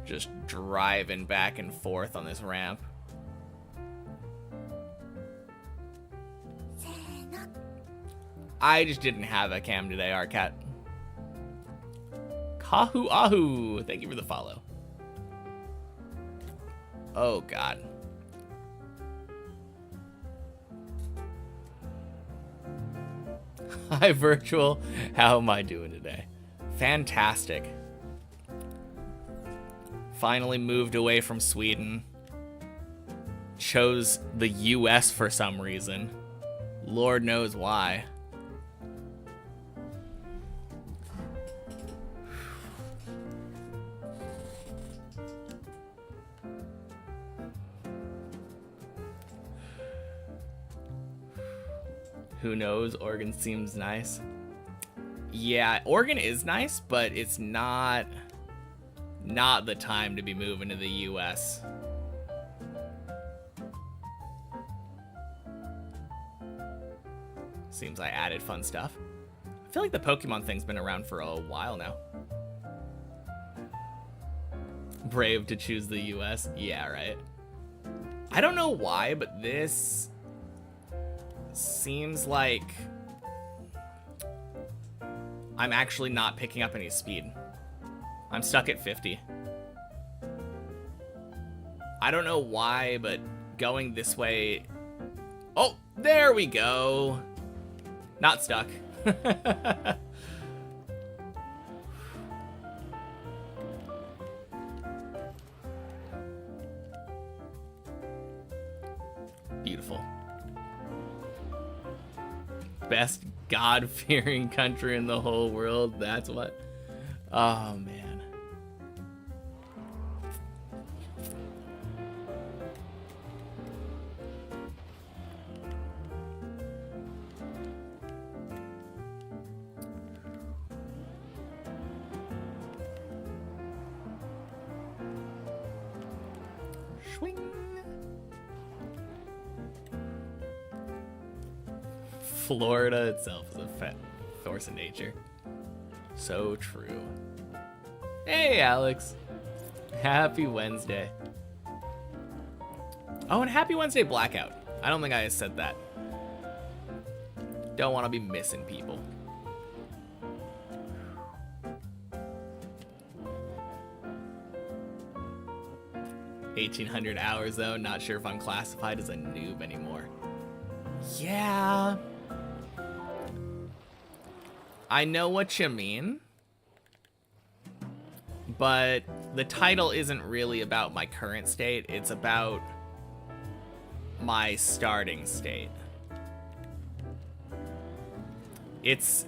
Just driving back and forth on this ramp. I just didn't have a cam today, Arcat. Kahu Ahu! Thank you for the follow. Oh, God. Hi, virtual. How am I doing today? Fantastic. Finally moved away from Sweden. Chose the US for some reason. Lord knows why. Who knows? Oregon seems nice. Yeah, Oregon is nice, but it's not the time to be moving to the US. Seems I added fun stuff. I feel like the Pokemon thing's been around for a while now. Brave to choose the US. Yeah, right. I don't know why, but this seems like I'm actually not picking up any speed. I'm stuck at 50. I don't know why, but going this way... Oh, there we go. Not stuck. Beautiful. Best God-fearing country in the whole world. That's what. Oh, man. Swing. Florida itself is a force of nature. So true. Hey, Alex. Happy Wednesday. Oh, and happy Wednesday Blackout. I don't think I said that. Don't want to be missing people. $1,800 hours though. Not sure if I'm classified as a noob anymore. Yeah. I know what you mean. But the title isn't really about my current state, it's about my starting state. It's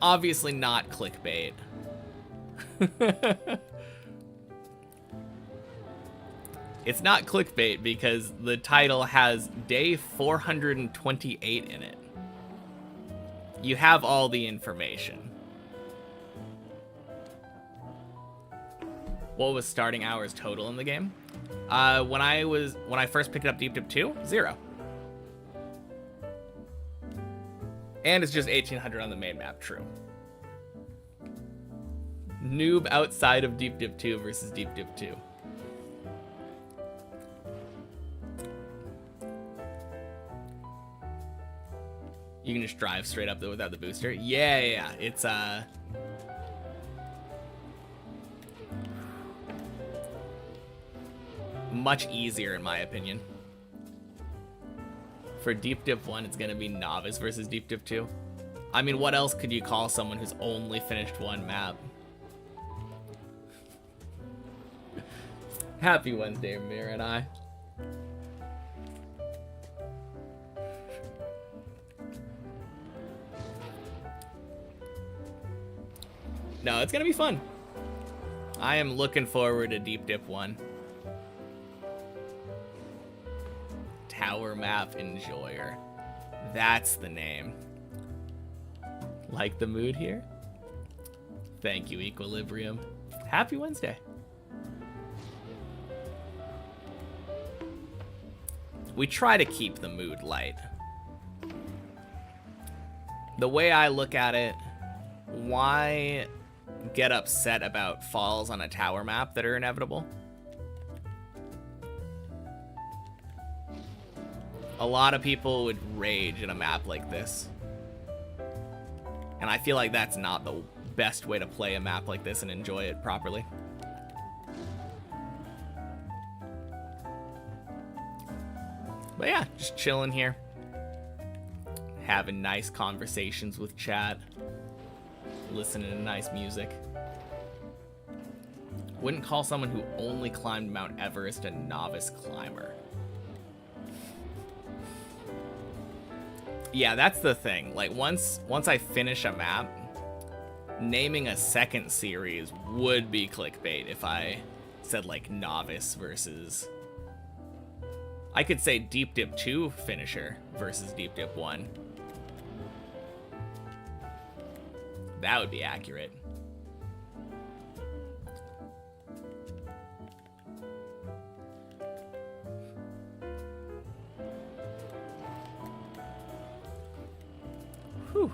obviously not clickbait. It's not clickbait because the title has day 428 in it. You have all the information. What was starting hours total in the game? When I first picked up Deep Dip 2, 0. And it's just 1800 on the main map, true. Noob outside of Deep Dip 2 versus Deep Dip 2. You can just drive straight up though without the booster. Yeah. It's much easier in my opinion. For Deep Dip 1, it's gonna be Novice versus Deep Dip 2. I mean, what else could you call someone who's only finished one map? Happy Wednesday, Mir and I. No, it's gonna be fun. I am looking forward to Deep Dip 1. Tower Map Enjoyer. That's the name. Like the mood here? Thank you, Equilibrium. Happy Wednesday. We try to keep the mood light. The way I look at it, why get upset about falls on a tower map that are inevitable? A lot of people would rage in a map like this. And I feel like that's not the best way to play a map like this and enjoy it properly. But yeah, just chilling here. Having nice conversations with chat. Listening to nice music. Wouldn't call someone who only climbed Mount Everest a novice climber. Yeah, that's the thing. Like once I finish a map, naming a second series would be clickbait if I said like novice versus... I could say Deep Dip 2 finisher versus Deep Dip 1. That would be accurate. Whew.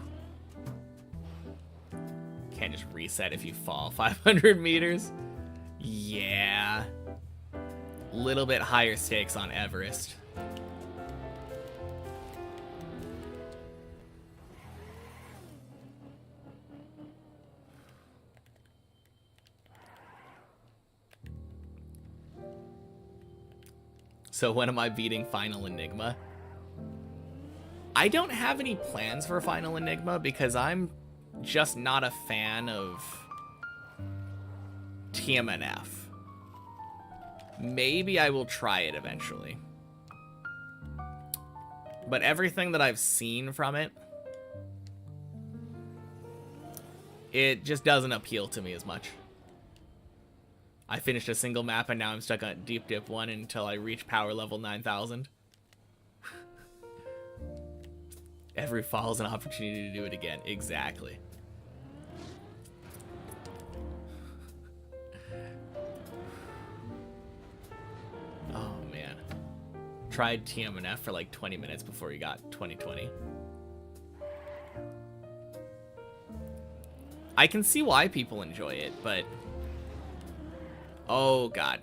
Can't just reset if you fall 500 meters. Yeah. Little bit higher stakes on Everest. So when am I beating Final Enigma? I don't have any plans for Final Enigma because I'm just not a fan of TMNF. Maybe I will try it eventually. But everything that I've seen from it, it just doesn't appeal to me as much. I finished a single map and now I'm stuck on Deep Dip 1 until I reach power level 9000. Every fall is an opportunity to do it again. Exactly. Oh man. Tried TMNF for like 20 minutes before he got 2020. I can see why people enjoy it, but... Oh god.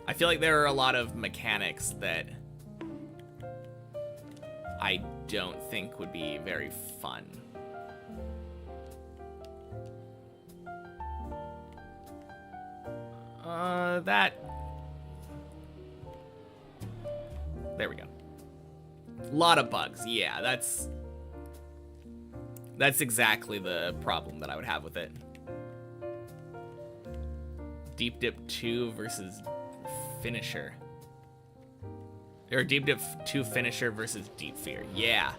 I feel like there are a lot of mechanics that I don't think would be very fun. There we go. A lot of bugs. Yeah, that's exactly the problem that I would have with it. Deep Dip 2 versus Finisher. Or Deep Dip 2 Finisher versus Deep Fear. Yeah.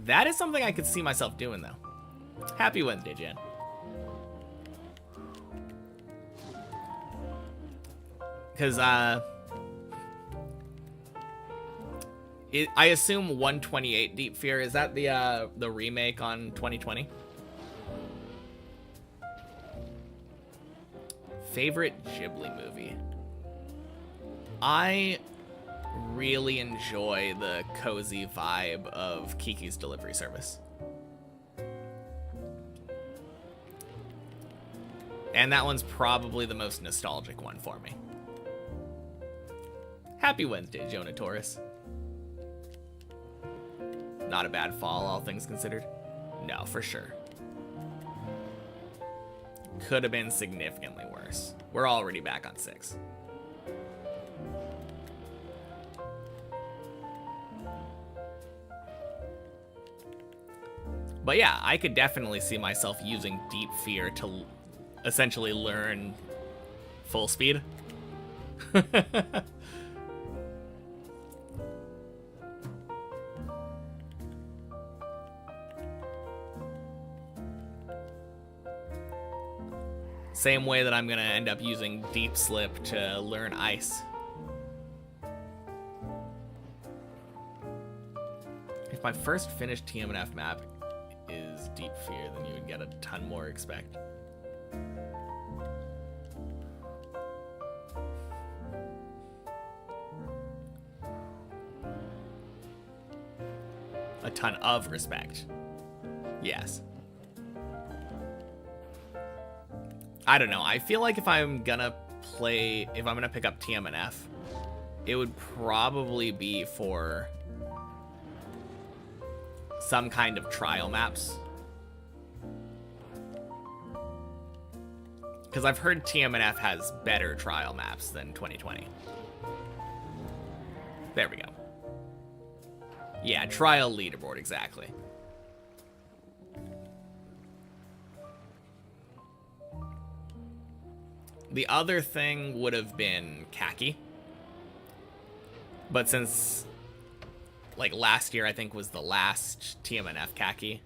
That is something I could see myself doing, though. Happy Wednesday, Jan. Because, I assume 128 Deep Fear, is that the remake on 2020? Favorite Ghibli movie? I really enjoy the cozy vibe of Kiki's Delivery Service. And that one's probably the most nostalgic one for me. Happy Wednesday, Jonah Taurus. Not a bad fall, all things considered. No, for sure. Could have been significantly worse. We're already back on 6. But yeah, I could definitely see myself using Deep Fear to essentially learn full speed. Same way that I'm gonna end up using Deep Slip to learn Ice. If my first finished TMNF map is Deep Fear, then you would get a ton more expect. A ton of respect. Yes. I don't know. I feel like if I'm gonna pick up TMNF, it would probably be for some kind of trial maps. Because I've heard TMNF has better trial maps than 2020. There we go. Yeah, trial leaderboard, exactly. The other thing would have been khaki. But since, like, last year I think was the last TMNF khaki,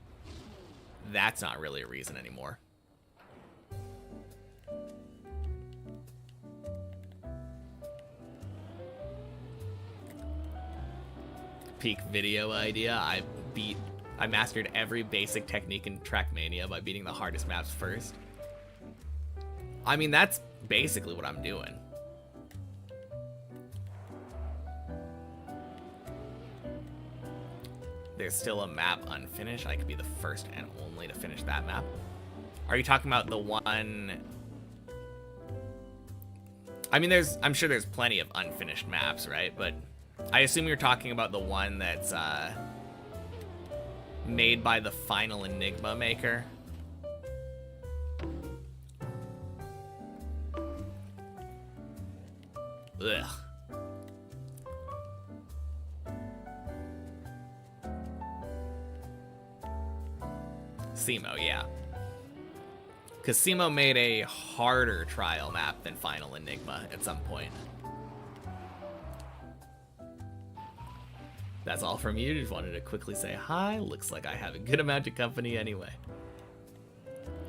that's not really a reason anymore. Peak video idea. I mastered every basic technique in Trackmania by beating the hardest maps first. I mean, that's basically what I'm doing. There's still a map unfinished. I could be the first and only to finish that map. Are you talking about the one... I mean, I'm sure there's plenty of unfinished maps, right? But I assume you're talking about the one that's made by the Final Enigma maker. Ugh. Simo, yeah. Because Simo made a harder trial map than Final Enigma at some point. That's all from you. Just wanted to quickly say hi. Looks like I have a good amount of company anyway.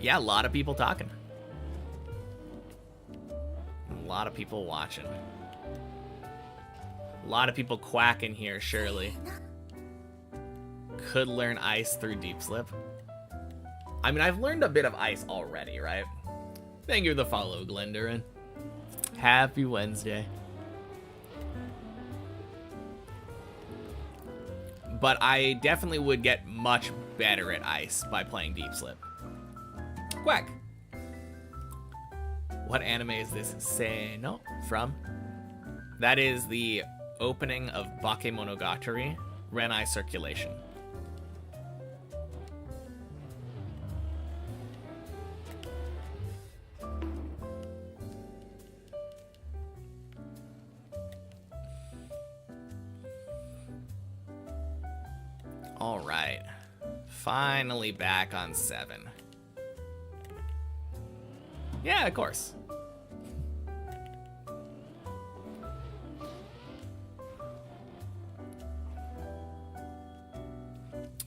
Yeah, a lot of people talking. A lot of people watching. A lot of people quacking here, surely. Could learn Ice through Deep Slip. I mean, I've learned a bit of Ice already, right? Thank you for the follow, Glendurin. Happy Wednesday. But I definitely would get much better at Ice by playing Deep Slip. Quack! What anime is this Seno from? That is the opening of Bakemonogatari, Renai Circulation. All right, finally back on 7. Yeah, of course.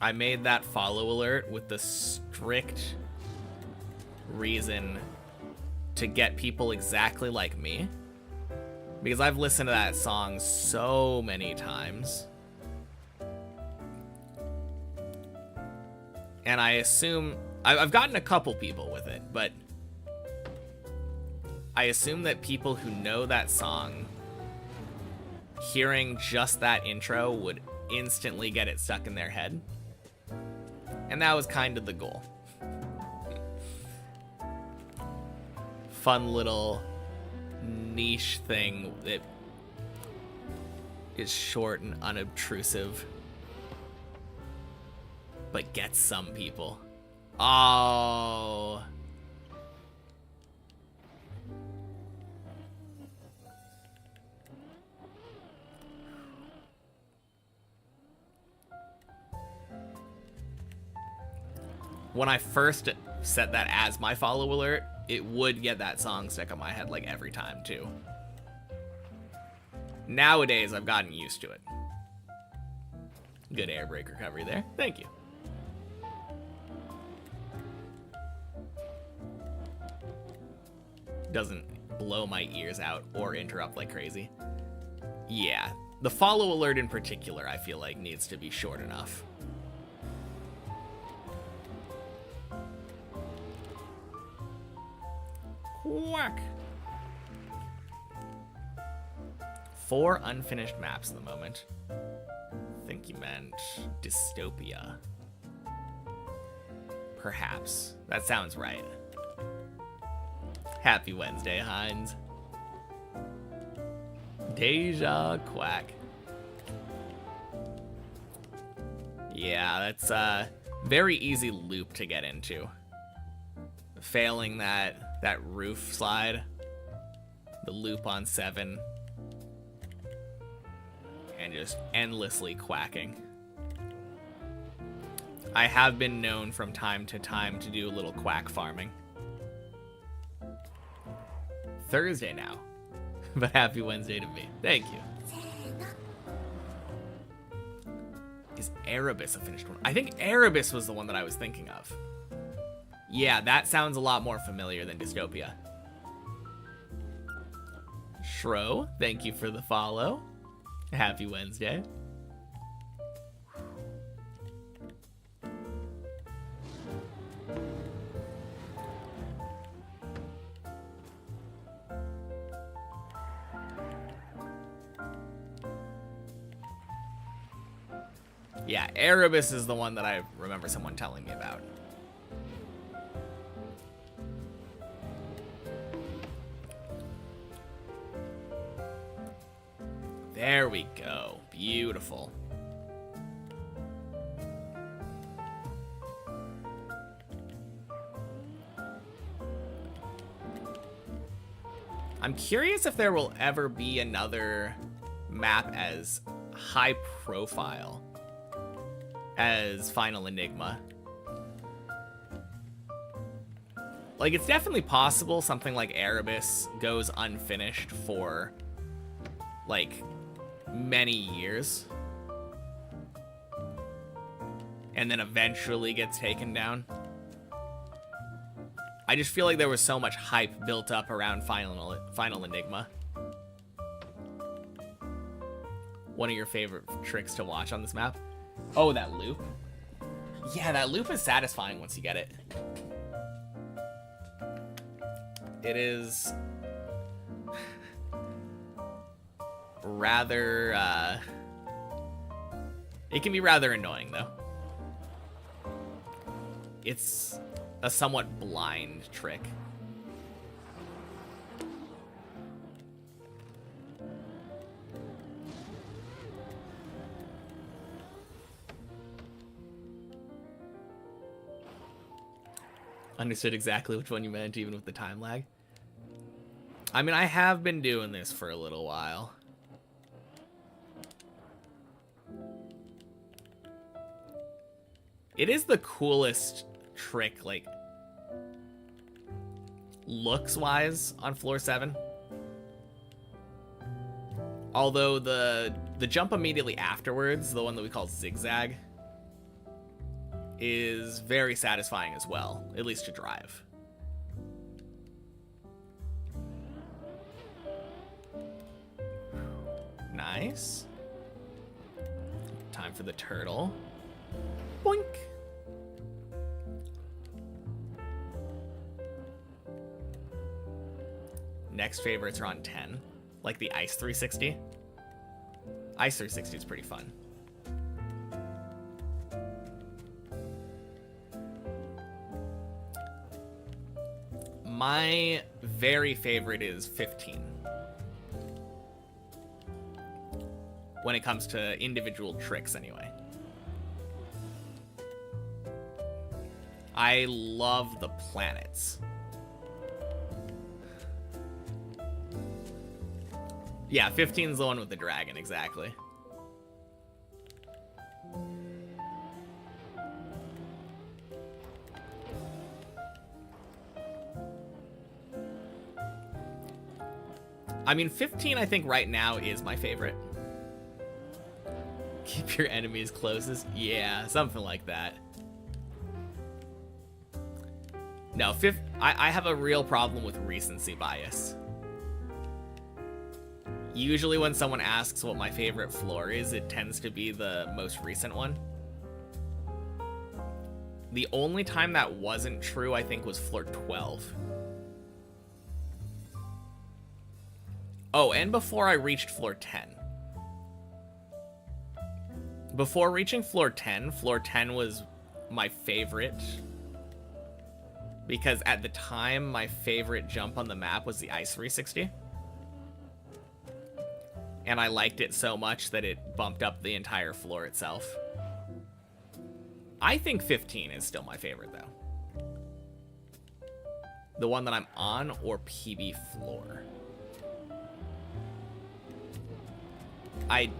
I made that follow alert with the strict reason to get people exactly like me. Because I've listened to that song so many times. And I assume... I've gotten a couple people with it, but... I assume that people who know that song, hearing just that intro would instantly get it stuck in their head. And that was kind of the goal. Fun little niche thing that is short and unobtrusive, but gets some people. Oh. When I first set that as my follow alert, it would get that song stuck on my head like every time too. Nowadays, I've gotten used to it. Good air brake recovery there. Thank you. Doesn't blow my ears out or interrupt like crazy. Yeah, the follow alert in particular, I feel like needs to be short enough. Quack. 4 unfinished maps at the moment. I think you meant dystopia. Perhaps. That sounds right. Happy Wednesday, Heinz. Deja quack. Yeah, that's a very easy loop to get into. Failing that roof slide, the loop on 7, and just endlessly quacking. I have been known from time to time to do a little quack farming. Thursday now, but happy Wednesday to me. Thank you. Is Erebus a finished one? I think Erebus was the one that I was thinking of. Yeah, that sounds a lot more familiar than Dystopia. Shro, thank you for the follow. Happy Wednesday. Yeah, Erebus is the one that I remember someone telling me about. There we go. Beautiful. I'm curious if there will ever be another map as high profile as Final Enigma. Like, it's definitely possible something like Erebus goes unfinished for, like, many years. And then eventually gets taken down. I just feel like there was so much hype built up around Final Enigma. One of your favorite tricks to watch on this map? Oh, that loop? Yeah, that loop is satisfying once you get it. It is rather, it can be rather annoying, though. It's a somewhat blind trick. Understood exactly which one you meant, even with the time lag. I mean, I have been doing this for a little while. It is the coolest trick, like, looks-wise on floor 7. Although the jump immediately afterwards, the one that we call zigzag, is very satisfying as well, at least to drive. Nice. Time for the turtle. Boink. Next favorites are on 10, like the Ice 360. Ice 360 is pretty fun. My very favorite is 15. When it comes to individual tricks, anyway. I love the planets. Yeah, 15's the one with the dragon, exactly. I mean, 15, I think, right now is my favorite. Keep your enemies closest. Yeah, something like that. No, I have a real problem with recency bias. Usually when someone asks what my favorite floor is, it tends to be the most recent one. The only time that wasn't true, I think, was floor 12. Oh, and before I reached floor 10. Before reaching floor 10 was my favorite. Because at the time, my favorite jump on the map was the Ice 360. And I liked it so much that it bumped up the entire floor itself. I think 15 is still my favorite, though. The one that I'm on, or PB floor? I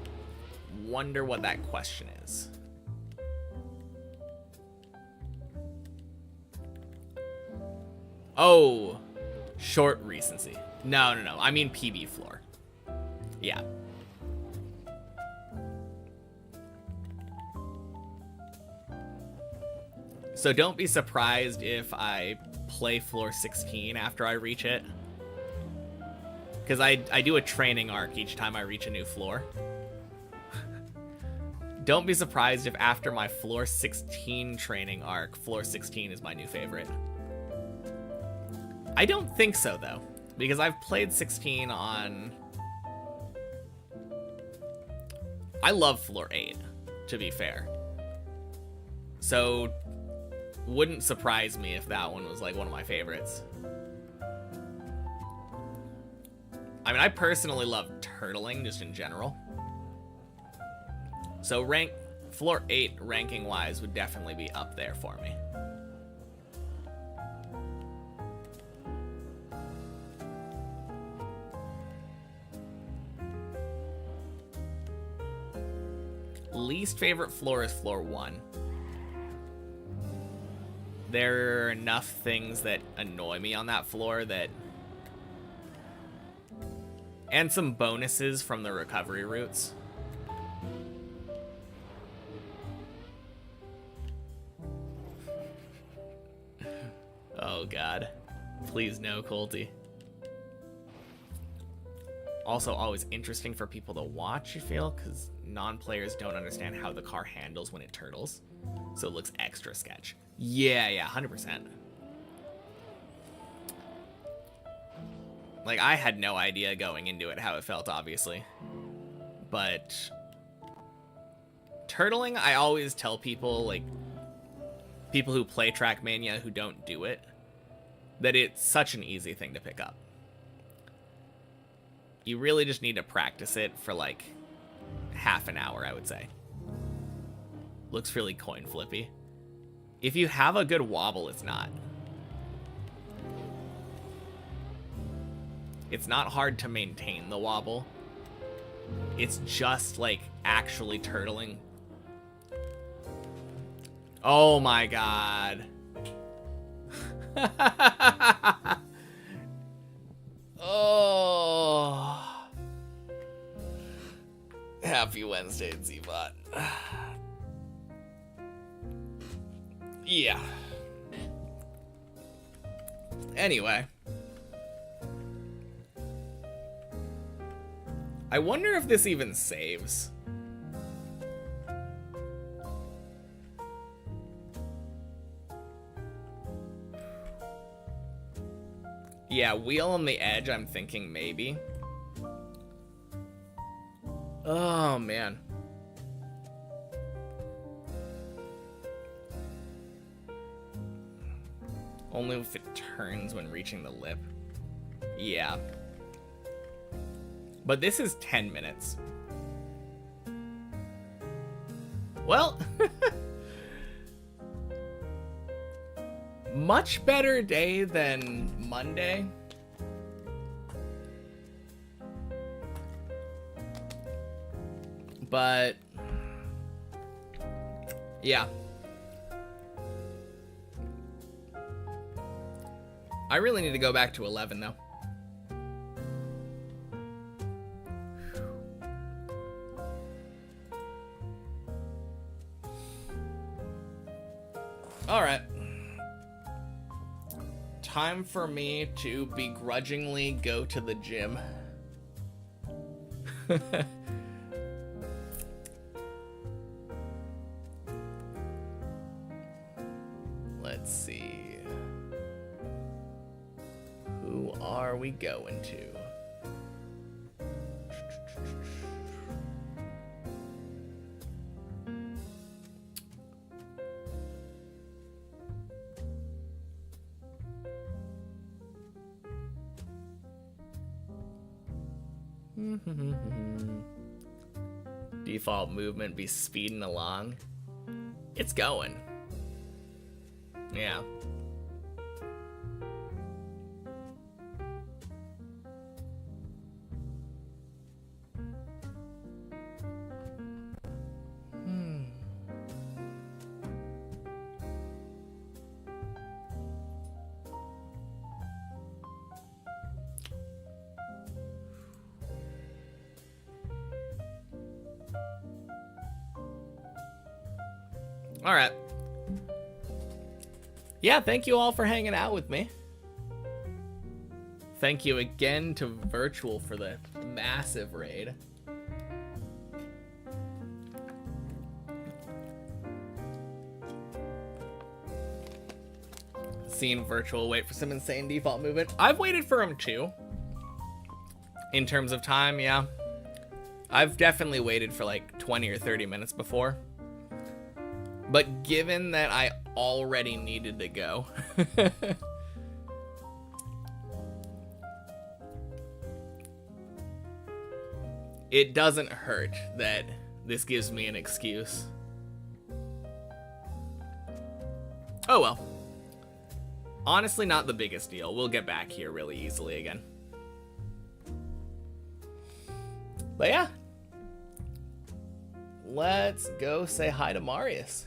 wonder what that question is. Oh, short recency. No. I mean PB floor. Yeah. So don't be surprised if I play floor 16 after I reach it. Because I do a training arc each time I reach a new floor. Don't be surprised if after my floor 16 training arc, floor 16 is my new favorite. I don't think so, though. Because I've played 16 on... I love floor 8, to be fair. So, wouldn't surprise me if that one was like one of my favorites. I mean, I personally love turtling just in general. So floor 8 ranking wise would definitely be up there for me. Least favorite floor is floor 1. There are enough things that annoy me on that floor that... And some bonuses from the recovery routes. Oh god. Please no, Colty. Also always interesting for people to watch, you feel, because non-players don't understand how the car handles when it turtles. So it looks extra sketch. Yeah, 100%. Like, I had no idea going into it how it felt, obviously. But turtling, I always tell people, like, people who play Trackmania who don't do it, that it's such an easy thing to pick up. You really just need to practice it for, like, half an hour, I would say. Looks really coin flippy. If you have a good wobble, it's not. It's not hard to maintain the wobble. It's just, like, actually turtling. Oh my god. Oh. Happy Wednesday, Z-Bot. Yeah. Anyway. I wonder if this even saves. Yeah, wheel on the edge, I'm thinking maybe. Oh, man. Only if it turns when reaching the lip. Yeah. But this is 10 minutes. Well, much better day than Monday. But yeah. I really need to go back to 11 though. All right. Time for me to begrudgingly go to the gym. Let's see. Who are we going to? Default movement be speeding along. It's going. Yeah. All right. Yeah, thank you all for hanging out with me. Thank you again to Virtual for the massive raid. Seeing Virtual wait for some insane default movement. I've waited for him too. In terms of time, yeah. I've definitely waited for like 20 or 30 minutes before. But given that I already needed to go, it doesn't hurt that this gives me an excuse. Oh well. Honestly, not the biggest deal. We'll get back here really easily again. But yeah. Let's go say hi to Marius.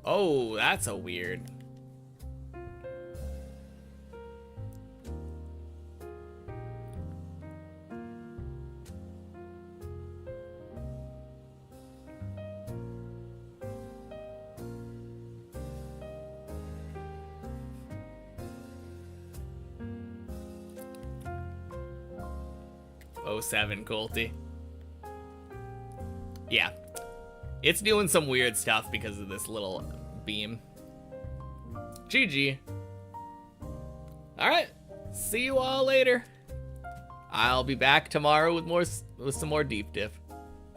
Oh, that's a weird. Oh, 07 Colty. Yeah. It's doing some weird stuff because of this little beam. GG. Alright. See you all later. I'll be back tomorrow with some more deep diff.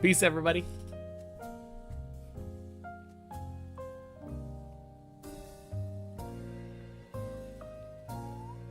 Peace, everybody.